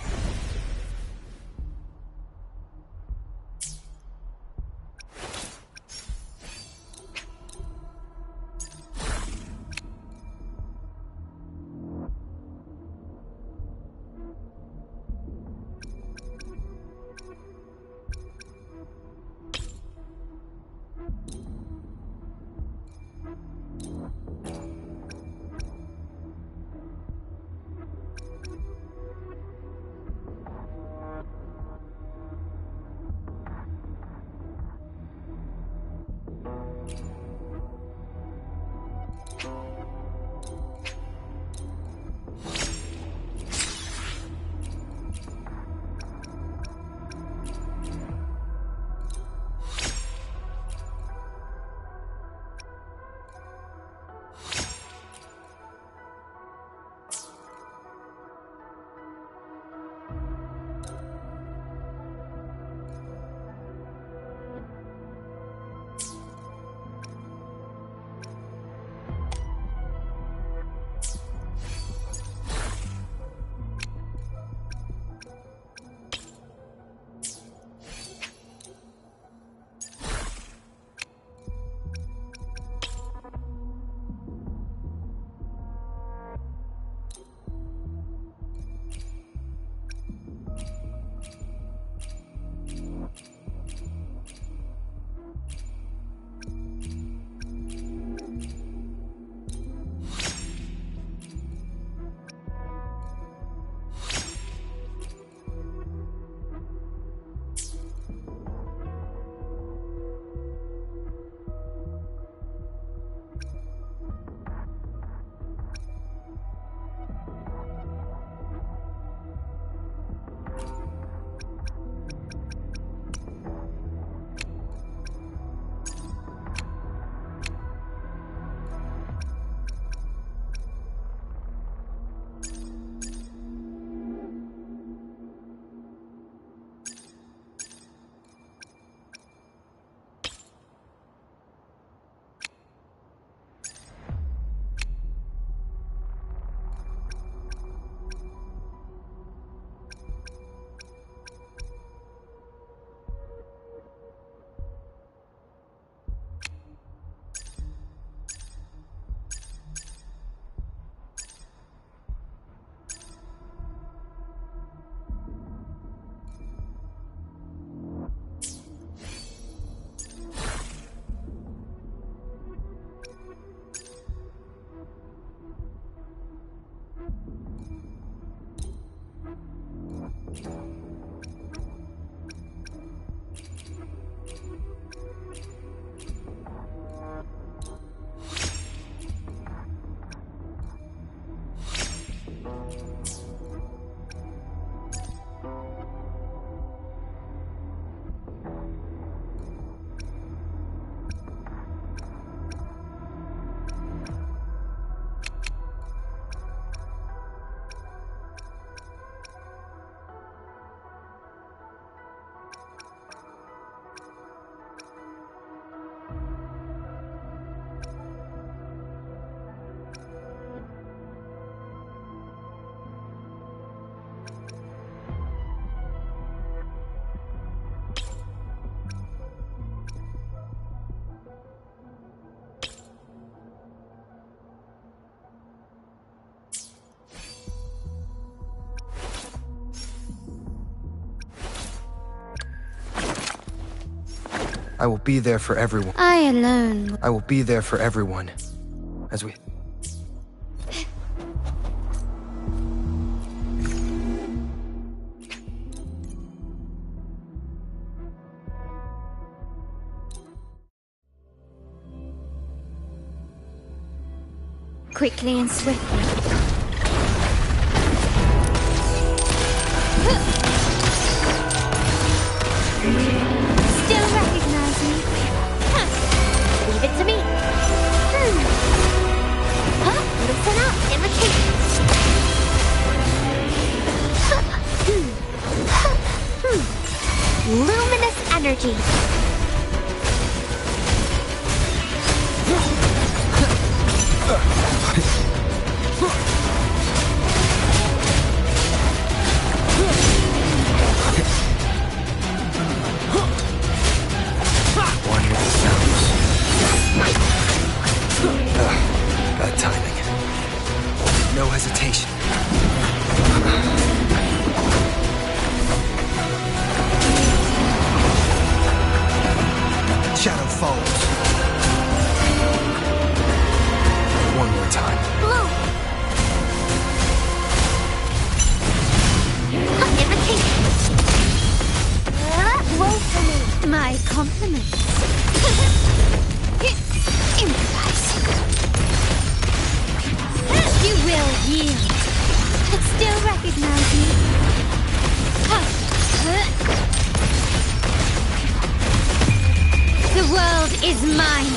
I will be there for everyone. I alone. I will be there for everyone as we... Quickly and swiftly. Still recognize me? Huh. Leave it to me. Listen up, imitate. Luminous energy. is mine!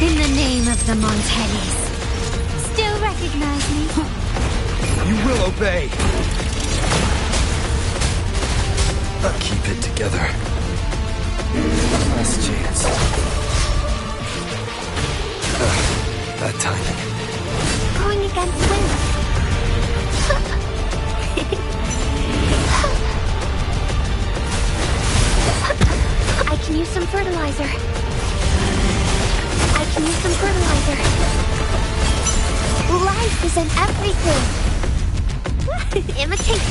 In the name of the Montellis. Still recognize me? You will obey. Keep it together. Last chance. Bad timing. Going against wind. I can use some fertilizer. I can use some fertilizer. Life is in everything. Imitate.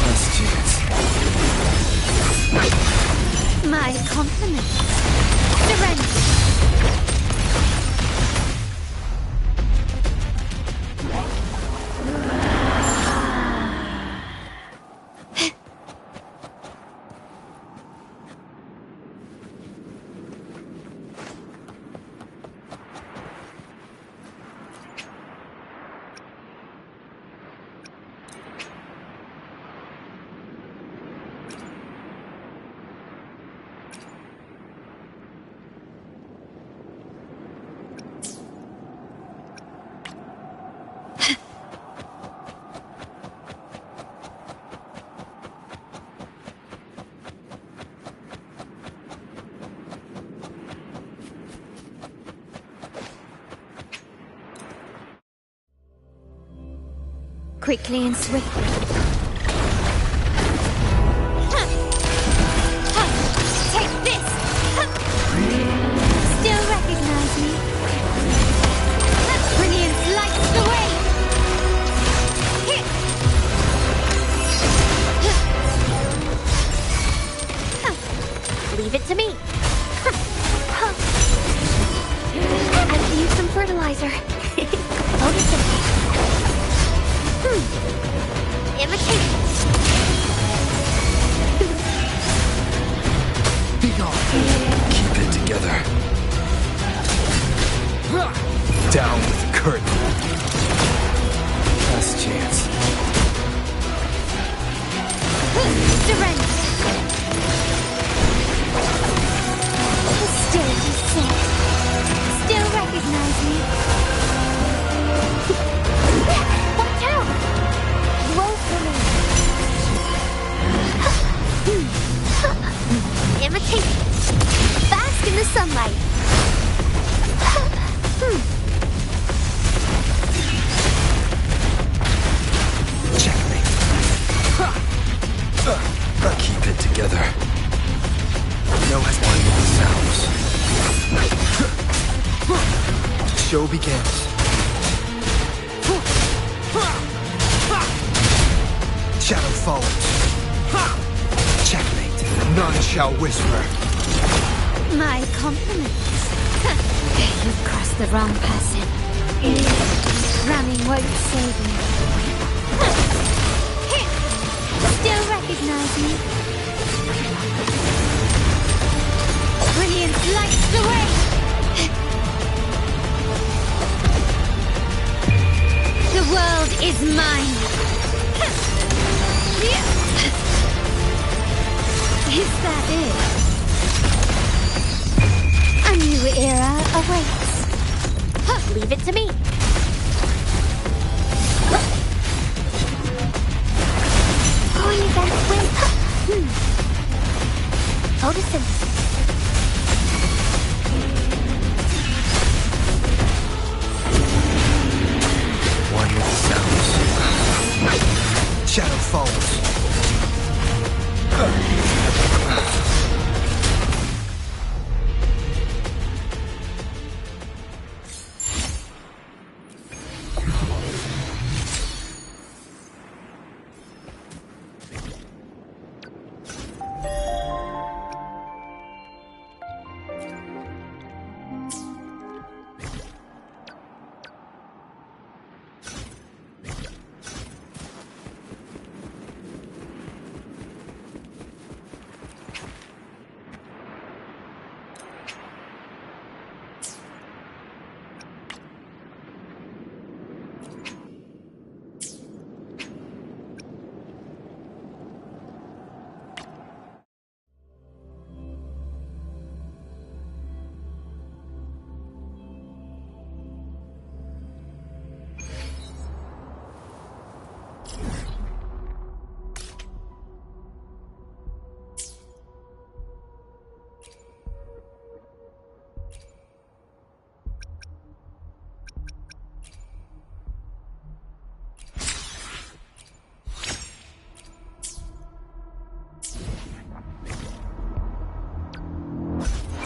Last chance. My compliments. Surrender. Quickly and swiftly. Take this! Still recognize me? Brilliance lights the way! Leave it to me. I can use some fertilizer. Imitate. Be gone. Keep it together. Down with the curtain. Last chance. Surrender. Still you sit. Still recognize me? Watch out! Roll for me. Imitate. Bask in the sunlight. Checkmate. Keep it together. No one sounds. Show begins. Shadow follows. Checkmate. None shall whisper. My compliments. You've crossed the wrong person. Running won't save me. Still recognize me? Brilliance lights the way! The world is mine! Is that it? A new era awaits. Leave it to me. Going against wind. Photosynthesis. One with the sounds. Shadow falls.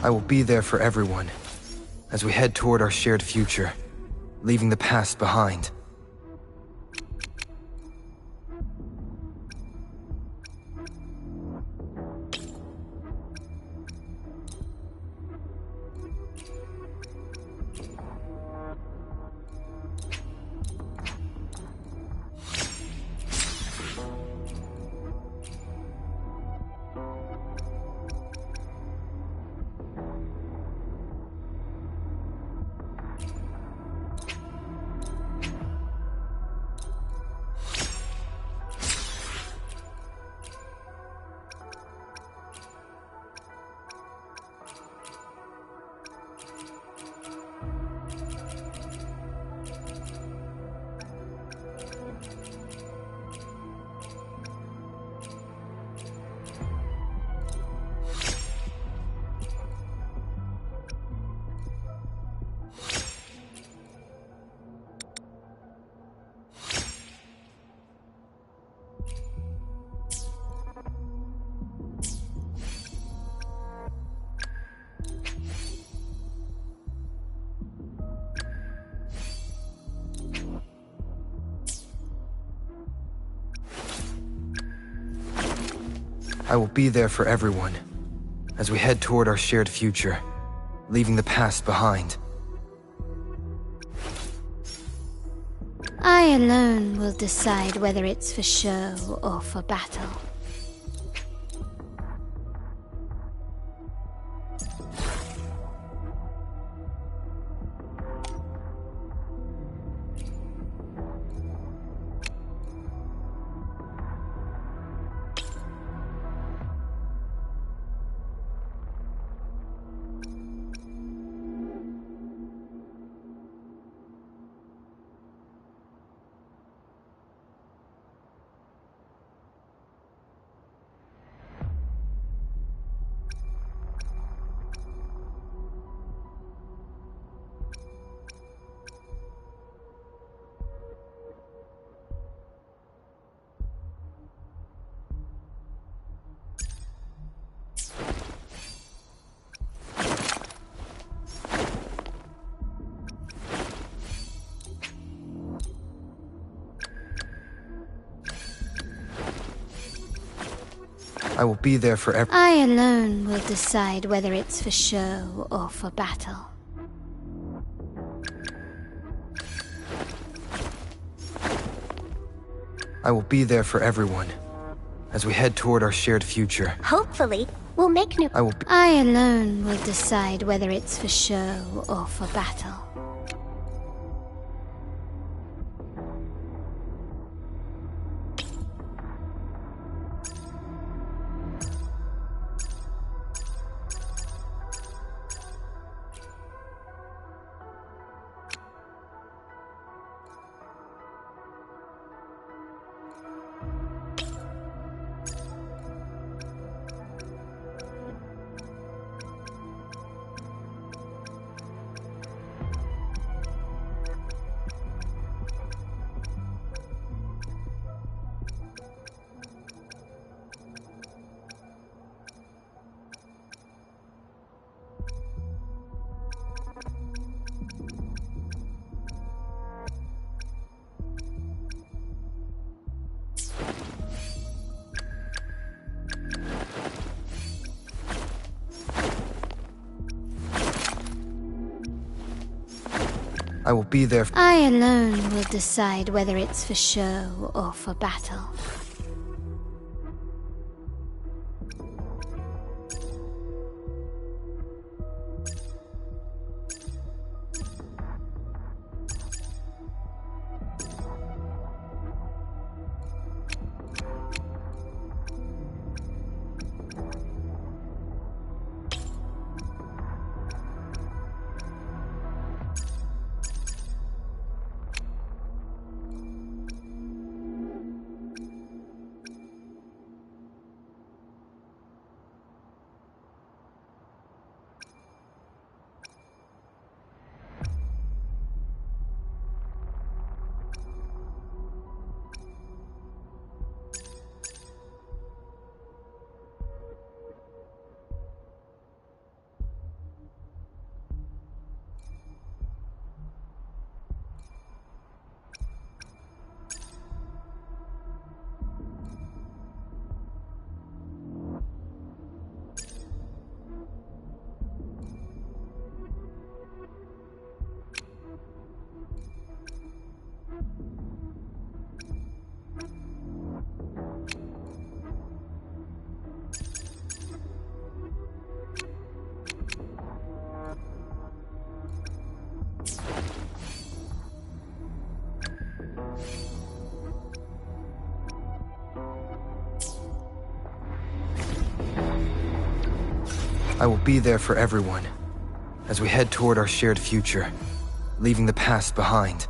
I will be there for everyone, as we head toward our shared future, leaving the past behind. I will be there for everyone, as we head toward our shared future, leaving the past behind. I alone will decide whether it's for show or for battle. I will be there for I alone will decide whether it's for show or for battle. I will be there for everyone, as we head toward our shared future. Hopefully, we'll make new... I alone will decide whether it's for show or for battle. I will be there. I alone will decide whether it's for show or for battle. I will be there for everyone, as we head toward our shared future, leaving the past behind.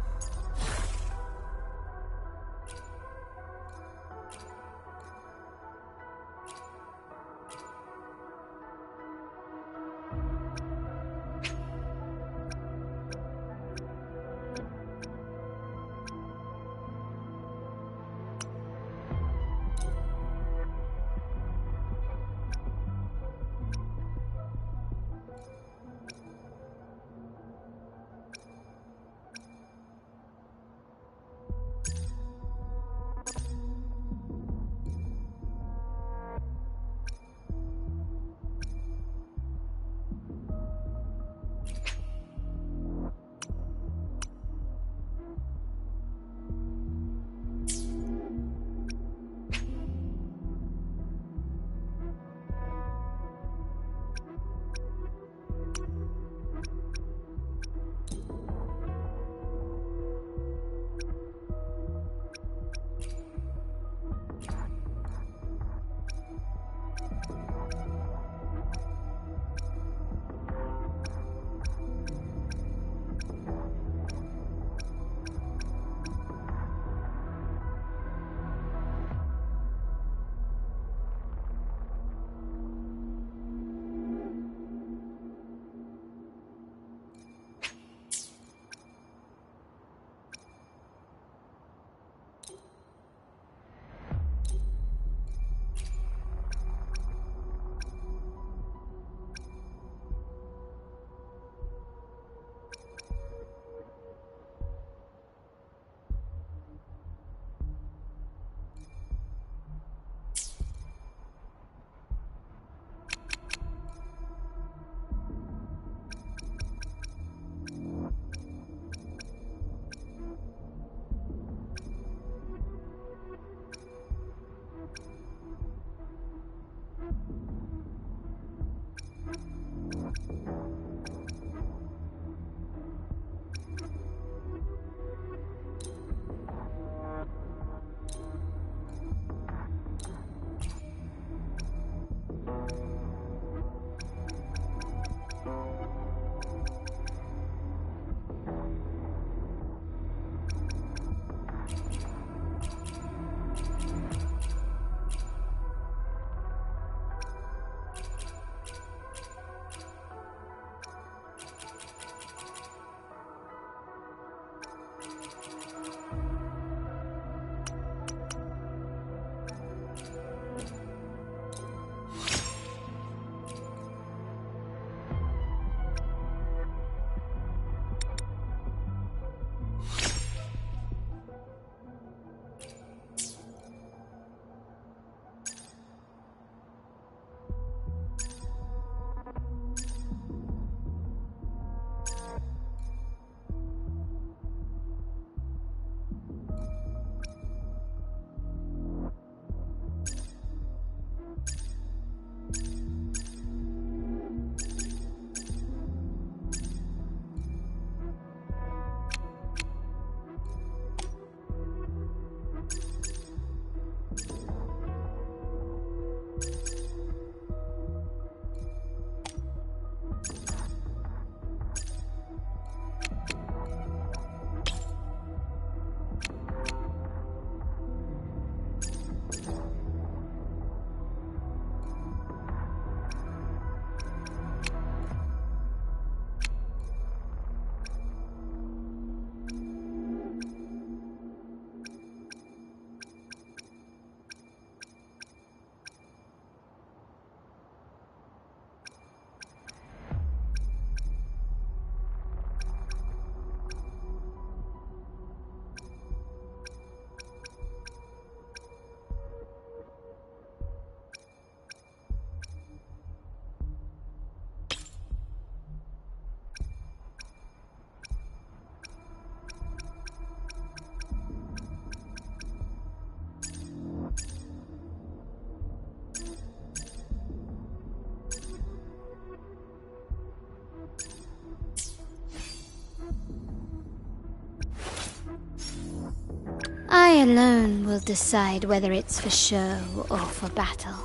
I alone will decide whether it's for show or for battle.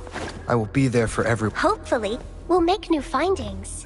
I will be there for everyone. Hopefully, we'll make new findings.